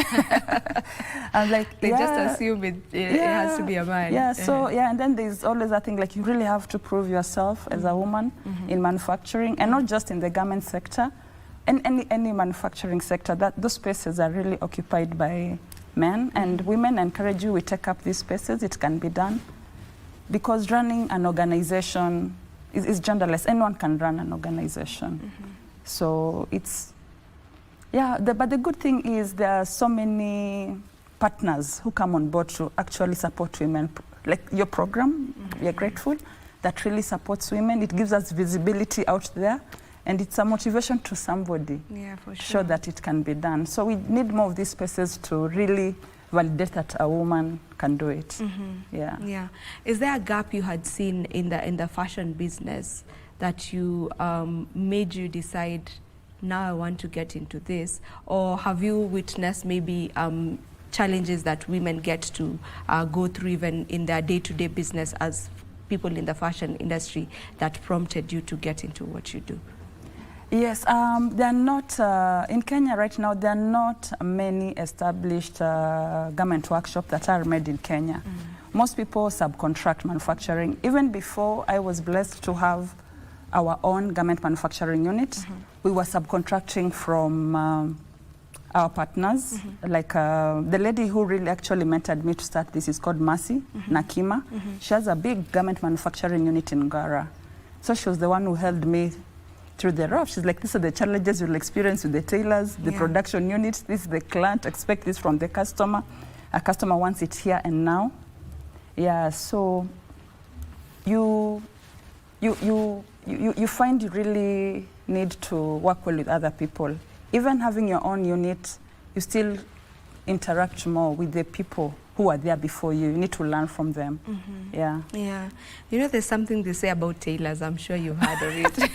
I'm like, they just assume it has to be a man. Yeah, so and then there's always that thing, like you really have to prove yourself as a woman in manufacturing, and not just in the garment sector, and any manufacturing sector. That those spaces are really occupied by men, and women encourage you, we take up these spaces, it can be done. Because running an organization is genderless. Anyone can run an organization. So it's, but the good thing is there are so many partners who come on board to actually support women. Like your program, we are grateful, that really supports women. It gives us visibility out there, and it's a motivation to somebody for to show that it can be done. So we need more of these spaces to really validate that a woman can do it. Is there a gap you had seen in the fashion business that you made you decide, now I want to get into this? Or have you witnessed maybe challenges that women get to go through even in their day-to-day business as people in the fashion industry that prompted you to get into what you do? Yes, there are not, in Kenya right now, there are not many established garment workshops that are made in Kenya. Most people subcontract manufacturing. Even before I was blessed to have our own garment manufacturing unit, we were subcontracting from our partners. Like the lady who really actually mentored me to start this is called Mercy Nakima. She has a big garment manufacturing unit in Ngara. So she was the one who held me through the rough. She's like, these are the challenges you'll experience with the tailors, the production units, this is the client, expect this from the customer. A customer wants it here and now. So you find you really need to work well with other people. Even having your own unit, you still interact more with the people who are there before you. You need to learn from them. You know, there's something they say about tailors. I'm sure you've heard of it.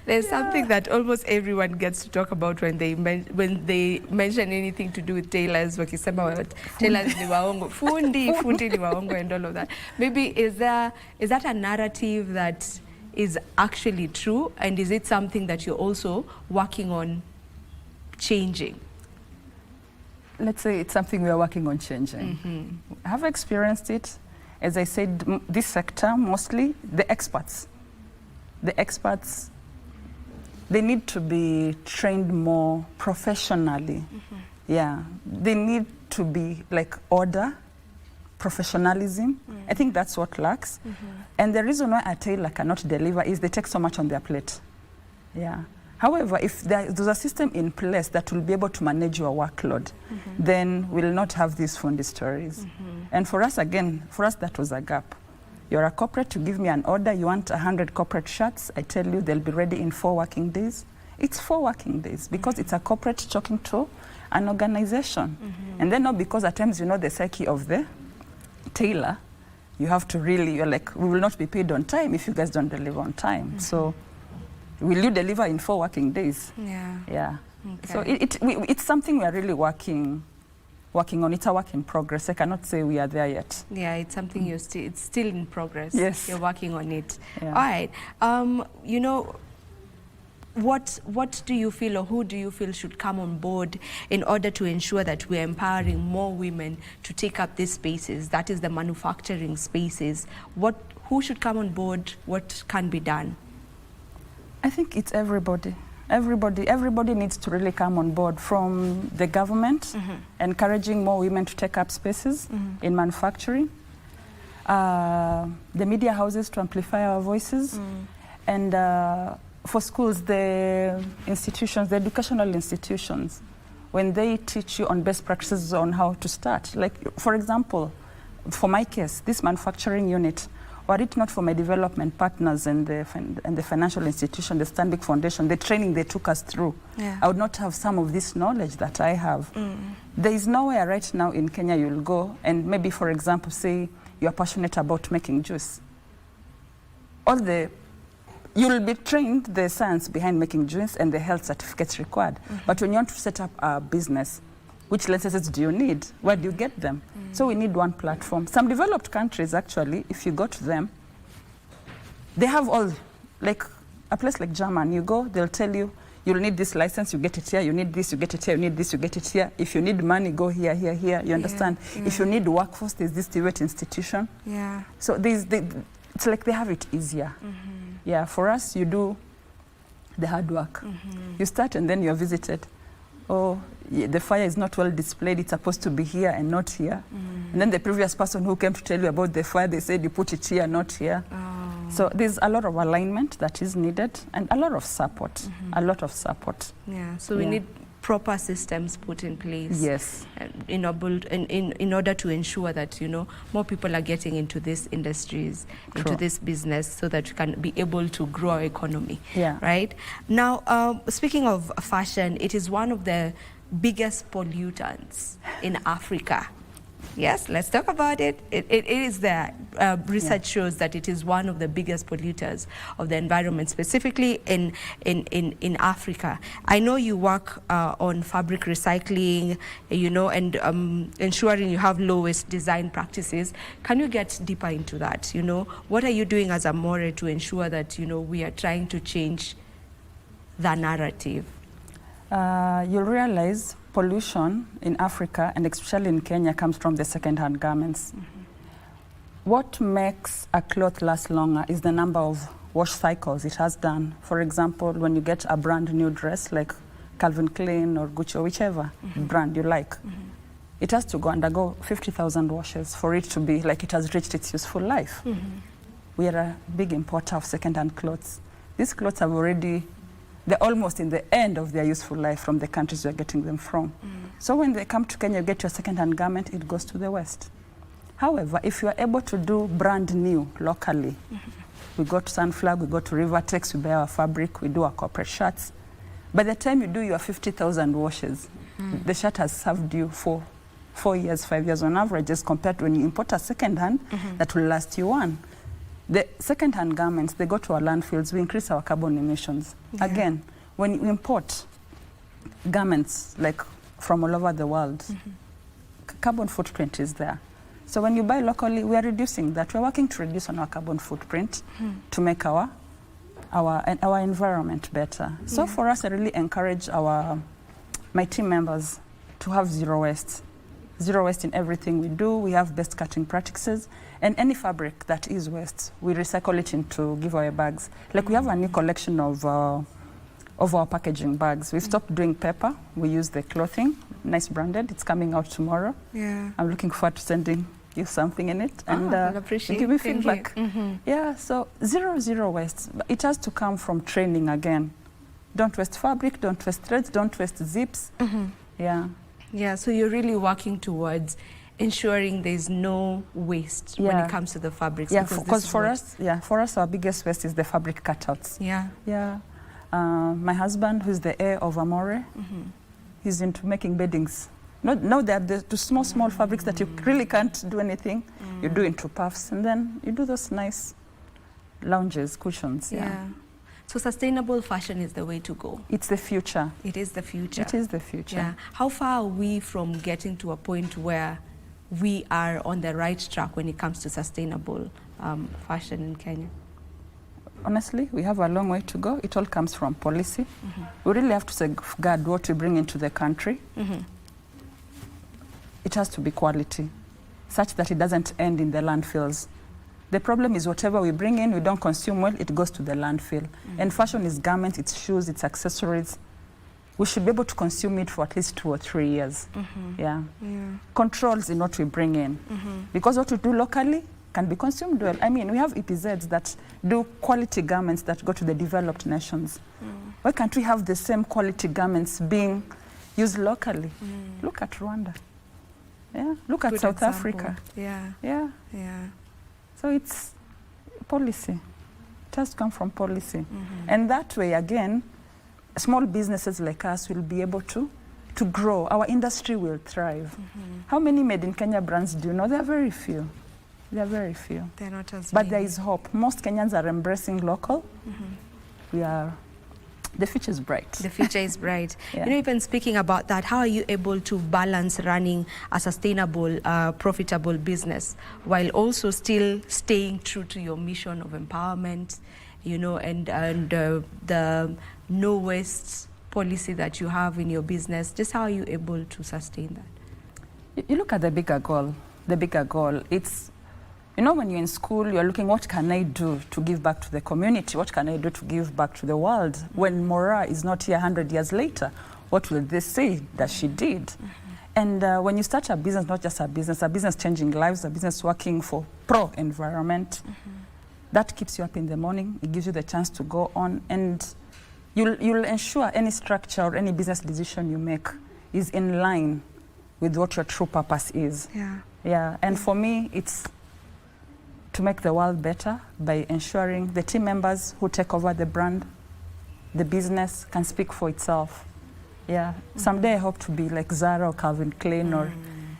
There's something that almost everyone gets to talk about when they mention anything to do with tailors. Wakisema tailors ni waongo, fundi ni waongo, and all of that. Maybe is that a narrative that is actually true, and is it something that you're also working on changing? Let's say it's something we are working on changing. I have experienced it. As I said, this sector, mostly the experts, they need to be trained more professionally. Yeah, they need to be like order, professionalism. I think that's what lacks. And the reason why a tailor cannot deliver is they take so much on their plate. Yeah. However, if there's a system in place that will be able to manage your workload, then we'll not have these funny stories. And for us, again, that was a gap. You're a corporate, you give me an order, you want 100 corporate shirts, I tell you they'll be ready in 4 working days. It's 4 working days because it's a corporate talking to an organization. And then not because at times you know the psyche of the tailor, you have to really, you're like, we will not be paid on time if you guys don't deliver on time. So will you deliver in 4 working days? Yeah. Okay. So it's something we're really working on. It's a work in progress. I cannot say we are there yet. Yeah, it's something it's still in progress. Yes. You're working on it. Yeah. All right. You know, what do you feel, or who do you feel should come on board in order to ensure that we're empowering more women to take up these spaces, that is the manufacturing spaces? Who should come on board? What can be done? I think it's everybody. Everybody needs to really come on board, from the government, encouraging more women to take up spaces in manufacturing, the media houses to amplify our voices, and for schools, the institutions, the educational institutions, when they teach you on best practices on how to start. Like, for example, for my case, this manufacturing unit, were it not for my development partners and the financial institution, the Stanbic Foundation, the training they took us through, I would not have some of this knowledge that I have. There is nowhere right now in Kenya you'll go and maybe, for example, say you're passionate about making juice. You'll be trained the science behind making juice and the health certificates required. But when you want to set up a business, which licenses do you need? Where do you get them? So we need one platform. Some developed countries, actually, if you go to them, they have all, like a place like Germany, you go, they'll tell you, you'll need this license, you get it here, you need this, you get it here, you need this, you get it here. If you need money, go here, here, here, you understand? If you need workforce, there's this direct institution. So it's like they have it easier. Yeah, for us, you do the hard work. You start and then you're visited. Oh, the fire is not well displayed, it's supposed to be here and not here. And then the previous person who came to tell you about the fire, they said you put it here, not here. So there's a lot of alignment that is needed and a lot of support, Yeah, so we need proper systems put in place. Yes. In order to ensure that, you know, more people are getting into these industries, into this business, so that we can be able to grow our economy. Right? Now, speaking of fashion, it is one of the biggest pollutants in Africa. Yes, let's talk about it. It is there. Research shows that it is one of the biggest polluters of the environment, specifically in Africa. I know you work on fabric recycling, you know, and ensuring you have lowest design practices. Can you get deeper into that? You know, what are you doing as a More to ensure that, you know, we are trying to change the narrative? You'll realize pollution in Africa, and especially in Kenya, comes from the second-hand garments. What makes a cloth last longer is the number of wash cycles it has done. For example, when you get a brand new dress like Calvin Klein or Gucci or whichever brand you like, it has to undergo 50,000 washes for it to be like it has reached its useful life. We are a big importer of second-hand clothes. These clothes have already, they're almost in the end of their useful life from the countries you're getting them from. So when they come to Kenya, you get your second-hand garment, it goes to the West. However, if you are able to do brand new locally, we go to Sunflag, we go to Rivertex, we buy our fabric, we do our corporate shirts. By the time you do your 50,000 washes, the shirt has served you for 4 years, 5 years on average, as compared to when you import a second-hand that will last you one. The second-hand garments, they go to our landfills, we increase our carbon emissions. Again, when you import garments like from all over the world, carbon footprint is there. So when you buy locally, we are reducing that. We're working to reduce on our carbon footprint to make our our environment better. So for us, I really encourage my team members to have zero waste. Zero waste in everything we do. We have best cutting practices, and any fabric that is waste, we recycle it into giveaway bags. Like we have a new collection of our packaging bags. We've stopped doing paper. We use the clothing, nice branded. It's coming out tomorrow. Yeah. I'm looking forward to sending you something in it, and I'll appreciate. give me Thank feedback. you. Yeah, so zero waste. It has to come from training again. Don't waste fabric, don't waste threads, don't waste zips. Yeah. Yeah, so you're really working towards ensuring there's no waste when it comes to the fabrics. Yeah, because for us, our biggest waste is the fabric cutouts. Yeah. Yeah. My husband, who's the heir of Amore, he's into making beddings. No, they're the small fabrics that you really can't do anything. You do into puffs, and then you do those nice lounges, cushions. Yeah. So sustainable fashion is the way to go. It's the future. It is the future. It is the future. Yeah. How far are we from getting to a point where we are on the right track when it comes to sustainable fashion in Kenya? Honestly, we have a long way to go. It all comes from policy. We really have to safeguard what we bring into the country. It has to be quality, such that it doesn't end in the landfills. The problem is whatever we bring in, we don't consume well, it goes to the landfill. And fashion is garments, it's shoes, it's accessories. We should be able to consume it for at least 2 or 3 years. Yeah. Controls in what we bring in. Because what we do locally can be consumed well. I mean, we have EPZs that do quality garments that go to the developed nations. Why can't we have the same quality garments being used locally? Look at Rwanda. Yeah. Look at South Africa. Yeah. Yeah. Yeah. So it's policy. It has to come from policy. And that way, again, small businesses like us will be able to grow. Our industry will thrive. How many made in Kenya brands do you know? There are very few. There are very few. They're not as But many. there is hope. Most Kenyans are embracing local. The future is bright. The future is bright. Yeah. You know, even speaking about that, how are you able to balance running a sustainable, profitable business while also still staying true to your mission of empowerment, you know, and the no waste policy that you have in your business? Just how are you able to sustain that? You look at the bigger goal. The bigger goal, it's, you know, when you're in school, you're looking, what can I do to give back to the community? What can I do to give back to the world? When Mora is not here 100 years later, what will they say that she did? And when you start a business, not just a business changing lives, a business working for pro-environment, that keeps you up in the morning. It gives you the chance to go on, and you'll ensure any structure or any business decision you make is in line with what your true purpose is. Yeah. And for me, it's to make the world better by ensuring the team members who take over the brand, the business can speak for itself. Yeah. Someday I hope to be like Zara or Calvin Klein, or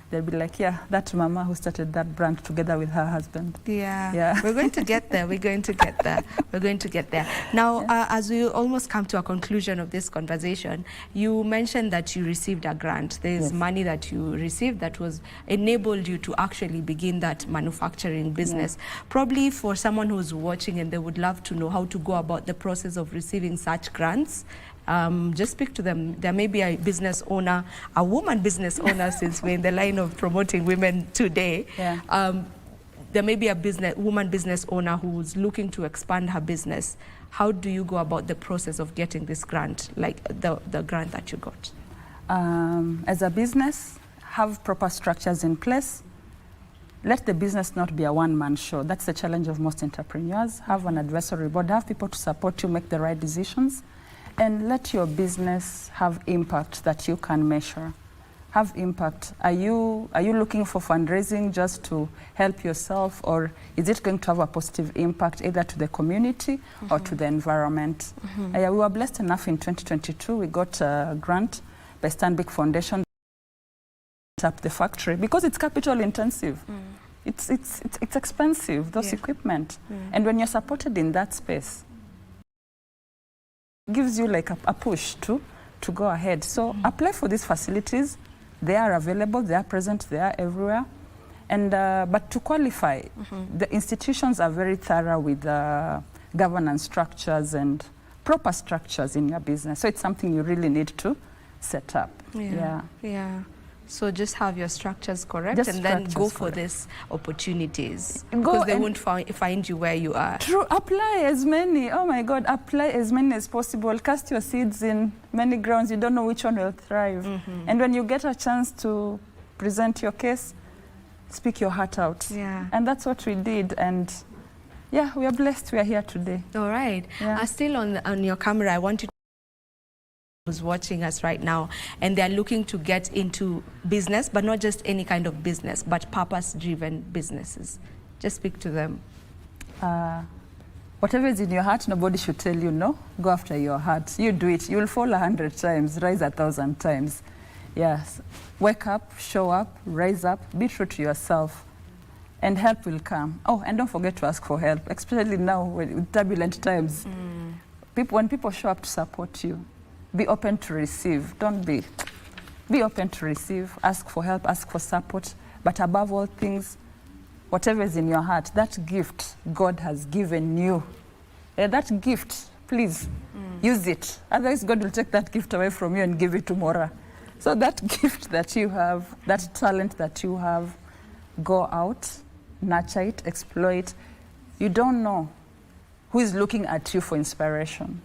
they'll be like, yeah, that mama who started that brand together with her husband. Yeah. We're going to get there. We're going to get there. We're going to get there. Now, as we almost come to a conclusion of this conversation, you mentioned that you received a grant. There's money that you received that was enabled you to actually begin that manufacturing business. Probably for someone who's watching and they would love to know how to go about the process of receiving such grants, just speak to them. There may be a business owner, a woman business owner, since we're in the line of promoting women today. There may be a woman business owner who's looking to expand her business. How do you go about the process of getting this grant, like the grant that you got? As a business, have proper structures in place. Let the business not be a one-man show. That's the challenge of most entrepreneurs. Have an advisory board, have people to support you make the right decisions. And let your business have impact that you can measure. Have impact. Are you looking for fundraising just to help yourself, or is it going to have a positive impact either to the community or to the environment? We were blessed enough in 2022. We got a grant by Stanbic Foundation to set up the factory because it's capital intensive. It's expensive, those equipment. And when you're supported in that space, gives you like a push to go ahead. So apply for these facilities. They are available, they are present, they are everywhere. And but to qualify, the institutions are very thorough with governance structures and proper structures in your business. So it's something you really need to set up. Yeah. So just have your structures correct Just and then go structures for correct. these opportunities. Go Because they and- won't find you where you are. True, apply as many, oh my God, apply as many as possible. Cast your seeds in many grounds. You don't know which one will thrive. And when you get a chance to present your case, speak your heart out. Yeah. And that's what we did. And yeah, we are blessed we are here today. All right. Still on your camera, I want you to who's watching us right now, and they're looking to get into business, but not just any kind of business, but purpose-driven businesses. Just speak to them. Whatever is in your heart, nobody should tell you no. Go after your heart. You do it. You'll fall 100 times, rise 1,000 times. Yes. Wake up, show up, rise up, be true to yourself, and help will come. Oh, and don't forget to ask for help, especially now with turbulent times. When people show up to support you, be open to receive. Don't be open to receive. Ask for help, ask for support. But above all things, whatever is in your heart, that gift God has given you, that gift, please use it. Otherwise, God will take that gift away from you and give it to Mora. So that gift that you have, that talent that you have, go out, nurture it, exploit. You don't know who is looking at you for inspiration.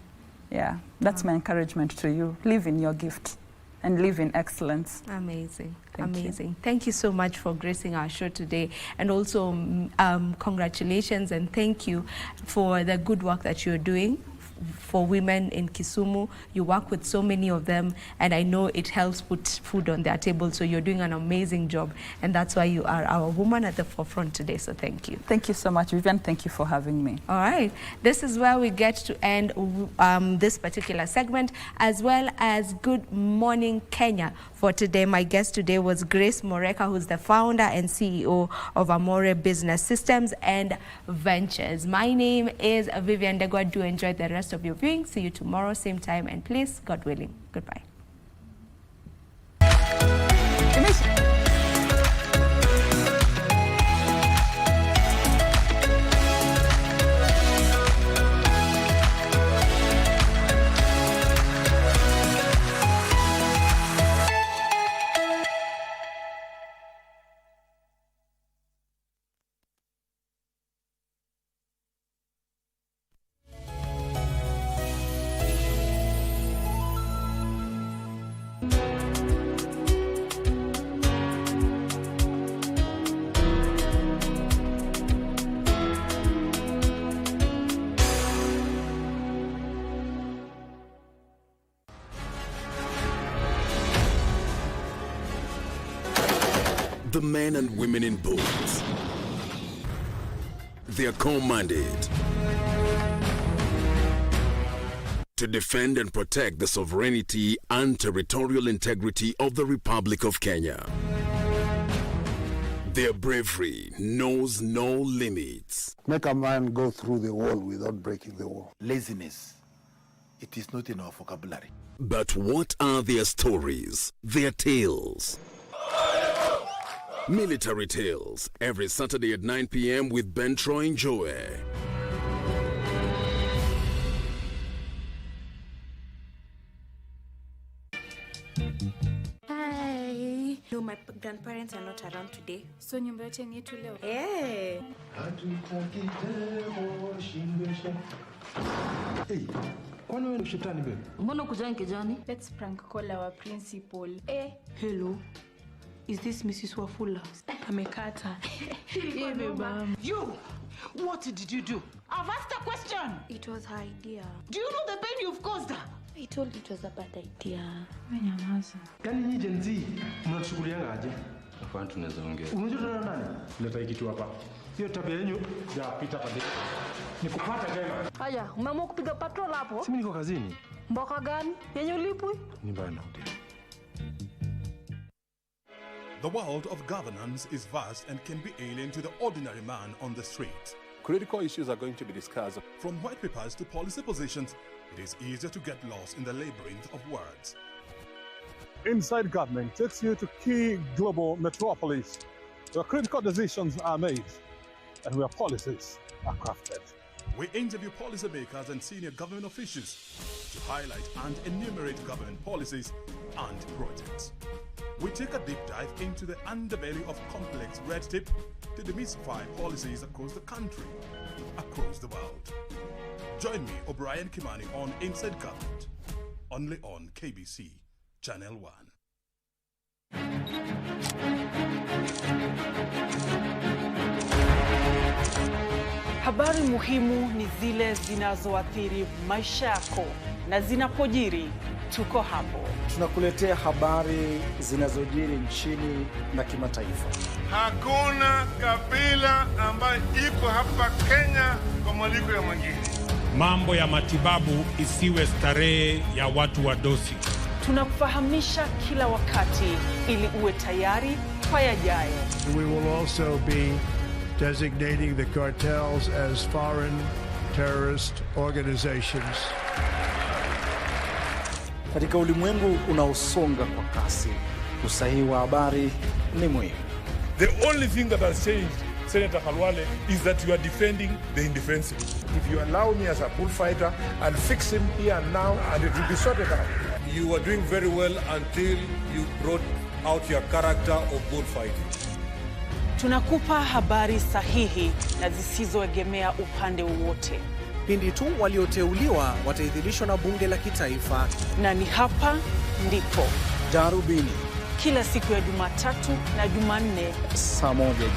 Yeah, that's my encouragement to you. Live in your gift and live in excellence. Amazing. Thank you. Thank you so much for gracing our show today. And also, congratulations and thank you for the good work that you're doing for women in Kisumu. You work with so many of them, and I know it helps put food on their table. So you're doing an amazing job, and that's why you are our woman at the forefront today. So thank you. Thank you so much, Vivian. Thank you for having me. All right. This is where we get to end this particular segment, as well as Good Morning Kenya for today. My guest today was Grace Moreka, who's the founder and CEO of Amore Business Systems and Ventures. My name is Vivian Degwa. Do enjoy the rest of your viewing. See you tomorrow, same time and place, God willing. Goodbye. The men and women in boats, they are commanded to defend and protect the sovereignty and territorial integrity of the Republic of Kenya. Their bravery knows no limits. Make a man go through the wall without breaking the wall. Laziness, it is not in our vocabulary. But what are their stories, their tales? Military Tales, every Saturday at 9 p.m. with Ben Troy and Joey. Hi. No, my grandparents are not around today. So nyumba yote ni yetu leo. Yeah. Hey, kwani wewe ni shetani bebe? Mbona kujani kijani? Let's prank call our principal. Hello. Is this Mrs. Wafula? Amekata. Yeah, babe. You! What did you do? I've asked a question! It was her idea. Do you know the pain you've caused her? I told it was a bad idea. Yaani nyinyi Gen Z mnachukulianga aje? Afwan tunaweza ongea. Unajua nani? Leta hiki kitu hapa. Hiyo tabia yenu ya pita pale. Nikupata tena. Haya, umeamua kupiga patrol hapo? Simi niko kazini. Mboka gani? Yenye ulipwi? Ni mbaya na hotel. The world of governance is vast and can be alien to the ordinary man on the street. Critical issues are going to be discussed. From white papers to policy positions, it is easier to get lost in the labyrinth of words. Inside Government takes you to key global metropolis where critical decisions are made and where policies are crafted. We interview policymakers and senior government officials to highlight and enumerate government policies and projects. We take a deep dive into the underbelly of complex red tape to demystify policies across the country, across the world. Join me, O'Brien Kimani, on Inside Government, only on KBC Channel 1. Habari muhimu ni zile zinazoathiri maisha yako, na zinapojiri tuko hapo. Tunakuletea habari zinazojiri nchini na kimataifa. Hakuna kabila ambayo iko hapa Kenya kwa mwaliko ya mwingine. Mambo ya matibabu isiwe starehe ya watu wa dosi. Tunakufahamisha kila wakati ili uwe tayari kwa yajayo. We will also be designating the cartels as foreign terrorist organizations. Katika ulimwengu unaosonga kwa kasi, usahihi wa habari ni muhimu. The only thing that has changed, Senator Khalwale, is that you are defending the indefensible. If you allow me as a bullfighter, I'll fix him here and now and it will be sorted out. You were doing very well until you brought out your character of bullfighting. Tunakupa habari sahihi na zisizoegemea upande wowote. Pindi tu walioteuliwa wataidhinishwa na bunge la kitaifa. Na ni hapa ndipo Darubini, kila siku ya Jumatatu na Jumanne saa 1 jioni.